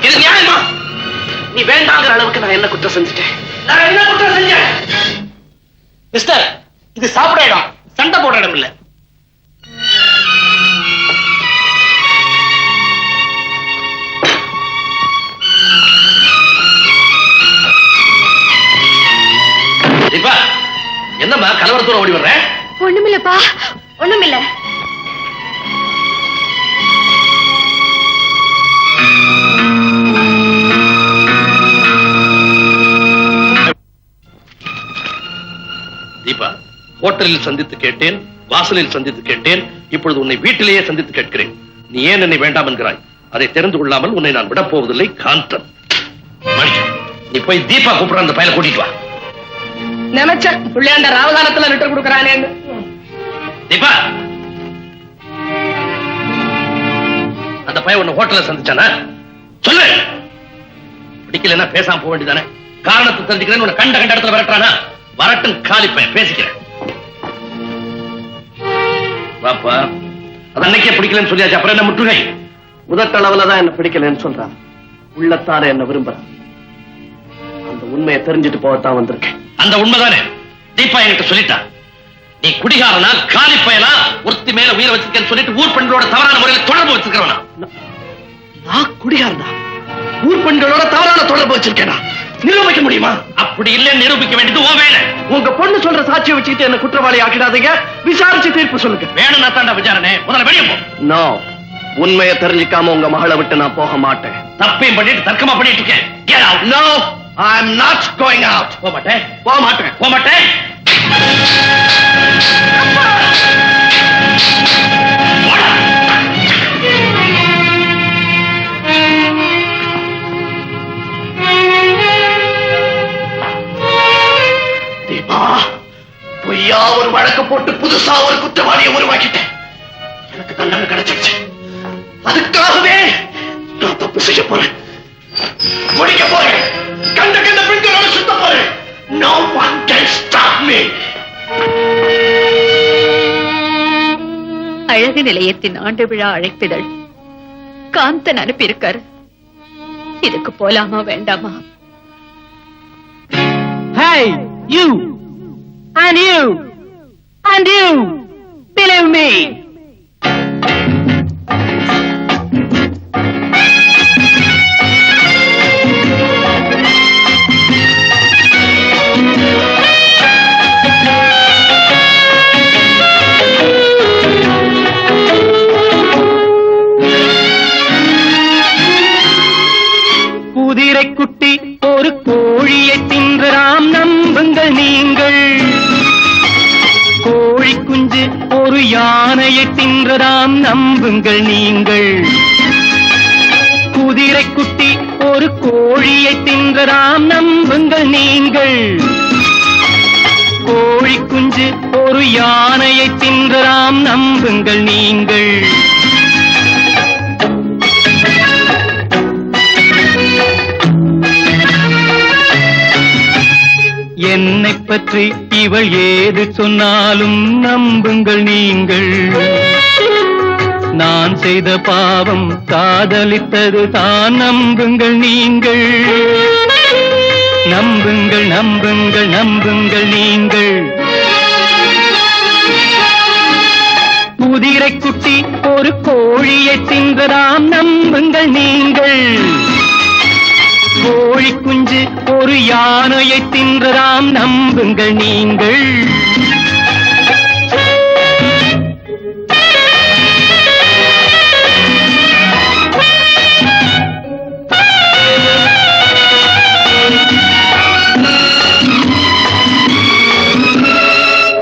இது நியாயமா? நீ வேண்டாங்கிற அளவுக்கு நான் என்ன குற்றம் செஞ்சுட்டேன்? நான் என்ன குற்றம் செஞ்சேன்? மிஸ்டர், இது சாப்பிட இடம், சண்டை போடுற இடம் இல்ல. என்னம்மா கலவரத்தோட ஓடி வர்ற? ஒண்ணுமில்லப்பா, ஒண்ணுமில்ல. தீபா, ஹோட்டலில் சந்தித்து கேட்டேன், வாசலில் சந்தித்து கேட்டேன், இப்பொழுது உன்னை வீட்டிலேயே சந்தித்து கேட்கிறேன். நீ ஏன் என்னை வேண்டாம் என்கிறாய்? அதை தெரிந்து கொள்ளாமல் உன்னை நான் விடப் போவதில்லை. காந்தன், நீ போய் தீபா கூப்பிடுற அந்த பையனை கூட்டிட்டு வா. நினைச்சேன் பிள்ளையாண்ட ராவதானத்துல லெட்டர் கொடுக்கறானே. தீபா, அந்த பையன் உன்னை ஹோட்டல்ல சந்திச்சானா? சொல்லு. பிடிக்கலன்னா பேசாம போக வேண்டியதானே? காரணத்தை தெரிஞ்சுக்கிறேன். உன்னை கண்ட இடத்துல வரட்டானா? வரட்டும், காலி பையன், பேசிக்கிறேன். பாப்பா, அது அன்னைக்கே பிடிக்கலன்னு சொல்லியாச்சு, அப்புறம் என்ன முற்றுகை? முதற்களவுலதான் என்ன பிடிக்கலன்னு சொல்றான், உள்ளத்தார என்ன விரும்புறான். அந்த உண்மையை தெரிஞ்சுட்டு போகத்தான் வந்திருக்கேன். அந்த உண்மைதானே தீபா என்கிட்ட சொல்லிட்டா. நீ குடிகாரனா, காலி பயனா, ஒருத்தி மேல உயிரை வச்சிருக்கேன்னு சொல்லிட்டு ஊர் பெண்களோட தவறான முறையில் தொடர்பு வச்சிருக்கிறவனா? நான் குடிகாரனா? ஊர் பெண்களோட தவறான தொடர்பு வச்சிருக்கேனா? நிரூபிக்க முடியுமா? அப்படி இல்லைன்னு நிரூபிக்க வேண்டியது உன் வேலை. உங்க பொண்ணு சொல்ற சாட்சியை வச்சுக்கிட்டு என்ன குற்றவாளி ஆக்கிடாதீங்க. விசாரிச்சு தீர்ப்பு சொல்லுங்க. வேணும்னா தாண்டா விசாரணை. முதல்ல வெளியே போ. நோ, உண்மையை தெரிஞ்சுக்காம உங்க மகளை விட்டு நான் போக மாட்டேன். தப்பையும் பண்ணிட்டு தர்க்கமா பண்ணிட்டு இருக்கேன். Get out. No, I'm not going out. போக மாட்டேன், போக மாட்டேன். போக மாட்டேன். போடா. தீபா, பொய்யா ஒரு வழக்கு போட்டு புதுசா ஒரு குற்றவாளியை உருவாக்கிட்டேன். எனக்கு தண்டனை கிடைச்சிருச்சு. அதுக்காகவே நான் தப்பு செய்ய போறேன், முடிக்க போறேன், கண்ட பெண்களோட சுத்த போறேன். No one can stop me. அழகு நிலையத்தின் ஆண்டு விழா அழைப்பிதழ் காந்தன் அனுப்பியிருக்காரு. இதுக்கு போலாமா வேண்டாமா? Hey, you and you and you, believe me. குதிரை குட்டி ஒரு கோழியை தின்றாம், நம்புங்கள் நீங்கள். கோழி குஞ்சு ஒரு யானையை தின்றதாம், நம்புங்கள் நீங்கள். குதிரை குட்டி ஒரு கோழியை தின்றதாம், நம்புங்கள் நீங்கள். கோழி குஞ்சு ஒரு யானையை தின்றதாம், நம்புங்கள் நீங்கள். என்னை பற்றி இவள் ஏது சொன்னாலும் நம்புங்கள் நீங்கள். நான் செய்த பாவம் காதலித்தது தான், நம்புங்கள் நீங்கள். நம்புங்கள், நம்புங்கள், நம்புங்கள் நீங்கள். குதிரை குட்டி ஒரு கோழியை தின்றதாம், நம்புங்கள் நீங்கள். கோழி குஞ்சு ஒரு யானையை தின்றதாம், நம்புங்கள் நீங்கள்.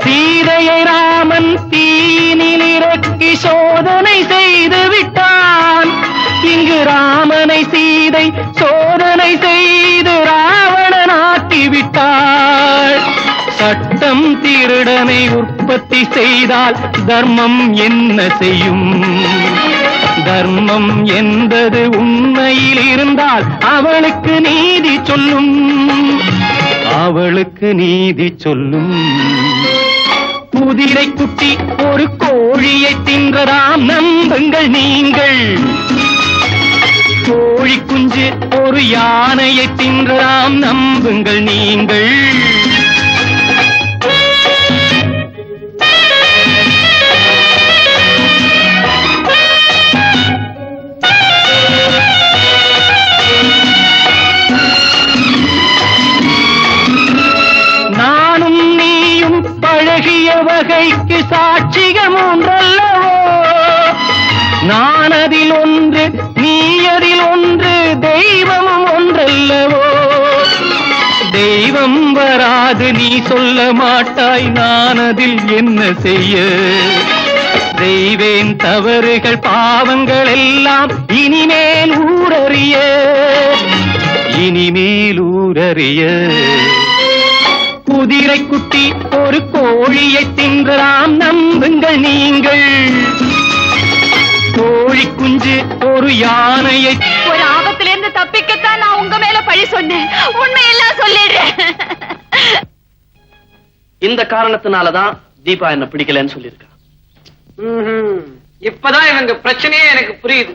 சீதையை ராமன் தீனில் இறக்கி சோதனை செய்து விட்டான். இங்கு ராமனை சீதை சோதனை செய்து ராவணனாக்கி விட்டாள். சட்டம் திருடனை உற்பத்தி செய்தால் தர்மம் என்ன செய்யும்? தர்மம் என்பது உண்மையில் இருந்தால் அவளுக்கு நீதி சொல்லும், அவளுக்கு நீதி சொல்லும். குதிரை குட்டி ஒரு கோழியை தின்றதாம், நம்புங்கள் நீங்கள். கோழி குஞ்சு ஒரு யானையை தின்றதாம், நம்புங்கள் நீங்கள். நானும் நீயும் பழகிய வகைக்கு சாட்சியம் ஒன்றல்லவோ. நான் அதில் ஒன்று, நீ அதில் ஒன்று, தெய்வமும் ஒன்றல்லவோ. தெய்வம் வரா அது நீ சொல்ல மாட்டாய், நான் அதில் என்ன செய்ய? செய்வேன் தவறுகள் பாவங்கள் எல்லாம் இனிமேல் ஊரறிய, இனிமேல் ஊரறிய. குதிரை குட்டி ஒரு கோழியை தின்றலாம், நம்புங்கள் நீங்கள். கோழி குஞ்சு ஒரு யானையை. ஒரு ஆபத்திலிருந்து தப்பிக்கத்தான் நான் உங்க மேல பழி சொன்னேன், உண்மையெல்லாம் சொல்லிடுறேன். இந்த காரணத்தினாலதான் தீபா என்ன பிடிக்கலன்னு சொல்லியிருக்கா. இப்பதான் இவங்க பிரச்சனையே எனக்கு புரியுது.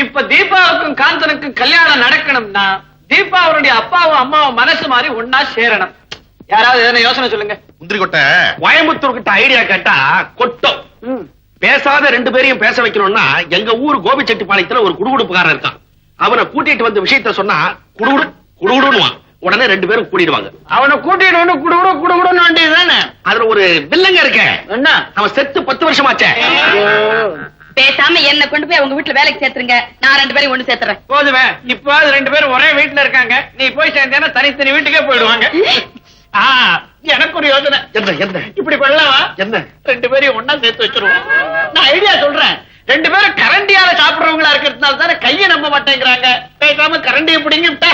இப்ப தீபாவுக்கும் காந்தனுக்கும் கல்யாணம் நடக்கணும்னா தீபா அவருடைய அப்பாவும் அம்மாவும் மனசு மாதிரி ஒன்னா சேரணும். யாராவது எதனா யோசனை சொல்லுங்க. முந்திரி கொட்டை கோயம்புத்தூர் கிட்ட ஐடியா கேட்டா கொட்டும். பேசாத ரெண்டு பேரையும் பேச வைக்கணும்னா எங்க ஊர் கோபிச்செட்டிப்பாளையத்துல ஒரு குடுகுடுப்புக்காரன் இருக்கான். அவனை கூட்டிட்டு வந்த விஷயத்த சொன்னா குடுகுடு குடுகுடுன்னுவான். உடனே ரெண்டு பேரும் கூட்டிடுவாங்க. அவனை கூட்டிட்டு வந்து குடுகுடு குடுகுடுன்னு வேண்டியதுதானே. அதுல ஒரு வில்லங்க இருக்க. என்ன? அவன் செத்து 10 வருஷமாச்சே. பேசாம என்ன கொண்டு போய் அவங்க வீட்டுல வேலைக்கு சேர்த்துருங்க, நான் 2 பேரையும் ஒண்ணு சேர்த்துறேன். போதுமே, இப்ப 2 பேரும் ஒரே வீட்டுல இருக்காங்க. நீ போய் சேர்ந்தேன்னா தனித்தனி வீட்டுக்கே போயிடுவாங்க. எனக்கு ஒரு யோசனை. என்ன என்ன இப்படி பண்ணலாமா? என்ன? 2 பேரையும் ஒன்னா சேர்த்து வச்சிருவோம். நான் ஐடியா சொல்றேன். 2 பேரும் கரண்டியால சாப்பிடுறவங்களா இருக்கிறதுனால தானே கையை நம்ப மாட்டேங்கிறாங்க. பேசாம கரண்டியை பிடிங்கி விட்டா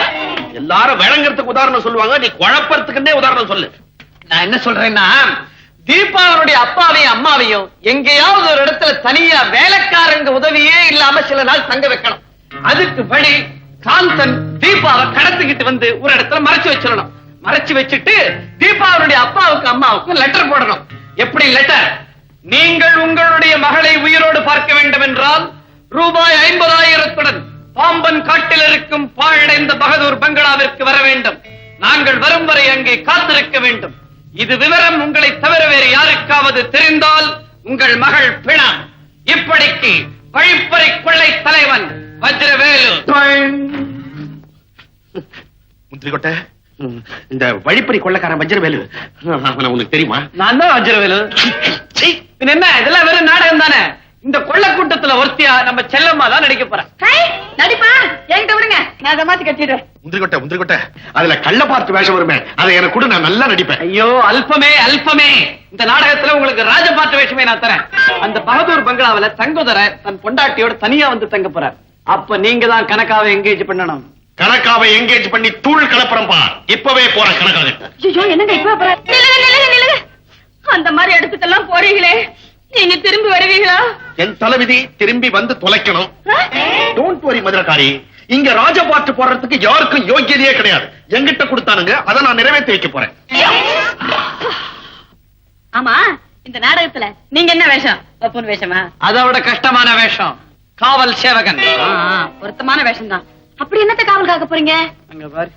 எல்லாரும் விளங்கறதுக்கு உதாரணம் சொல்லுவாங்க, நீ குழப்பறதுக்குன்னே உதாரணம் சொல்லு. நான் என்ன சொல்றேன்னா, தீபா அவருடைய அப்பாவையும் அம்மாவையும் எங்கேயாவது ஒரு இடத்துல தனியா வேலைக்காரங்க உதவியே இல்லாம சில நாள் தங்க வைக்கணும். அதுக்கு வழி காந்தன் தீபாவை கடத்திக்கிட்டு வந்து ஒரு இடத்துல மறைச்சு வச்சிடணும். மறைச்சு வச்சுட்டு தீபாவுடைய அப்பாவுக்கு அம்மாவுக்கு லெட்டர் போடணும். எப்படி லெட்டர்? நீங்கள் உங்களுடைய மகளை உயிரோடு பார்க்க வேண்டும் என்றால் ரூபாய் 50,000 பாம்பன் காட்டில் இருக்கும் பாழடைந்த பகதூர் பங்களாவிற்கு வர வேண்டும். நாங்கள் வரும் வரை அங்கே காத்திருக்க வேண்டும். இது விவரம் உங்களை தவிர வேறு யாருக்காவது தெரிந்தால் உங்கள் மகள் பிணா. இப்படிக்கு வழிப்பறை கொள்ளை தலைவன் வஜ்ரவேலு. முந்திரி கொட்டை, இந்த வழிப்பறி கொள்ளக்காரன் வஜ்ரவேலு அவனை உனக்கு தெரியுமா? நான் தான் வஜ்ரவேலு. என்ன இதெல்லாம் வெறும் நாடகம் தானே. இந்த கொள்ள கூட்டத்துல ஒருத்தியா நம்ம செல்லம்மா தான் நடிக்க போறேன். நடிப்பா என்கிட்ட விடுங்க, நான் அதை மாத்தி கட்டிடுறேன். முந்திரி கொட்டை அதுல கள்ள பார்த்து வேஷம் வருமே, அதை எனக்கு கூட நான் நல்லா நடிப்பேன். ஐயோ அல்பமே அல்பமே, இந்த நாடகத்துல உங்களுக்கு ராஜபாட்டு வேஷமே நான் தரேன். அந்த பகதூர் பங்களாவில தங்குதர தன் பொண்டாட்டியோட தனியா வந்து தங்க போறார். அப்ப நீங்க தான் கணக்காவை எங்கேஜ் பண்ணணும். கணக்காவை எங்கேஜ் பண்ணி தூள் கலப்புறம் பா. இப்பவே போற கணக்காக. ஐயோ என்னங்க இப்ப நில்லுங்க. அந்த மாதிரி இடத்துக்கெல்லாம் போறீங்களே, நீங்க திரும்பி வருவீங்களா? என் தலைவிதி திரும்பி வந்து தொலைக்கணும். டோன்ட் வரி மதுரக்காரி, இங்க ராஜபாட்டு போடுறதுக்கு யாருக்கும் யோகியதையே கிடையாது. எங்கிட்ட கொடுத்தானுங்க, அதை நான் நிறைவேற்றி வைக்க போறேன். ஆமா, இந்த நாடகத்துல நீங்க என்ன வேஷம்? ஒப்புன் வேஷமா? அதோட கஷ்டமான வேஷம் காவல் சேவகன். பொருத்தமான வேஷம் தான். அப்படி என்னத்த காவல் காக்க போறீங்க? அங்க பாரு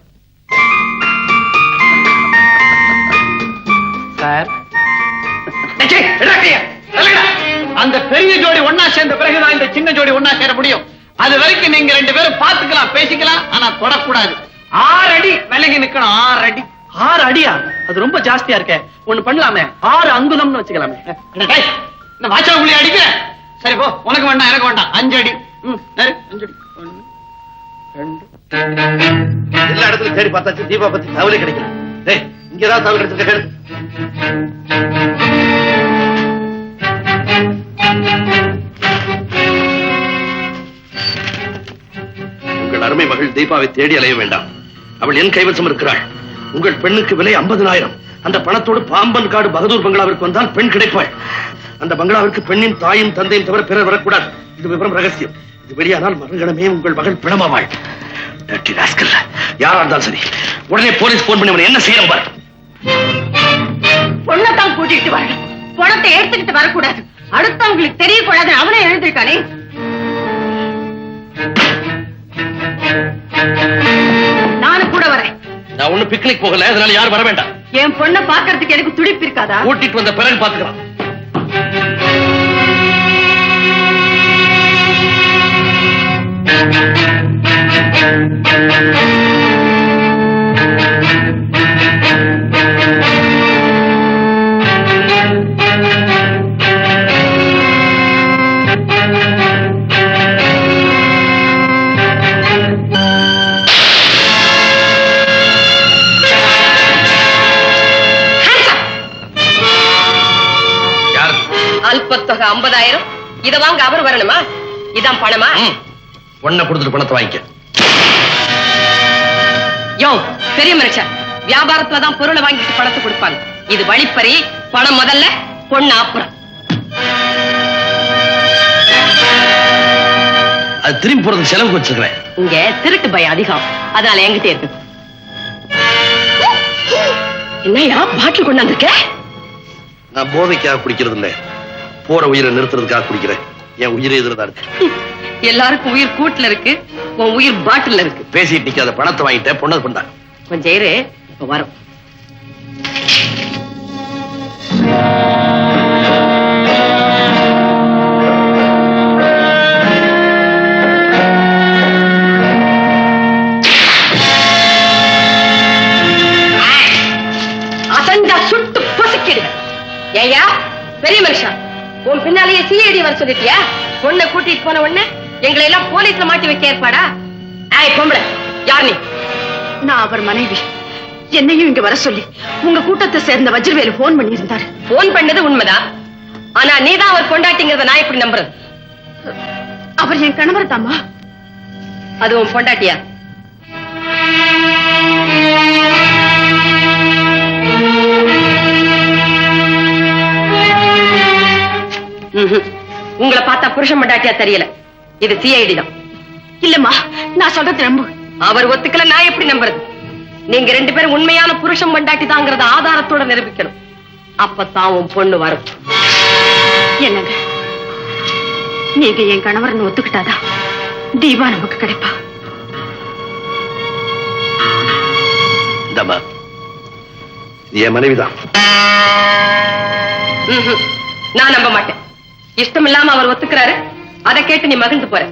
சார். அந்த பெரிய ஜோடி ஒன்னா சேர்ந்த பிறகுதான் இந்த சின்ன ஜோடி ஒன்னா சேர முடியும். அது வரைக்கும் நீங்க 2 பேரும் பாத்துக்கலாம், பேசிக்கலாம், ஆனா தொடக்கூடாது. 6 அடி விலகி நிக்கணும். 6 அடி. 6 அடியா? அது ரொம்ப ஜாஸ்தியா இருக்க. ஒண்ணு பண்ணலாமே, 6 அங்குலம்னு வச்சுக்கலாமே. இந்த வாச்சா புள்ளி அடிக்கிறேன். சரி போ, உனக்கு வேண்டாம் எனக்கு வேண்டாம். 5 அடி. 5 அடி. 1 2. எல்லா இடத்துலயும் தேடி பார்த்தாச்சு, தீபா பத்தி தகவலே கிடைக்கல. இங்கதான் தகவல் கிடைச்சிருக்க. உங்கள் அருமை மகள் தீபாவை தேடி அலைய வேண்டாம். அவள் என் கைவசம் இருக்கிறாள். உங்கள் பெண்ணுக்கு விலை 50,000. அந்த பணத்தோடு பாம்பன் காடு பகதூர் பங்களாவிற்கு வந்தால் பெண் கிடைப்பாள். அந்த பங்களாவிற்கு பெண்ணின் தாயும் தந்தையும் தவிர பிறர் வரக்கூடாது. இது விவரம் ரகசியம். இது வெளியானால் மறுகணமே உங்கள் மகள் பிணமாவாள். யாரா இருந்தாலும் சரி, உடனே போலீஸ் போன் பண்ணி அவனை என்ன செய்யணும் பாரு. பொண்ணத்தான் கூட்டிட்டு வரணும், பணத்தை எடுத்துக்கிட்டு வரக்கூடாது. அடுத்தவங்களுக்கு தெரியக்கூடாது. அவனே எழுந்திருக்கானே. நானும் கூட வரேன். நான் ஒண்ணு பிக்னிக் போகல, அதனால யாரும் வர வேண்டாம். என் பொண்ணை பாக்குறதுக்கு எனக்கு துடிப்பு இருக்காதா? கூட்டிட்டு வந்த பிறகு பாத்துக்கலாம். வாங்க 50,000, இத வாங்க அவர் வரணுமா? இதான் பணமா? பொண்ணை கொடுத்துட்டு பணத்தை வாங்கிக்க. யோ பெரிய மனுஷன், வியாபாரத்துலதான் பொருளை வாங்கிட்டு பணத்தை கொடுப்பாங்க. இது வழிப்பறி. பணம் முதல்ல, பொண்ணு அப்புறம். அது திரும்பி போறதுக்கு செலவுக்கு வச்சிருக்கிறேன். இங்க திருட்டு பயம் அதிகம், அதனால என்கிட்ட இருக்கு. என்னையா பாட்டில் கொண்டாந்துருக்க? நான் போதைக்காக குடிக்கிறது இல்ல, போற உயிரை நிறுத்துறதுக்காக குடிக்கிறேன். என் உயிரை எதிர்தான் இருக்கு. எல்லாருக்கும் உயிர் கூட்டுல இருக்கு, உன் உயிர் பாட்டில் இருக்கு. பேசிட்டு நிக்காத, பணத்தை வாங்கிட்டேன், பொண்ணை கொண்டா. கொஞ்சம் இரு, இப்ப வரும். அசண்டா சுட்டு பொசுக்கிடுவேன். ஏயா பெரிய மனுஷன், உன் பின்னாலேயே சிஐடி வர சொல்லிட்டியா? பொண்ணை கூட்டிட்டு போன உடனே எங்களை எல்லாம் போலீஸ்ல மாட்டி வைக்க ஏற்பாடா? ஏய் பொம்பளை, யார் நீ? நான் அவர் மனைவி. என்னையும் இங்க வர சொல்லி உங்க கூட்டத்தை சேர்ந்த வஜ்ரவேலு போன் பண்ணி இருந்தாரு. போன் பண்ணது உண்மைதான், ஆனா நீதான் அவர் பொண்டாட்டிங்கிறத நான் எப்படி நம்புறது? அவர் என் கணவர் தாமா. அது உன் பொண்டாட்டியா? உங்களை பார்த்தா புருஷன் பொண்டாட்டியா தெரியல. இது சிஐடி தான். இல்லம்மா, நான் சொல்றது நம்பு. அவர் ஒத்துக்கல, நான் எப்படி நம்புறது? நீங்க 2 பேரும் உண்மையான புருஷன் பொண்டாட்டி தாங்கிறத ஆதாரத்தோட நிரூபிக்கணும். அப்பதான் உன் பொண்ணு வரும். என்னங்க, நீங்க என் கணவர்னு ஒத்துக்கிட்டாதான் தீபா நமக்கு கிடைப்பா. இந்தாம்மா, என் மனைவிதான். நான் நம்ப மாட்டேன். இஷ்டம் இல்லாம அவர் ஒத்துக்கிறாரு, அதை கேட்டு நீ மகிழ்ந்து போற.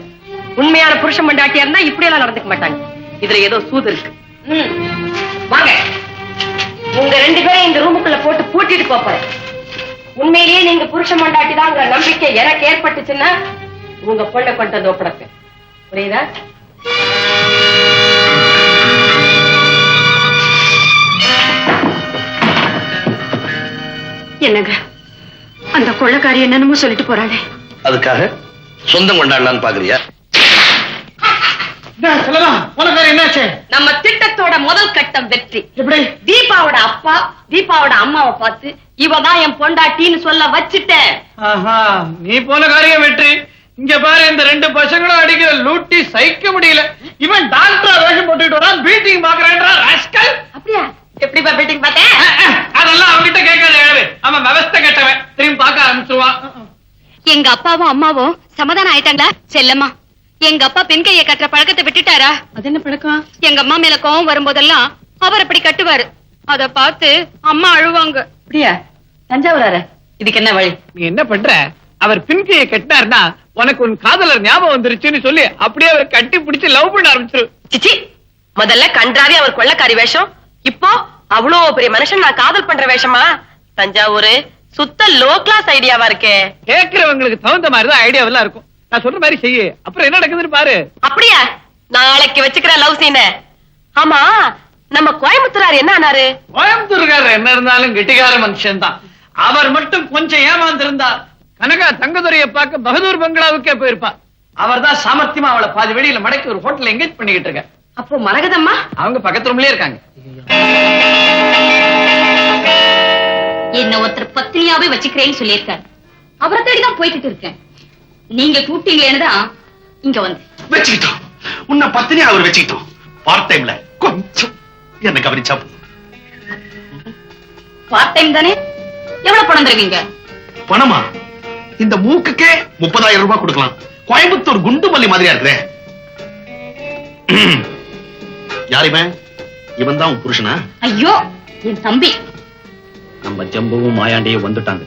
உண்மையான புருஷன் பொண்டாட்டியா இருந்தா இப்படி எல்லாம் நடந்துக்க மாட்டாங்க. இதுல ஏதோ சூது இருக்கு. வாங்க, உங்க 2 பேரும் இந்த ரூமுக்குள்ள போட்டு பூட்டிட்டு போறேன். உண்மையிலேயே நீங்க புருஷன் பொண்டாட்டி தாங்கிற நம்பிக்கை எனக்கு ஏற்பட்டுச்சுன்னா உங்க பொண்ணை கொண்டு வந்து ஒப்படைக்க. புரியுதா? என்னங்க, அந்த கொள்ளைக்காரி என்னன்னு சொல்லிட்டு போறாளே, அதுக்காக சொந்தம் கொண்டாடலான்னு பாக்குறியா? என்னாச்சு? நம்ம திட்டத்தோட முதல் கட்டம் வெற்றி. எப்படி? தீபாவோட அப்பா தீபாவோட அம்மாவை பார்த்து இவதான் என் பொண்டாட்டின்னு சொல்ல வச்சுட்டேன். நீ போன காரியம் வெற்றி. இங்க பாரு, இந்த 2 பசங்களும் அடிக்கிற லூட்டி சகிக்க முடியல. இவன் டாக்டர் வேஷம் போட்டுட்டு வரான், பீட்டிங் பாக்குறேன்றா ராஸ்கல். அப்படியா? எப்படி பீட்டிங் பார்த்தேன்? அதெல்லாம் அவன்கிட்ட கேட்காத. அவன் விவஸ்தை கேட்டவன், திரும்பி பார்க்க ஆரம்பிச்சுவான். எங்க அப்பாவும் அம்மாவும் சமாதானம் ஆயிட்டாங்களா? செல்லம்மா, எங்க அப்பா பெண் கையை கட்டுற பழக்கத்தை விட்டுட்டாரா? அது என்ன பழக்கம்? எங்க அம்மா மேல கோவம் வரும்போதெல்லாம் அவர் அப்படி கட்டுவாரு. அத பார்த்து அம்மா அழுவாங்க. அப்படியா? தஞ்சாவூர் இதுக்கு என்ன வழி? நீ என்ன பண்ற? அவர் பின்கையை கட்டினார்னா உனக்கு உன் காதலர் ஞாபகம் வந்துருச்சுன்னு சொல்லி அப்படியே அவர் கட்டி பிடிச்சு லவ் பண்ண ஆரம்பிச்சிரு. சிச்சி, முதல்ல கன்றாவி அவர் கொள்ளக்காரி வேஷம், இப்போ அவ்வளோ பெரிய மனுஷன் நான் காதல் பண்ற வேஷமா? தஞ்சாவூர் சுத்த லோ கிளாஸ் ஐடியாவா இருக்கே. கேட்கிறவங்களுக்கு தகுந்த மாதிரிதான் ஐடியாவெல்லாம் இருக்கும். நான் சொல்ற மாதிரி செய்ய, அப்புறம் என்ன நடக்குதுன்னு பாரு. அப்படியா? நாளைக்கு வச்சுக்கிற லவ் சீன். ஆமா, நம்ம கோயம்புத்தூர் என்ன ஆனாரு? கோயம்புத்தூர்காரர் என்ன இருந்தாலும் கெட்டிக்கார மனுஷன் தான். அவர் மட்டும் கொஞ்சம் ஏமாந்திருந்தா கனகா தங்கதுரையை பார்க்க பகதூர் பங்களாவுக்கே போயிருப்பா. அவர் தான் சாமர்த்தியமா அவளை பாதி வெளியில மடக்கி ஒரு ஹோட்டல் எங்கேஜ் பண்ணிக்கிட்டு இருக்க. அப்போ மரகதம்மா அவங்க பக்கத்து ரூம்லயே இருக்காங்க. என்ன ஒருத்தர் பத்தினியாவே வச்சுக்கிறேன்னு சொல்லியிருக்காரு. அவரை தேடிதான் போய்கிட்டு இருக்கேன். நீங்க கூப்பிட்டீங்களேன்னு தான் இங்க வந்து வச்சுக்கிட்டோம். உன்னை பத்தினி அவர் வச்சுக்கிட்டோம். பார்ட் டைம்ல கொஞ்சம் என்ன கவனிச்சா. பார்ட் டைம் தானே? எவ்வளவு பணம் தருவீங்க? பணமா? இந்த மூக்குக்கே 30,000 ரூபாய் கொடுக்கலாம். கோயம்புத்தூர் குண்டுமல்லி மாதிரியா இருக்கிற. யாருமே இவன் தான் உன் புருஷனா? ஐயோ, என் தம்பி. நம்ம ஜம்புவும் மாயாண்டியும் வந்துட்டாங்க.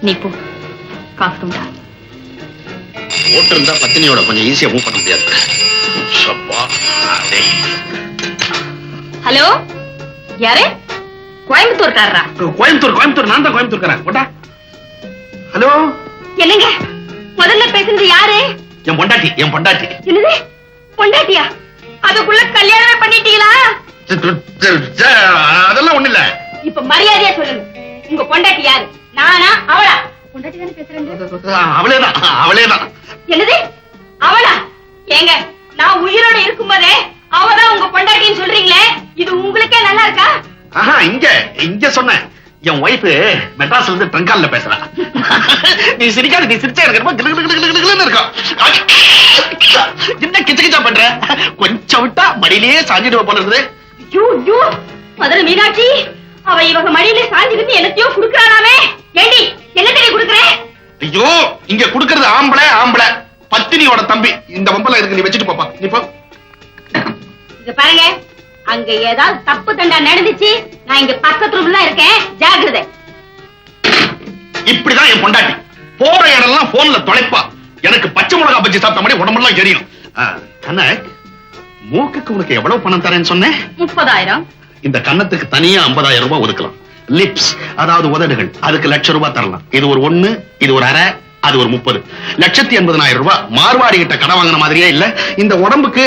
நீ போ, காஃபிண்டா. ஓட்டு இருந்தா பத்தினியோட கொஞ்சம் ஈஸியா மூவ் பண்ண முடியாது. ஹலோ, யாரு? கோயம்புத்தூர்காரரா? கோயம்புத்தூர் நான் தான் கோயம்புத்தூர்காரன். ஹலோ, என்னங்க முதல்ல பேசுறது யாரு? என் பொண்டாட்டி. என்னது பொண்டாட்டியா? அதுக்குள்ள கல்யாணமே பண்ணிட்டீங்களா? அதெல்லாம் ஒண்ணு இல்ல. இப்ப மரியாதையா சொல்லுங்க, உங்க பொண்டாட்டி யாரு? நானா அவளா? பொண்டாட்டி தானே பேசுறேன். அவளேதான். என்னது அவளா? ஏங்க நான் உயிரோட இருக்கும்போதே அவதான் உங்க பொண்டாட்டின்னு சொல்றீங்களே, இது உங்களுக்கே நல்லா இருக்கா? ஆஹா, இங்க சொன்னேன். என் ஒய்ஃப் மெட்ராஸ்ல இருந்து ட்ரங்கால்ல பேசுறா. நீ சிரிக்காத, நீ சிரிச்சா இருக்கிறப்ப இருக்கும். என்ன கிச்சா பண்ற? கொஞ்சம் விட்டா மடியிலேயே சாஞ்சிடுவ போல இருக்குது. மதுரை மீனாட்சி, அவ இவங்க மடியில சாஞ்சிருந்து என்னத்தையோ குடுக்கறானாமே. ஏண்டி என்ன தெரிய குடுக்கறேன்? ஐயோ, இங்க குடுக்கறது ஆம்பளை பத்தினியோட தம்பி. இந்த வம்பல இருக்கு, நீ வச்சுட்டு போப்பா. நீ போ. இங்க பாருங்க, அங்க ஏதாவது தப்பு தண்டா நடந்துச்சு, நான் இங்க பக்கத்து ரூம்ல இருக்கேன், ஜாக்கிரதை. இப்படிதான் என் பொண்டாட்டி போற இடம்லாம் போன்ல தொலைப்பா. எனக்கு பச்சை மிளகா பஜ்ஜி சாப்பிட்ட மாதிரி உடம்பெல்லாம் எரியும். அண்ணா, மூக்குக்கு உனக்கு எவ்வளவு பணம் தரேன்னு சொன்னேன்? 30,000. இந்த கன்னத்துக்கு தனியா 50,000 ரூபாய் ஒதுக்கலாம். லிப்ஸ், அதாவது உதடுகள், அதுக்கு 1,00,000 ரூபாய் தரலாம். இது ஒரு 1, இது ஒரு அரை, அது ஒரு 30. 1,80,000 ரூபாய். மார்வாடி கிட்ட கடை வாங்கின மாதிரியே இல்ல. இந்த உடம்புக்கு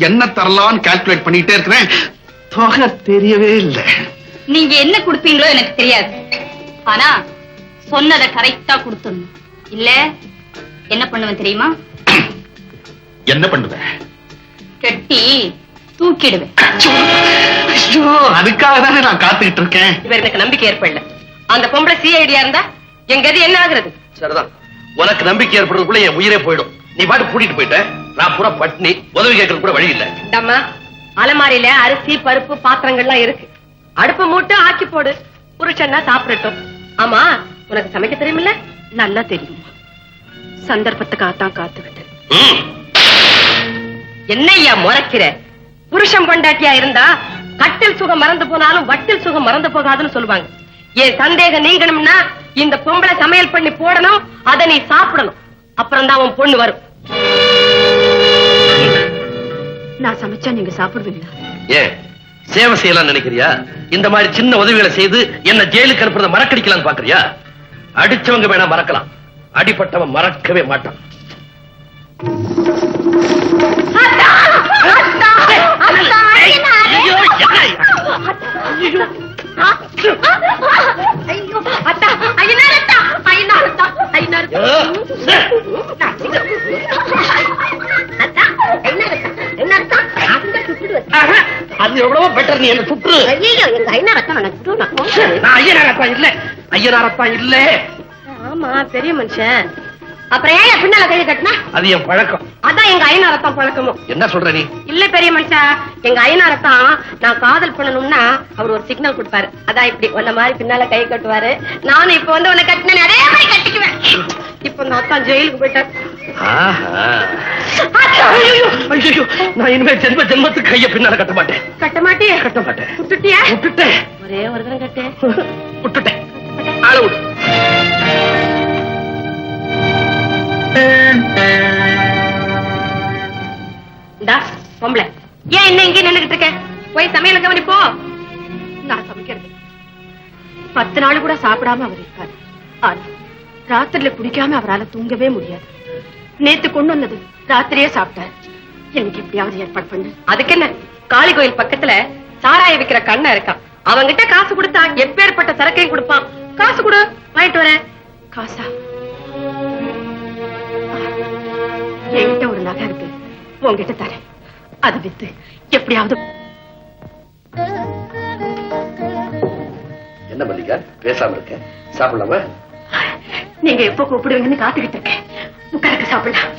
என்ன தரலான்னு கால்குலேட் பண்ணிட்டே இருக்கிறேன். தொகை தெரியவே இல்ல. நீங்க என்ன கொடுப்பீங்களோ எனக்கு தெரியாது, ஆனா சொன்னதை கரெக்டா கொடுத்துடணும். இல்ல என்ன பண்ணுவேன் தெரியுமா? என்ன பண்ணுவ? கட்டி தூக்கிடுவேன். அதுக்காக தானே நான் காத்துக்கிட்டு இருக்கேன். இவர் எனக்கு நம்பிக்கை ஏற்படல. அந்த பொம்பளை சிஐடியா இருந்தா எங்க கதி என்ன ஆகுறது? சரிதான், உனக்கு நம்பிக்கை ஏற்படுறதுக்குள்ள என் உயிரே போயிடும். நீ பாட்டு கூட்டிட்டு போயிட்ட, நான் பூரா பட்னி, உதவி கேட்கறது கூட வழி இல்ல. அம்மா, அலமாரியில அரிசி பருப்பு பாத்திரங்கள்லாம் இருக்கு, அடுப்பு மூட்டு ஆக்கி போடு, புருஷன்னா சாப்பிடட்டும். ஆமா, உனக்கு சமைக்க தெரியுமில்ல? நல்லா தெரியும், சந்தர்ப்பத்துக்காகத்தான் காத்துக்கிட்டு. என்னையா முறைக்கிற? புருஷன் பொண்டாட்டியா இருந்தா கட்டில் சுகம் மறந்து போனாலும் வட்டில் சுகம் மறந்து போகாதுன்னு சொல்லுவாங்க. என் சந்தேகம் நீங்கணும்னா இந்த பொம்பளை சமையல் பண்ணி போடணும், அதை நீ சாப்பிடணும், அப்புறம் தான் உன் பொண்ணு வரும். நான் சமைச்சா நீங்க சாப்பிடுவீங்களா? ஏன் சேவை செய்யலாம் நினைக்கிறியா? இந்த மாதிரி சின்ன உதவிகளை செய்து என்ன ஜெயிலுக்கு அனுப்புறத மறக்கடிக்கலாம்னு பாக்குறியா? அடிச்சவங்க வேணா மறக்கலாம், அடிப்பட்டவன் மறக்கவே மாட்டான். அது எவ்வளவோ பெட்டர். நீ என்ன சுற்று. நான் ஐயனாரத்தான் இல்ல, ஐயனாரத்தான் இல்ல. ஆமா, பெரிய மனுஷன். அப்புறம் ஏன் பின்னால கையை கட்டினா? அது என் பழக்கம். அதான் எங்க ஐயனாரத்தான் பழக்கமும். என்ன சொல்ற நீ? இல்ல பெரிய மனுஷா, எங்க ஐயனாரத்தான் நான் காதல் பண்ணணும்னா அவர் ஒரு சிக்னல் கொடுப்பாரு. அதான் இப்படி உன்ன மாதிரி பின்னால கை கட்டுவாரு. நானும் இப்ப வந்து உன்னை கட்டினேன், அதே மாதிரி கட்டிக்குவேன். இப்ப இந்த அத்தான் ஜெயிலுக்கு போயிட்டார். நான் இனிமே ஜென்மத்துக்கு கைய பின்னால கட்ட மாட்டேன். கட்ட மாட்டியே? கட்ட மாட்டேன். விட்டுட்டியா? விட்டுட்டேன். ஒரே ஒரு தரம் கட்டு. விட்டுட்டேன். ஆள விடு. பொம்பளை ஏன் என்ன இங்கே நின்னுகிட்டு இருக்க? போய் சமையல கவனிப்போ. நான் சமைக்கிறது 10 நாள் கூட சாப்பிடாம அவர் இருக்காரு. ஆனா ராத்திரில குடிக்காம அவரால் தூங்கவே முடியாது. நேத்து கொண்டு வந்தது ராத்திரியே சாப்பிட்டாரு. எனக்கு எப்படியாவது ஏற்பாடு பண்ணு. அதுக்கு என்ன, காளி கோயில் பக்கத்துல சாராய விக்கிற கண்ண இருக்கான், அவங்கிட்ட காசு கொடுத்தா எப்பேற்பட்ட சரக்கையும் கொடுப்பான். காசு கொடு, வாங்கிட்டு வரேன். காசா? என்கிட்ட ஒரு நகை இருக்கு, உங்ககிட்ட தரேன். அது வித்து எப்படியாவது. என்ன மல்லிகா பேசாம இருக்க? சாப்பிடலாமா? நீங்க எப்ப கூப்பிடுவீங்கன்னு காத்துக்கிட்டு இருக்கேன். உட்காருக்கு சாப்பிடலாம்.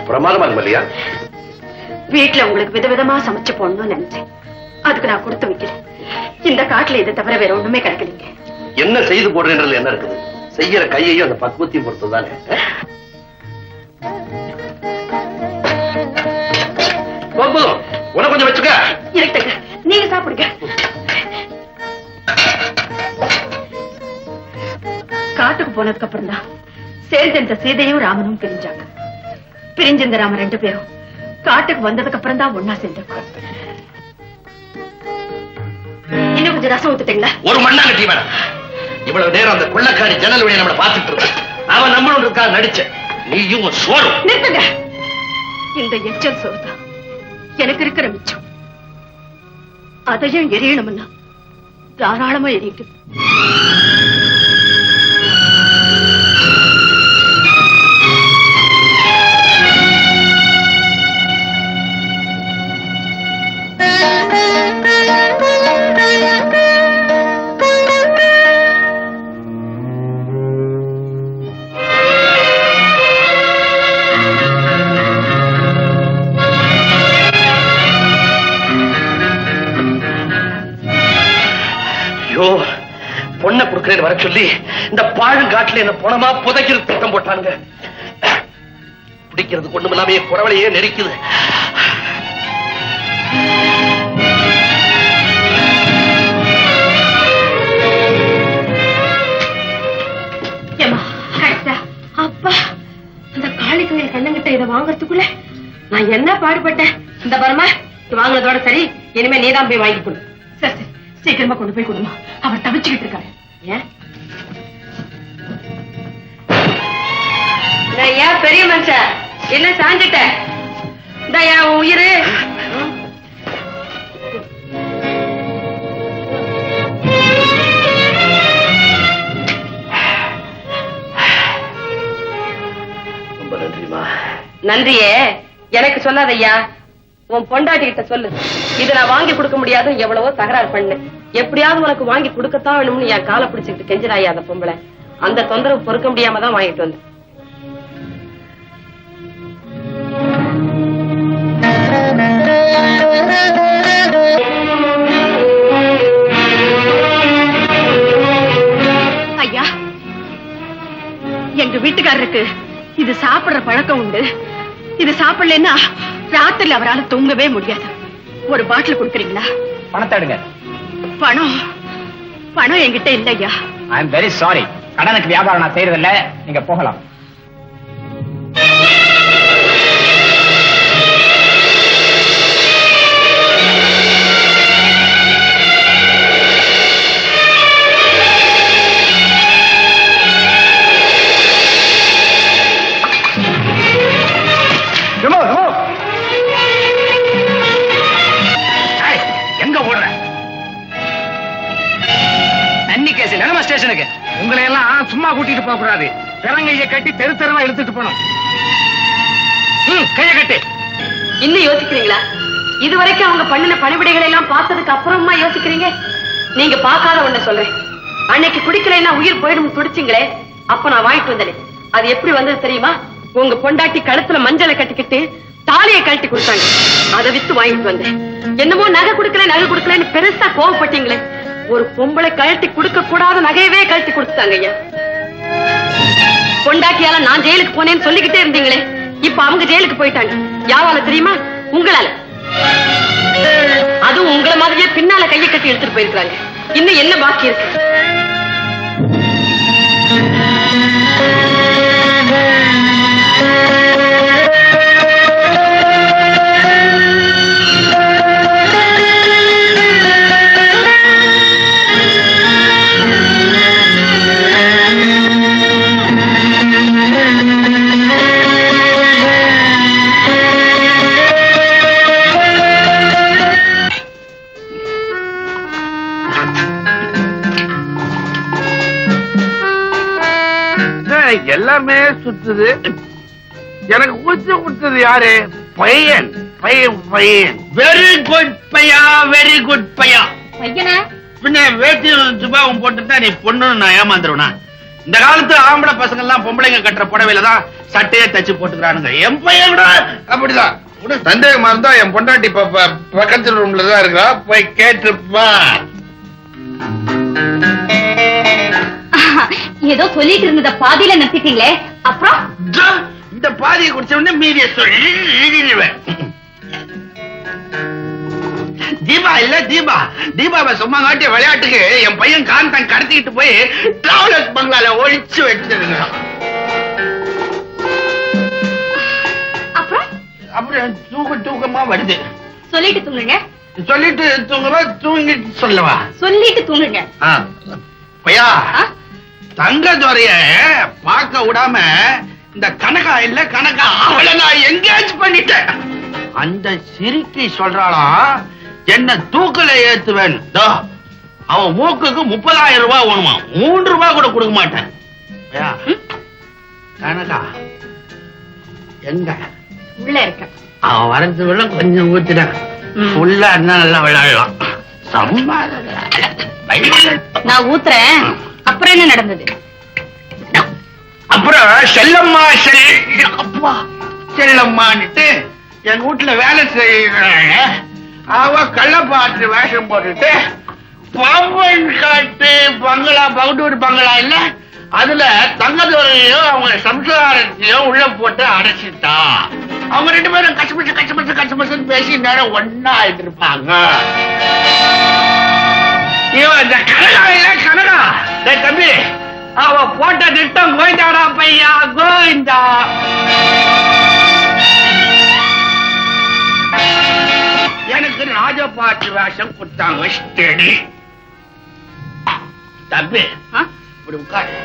பிரமாதமா இருக்கு மல்லிகா. வீட்டுல உங்களுக்கு விதவிதமா சமைச்சு போடணும்னு நினைச்சேன், அதுக்கு நான் கொடுத்து வைக்கிறேன். இந்த காட்டுல இதை தவிர வேற ஒண்ணுமே கிடைக்கலீங்க. என்ன செய்து போடுறதுல என்ன இருக்குது? செய்யற கையையும் அந்த பக்குவத்தையும் பொறுத்ததானே. உனக்கு கொஞ்சம் வச்சுக்க. இருக்கட்டுங்க, நீங்க சாப்பிடுங்க. காட்டுக்கு போனதுக்கு அப்புறம் தான் சேர்ந்த சீதையும் ராமனும் பிரிஞ்சாங்க. பிரிஞ்சிருந்த ராம 2 பேரும் காட்டுக்கு வந்ததுக்கு அப்புறம் தான் ஒன்னா சேர்ந்தாங்க. கொஞ்சம் ரசம் ஊத்துட்டீங்களா? ஒரு மண்ணாங்கட்டி வேணாம். இவ்வளவு நேரம் அந்த கொள்ளக்காரி ஜன்னல் வழியை நம்மளை பார்த்துட்டு இருக்க. அவன் நம்மளோட இருக்கா நடிச்ச நீயும் சோறும். நிறுத்துங்க. இந்த எச்சல் சோறுதான் எனக்கு இருக்கிற மிச்சம். அதையும் எரியணும்னா தாராளமா எரியுது. பொண்ணை கொடுக்கிறேன்னு வர சொல்லி இந்த பாழுங்காட்டுல என்ன பணமா புதைக்கிறது திட்டம் போட்டானுங்க. பிடிக்கிறது கொண்டு இல்லாமே குறவளையே நெரிக்குது. அப்பா, அந்த காளிக்கலை கண்ணங்கிட்ட இதை வாங்கறதுக்குள்ள நான் என்ன பாடுபட்டேன். இந்த பரமா வாங்கினதோட சரி, இனிமே நீதான் போய் வாங்கி கொடு. சரி சரி, சீக்கிரமா கொண்டு போய் கொடுமா. அவர் தவிச்சுக்கிட்டு இருக்காரு. ஏன் பெரிய மனுஷன் என்ன சாஞ்சிட்ட? இந்த என் உயிரு ரொம்ப நன்றிமா. நன்றியே எனக்கு சொல்லாதய்யா, உன் பொண்டாட்டி கிட்ட சொல்லு. இதை நான் வாங்கி கொடுக்க முடியாது, எவ்வளவோ தகராறு பண்ணு. எப்படியாவது உனக்கு வாங்கி கொடுக்கத்தான் வேணும்னு என் காலை பிடிச்சுக்கிட்டு கெஞ்சிராயா அந்த பொம்பளை. அந்த தொந்தரவு பொறுக்க முடியாம தான் வாங்கிட்டு வந்தேன். ஐயா, எங்க வீட்டுக்காரருக்கு இது சாப்பிடுற பழக்கம் உண்டு. இது சாப்பிடலன்னா ராத்திரில அவரால் தூங்கவே முடியாது. ஒரு பாட்டில் கொடுக்குறீங்களா? பணத்தை எடுங்க. பணம் என்கிட்ட இல்ல ஐயா. I am very sorry. கடனுக்கு வியாபாரம் நான் செய்யறதில்ல. நீங்க போகலாம். ஸ்டேஷனுக்கு உங்களை எல்லாம் சும்மா கூட்டிட்டு போக கூடாது. பிறங்கையை கட்டி தெரு தெருவா எடுத்துட்டு போனோம். கையை கட்டி. இன்னும் யோசிக்கிறீங்களா? இதுவரைக்கும் அவங்க பண்ணின பணிவிடைகளை எல்லாம் பார்த்ததுக்கு அப்புறமா யோசிக்கிறீங்க? நீங்க பார்க்காத ஒண்ணு சொல்றேன். அன்னைக்கு குடிக்கலைன்னா உயிர் போயிடும் துடிச்சிங்களே, அப்ப நான் வாங்கிட்டு வந்தேன். அது எப்படி வந்தது தெரியுமா? உங்க பொண்டாட்டி கழுத்துல மஞ்சளை கட்டிக்கிட்டு தாலியை கழட்டி கொடுத்தாங்க. அதை வித்து வாங்கிட்டு வந்தேன். என்னமோ நகை கொடுக்கலன்னு பெருசா கோவப்பட்டீங்களே. ஒரு பொம்பளை கழட்டி கொடுக்க கூடாத நகையவே கழட்டி கொடுத்தாங்க ஐயா. பொண்டாட்டியால நான் ஜெயிலுக்கு போனேன்னு சொல்லிக்கிட்டே இருந்தீங்களே, இப்ப அவங்க ஜெயிலுக்கு போயிட்டாங்க. யாவால தெரியுமா? உங்களால. அதுவும் உங்களை மாதிரியே பின்னால கையை கட்டி எடுத்துட்டு போயிருக்காங்க. இன்னும் என்ன பாக்கி இருக்கு? எல்லாமே சுத்துது. எனக்கு ஊச்சு கொடுத்தது யாரு? பையன் பையன் பையன். வெரி குட் பையா, வெரி குட் பையா. பையனா? பின்ன வேட்டியும் சுபாவும் போட்டுட்டா நீ பொண்ணுன்னு நான் ஏமாந்துருவனா? இந்த காலத்து ஆம்பளை பசங்க எல்லாம் பொம்பளைங்க கட்டுற புடவையில தான் சட்டையே தச்சு போட்டுக்கிறானுங்க. என் பையன் கூட அப்படிதான். சந்தேகமா இருந்தா என் பொண்டாட்டி பக்கத்து ரூம்ல தான் இருக்கா, போய் கேட்டுப்பா. ஏதோ சொல்லிட்டு இருந்தத பாதியில நிறுத்திட்டீங்களே, அப்புறம்? இந்த பாதியை குடிச்ச உடனே மீதிய சொல்லிடுவேன். தீபா இல்ல தீபா. தீபாவை சும்மா காட்டிய விளையாட்டுக்கு என் பையன் காந்தன் கடத்திக்கிட்டு போய் டிராவலர்ஸ் பங்களால ஒழிச்சு வச்சிருக்கான். அப்புறம் அப்புறம் தூக்கமா வருது. சொல்லிட்டு தூங்குங்க. சொல்லிட்டு தூங்குவா, தூங்கிட்டு சொல்லவா? சொல்லிட்டு தூங்குங்க. பையா, தங்கதுரைய பார்க்க விடாம இந்த கனகா இல்ல கனகா அவளை நான் எங்கேஜ் பண்ணிட்டேன். அந்த சிரிக்கி சொல்றாளா என்ன தூக்கல ஏத்துவேன். அவன் மூக்குக்கு 30,000 ரூபாய் வேணுமா, 3 ரூபாய் கூட கொடுக்க மாட்டேன். கனகா எங்க? உள்ள இருக்க. அவன் வரதுக்குள்ள கொஞ்சம் ஊத்திட்டான். ஃபுல்லா இருந்தா நல்லா விளையாடலாம். நான் ஊத்துறேன். அப்புறம் என்ன நடந்தது? அப்புறம் செல்லம்மா செல்லம்மான்னுட்டு என் வீட்டுல வேலை செய்யறாங்க. அவ கள்ளப்பாட்டு வேஷம் போட்டுட்டு பாம்பன் காட்டு பங்களா, பகடூர் பங்களா இல்ல, அதுல தங்கதுரையும் அவங்க சம்சாரத்தையும் உள்ள போட்டு அடைச்சிட்டா. அவங்க 2 பேரும் கச்சமச்சு பேசி நேரம் ஒன்னா ஆயிட்டு இருப்பாங்க. இந்த கனகா இல்ல கனகா, தம்பி அவ போட்ட திட்டம் கோவிந்தாடா பையா, கோவிந்தா. எனக்கு ராஜபாட்டு வேஷம் கொடுத்தாங்க. ஸ்டடி தம்பி, இப்படி உட்காரு.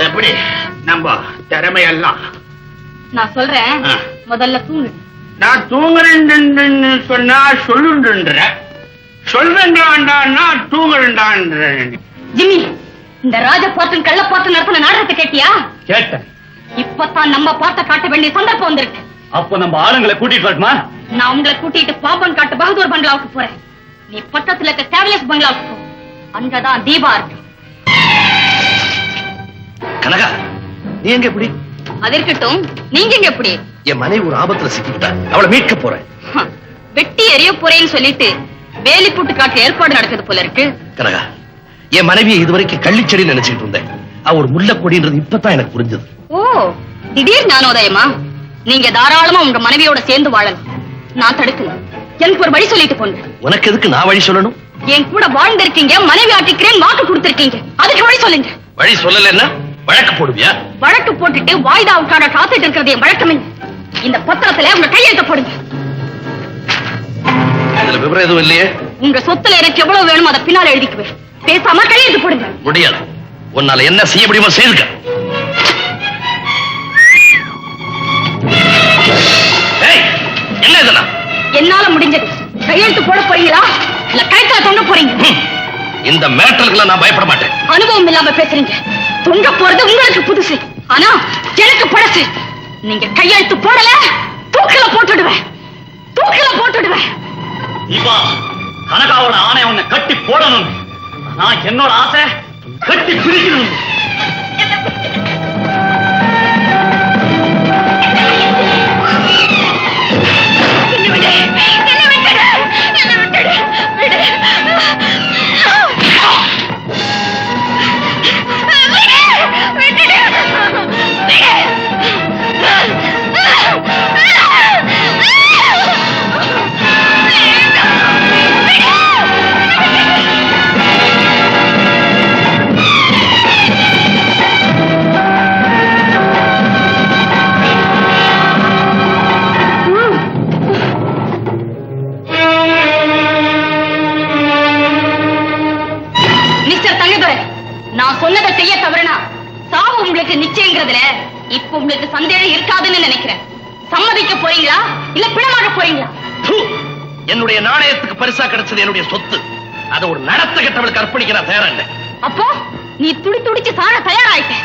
எப்படி நம்ம திறமையெல்லாம்? நான் சொல்றேன், முதல்ல தூங்கு. நான் தூங்குறேன்னு சொன்னா சொல்லுன்ற, சொல்றேன்டான்னா தூங்குறேன்டான்ற. ஜிம்மி, இந்த ராஜபாட்டன் கள்ளப்பாட்டன் நடத்தின நாடகத்தை கேட்டியா? கேட்டேன். இப்பதான் நம்ம பாட்ட காட்ட வேண்டிய சந்தர்ப்பம் வந்திருக்கு. அப்போ நம்ம ஆளுங்களை கூட்டிட்டு வரட்டுமா? நான் உங்களை கூட்டிட்டு பாம்பன் காட்டு பகதூர் பங்களாவுக்கு போறேன். நீ பக்கத்துல இருக்க கேவலியஸ் பங்களாவுக்கு போ. அங்கதான் தீபா இருக்கு. கனகா, நீ எங்க எப்படி? அது இருக்கட்டும், நீங்க எங்க எப்படி? என் மனைவி ஒரு ஆபத்துல சிக்கிட்டா, அவளை மீட்க போறேன். வெட்டி எரிய போறேன்னு சொல்லிட்டு வேலி போட்டு காட்டு ஏற்பாடு நடக்குது போல இருக்கு. கனகா, என் மனைவியை இதுவரைக்கும் கள்ளிச்செடி நினைச்சிட்டு இருந்தேன். அவ ஒரு முள்ளக்கொடின்றது இப்பதான் எனக்கு புரிஞ்சது. ஓ, திடீர் ஞானோதயமா? நீங்க தாராளமா உங்க மனைவியோட சேர்ந்து வாழலாம். நான் தடுக்கல. எனக்கு ஒரு வழி சொல்லிட்டு போங்க. உனக்கு எதுக்கு நான் வழி சொல்லணும்? என் கூட வாழ்ந்திருக்கீங்க, மனைவி ஆட்டிக்கிறேன் வாக்கு கொடுத்திருக்கீங்க. அதுக்கு வழி சொல்லுங்க. வழி சொல்லலன்னா வழக்கு போடுவியா? வழக்கு போட்டுட்டு வாய்தாவுக்காக காத்துட்டு இருக்கிறது என் வழக்கமே. இந்த பத்திரத்துல உங்க கையெழுத்த போடுங்க. இதுல விவரம் எதுவும் இல்லையே. உங்க சொத்துல எனக்கு எவ்வளவு வேணுமோ அதை பின்னால எழுதிக்குவேன். பேசாம கையெழுத்து போடுங்க. முடியாது. உன்னால என்ன செய்ய முடியுமோ செய்துக்க. என்ன இதெல்லாம்? என்னால முடிஞ்சது. கையெழுத்து போட போறீங்களா இல்ல கைத்தால தொங்க போறீங்க? இந்த மேட்டர்களுக்கு நான் பயப்பட மாட்டேன். அனுபவம் இல்லாம பேசுறீங்க. தொங்க போறது உங்களுக்கு புதுசு, ஆனா எனக்கு பழசு. நீங்க கையெழுத்து போடல, தூக்கில போட்டுடுவேன். தூக்கில போட்டுடுவேன். தீபா, கனகாவோட ஆணை உன்னை கட்டி போடணும். நான் என்னோட ஆசை கட்டி பிரிக்கணும். சொன்னதை செய்ய தவறுனா சாவு உங்களுக்கு நிச்சயங்கிறதுல இப்ப உங்களுக்கு சந்தேகம் இருக்காதுன்னு நினைக்கிறேன். சம்மதிக்க போறீங்களா இல்ல பிணமாக போறீங்களா? என்னுடைய நாணயத்துக்கு பரிசா கிடைச்சது என்னுடைய சொத்து. அதை ஒரு நடத்த கெட்டவளுக்கு அர்ப்பணிக்க நான் தயாரா இல்லை. அப்போ நீ துடி துடிச்சு சாண தயாராயிட்ட.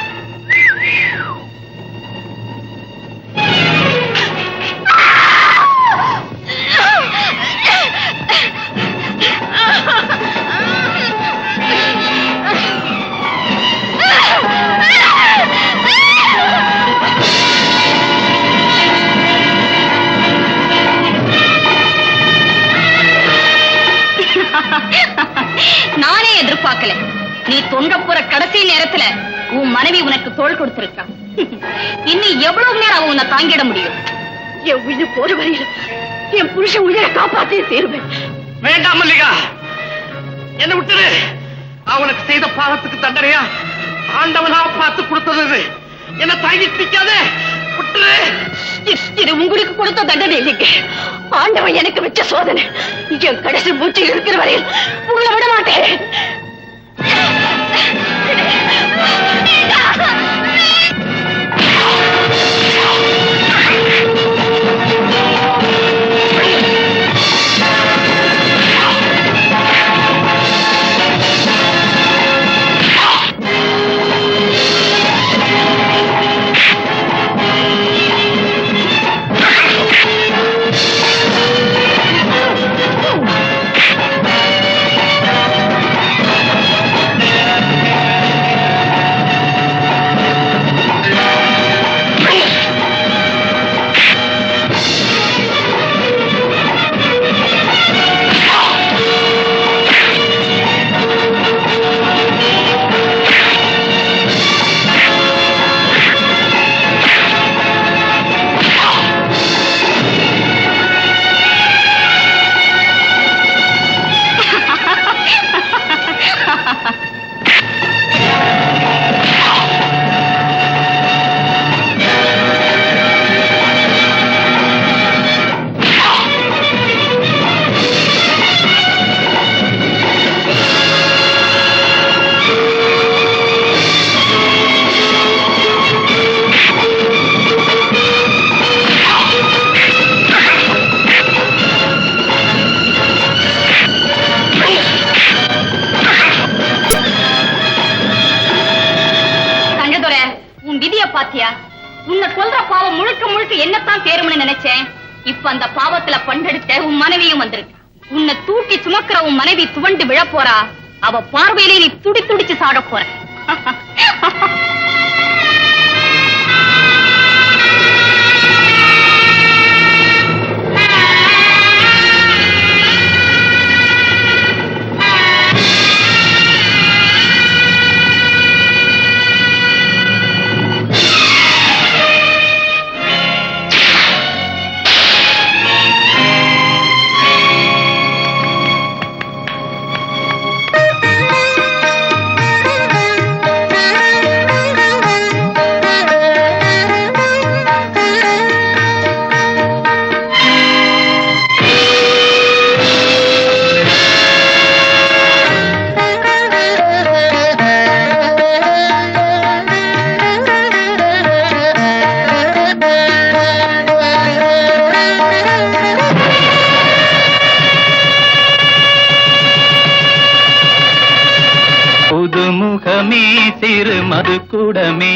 நானே எதிர்பார்க்கல. நீ தொங்க போற கடைசி நேரத்துல உன் மனைவி உனக்கு தோள் கொடுத்திருக்கா. இன்னும் எவ்வளவு நேரம் அவன் உன்னை தாங்கிட முடியும்? என் உயிர் போற வரையில் என் புருஷன் உயிரை காப்பாற்றே தீர்வேன். வேண்டாம் மல்லிகா, என்ன விட்டுரு. அவனுக்கு செய்த பாவத்துக்கு தண்டனையா ஆண்டவனா பார்த்து கொடுத்தது. என்ன தாங்கி பிடிக்காதே, விட்டுரு. இது உங்களுக்கு கொடுத்த தண்டனை இல்லைங்க. ஆண்டவன் எனக்கு வச்ச சோதனை. என் கடைசி மூச்சு இருக்கிற வரையில் உங்களை விட மாட்டேன். பாத்தியா, உன்னை கொல்ற பாவம் முழுக்க முழுக்க என்னத்தான் தேரும்னு நினைச்சேன். இப்ப அந்த பாவத்துல பண்டெடுத்த உன் மனைவியும் வந்திருக்க. உன்னை தூக்கி சுமக்கிற உன் மனைவி துவண்டு விழ போறா. அவ பார்வையிலே நீ துடி துடிச்சு சாட போற. புதுமுகமே சிறு மது கூடமே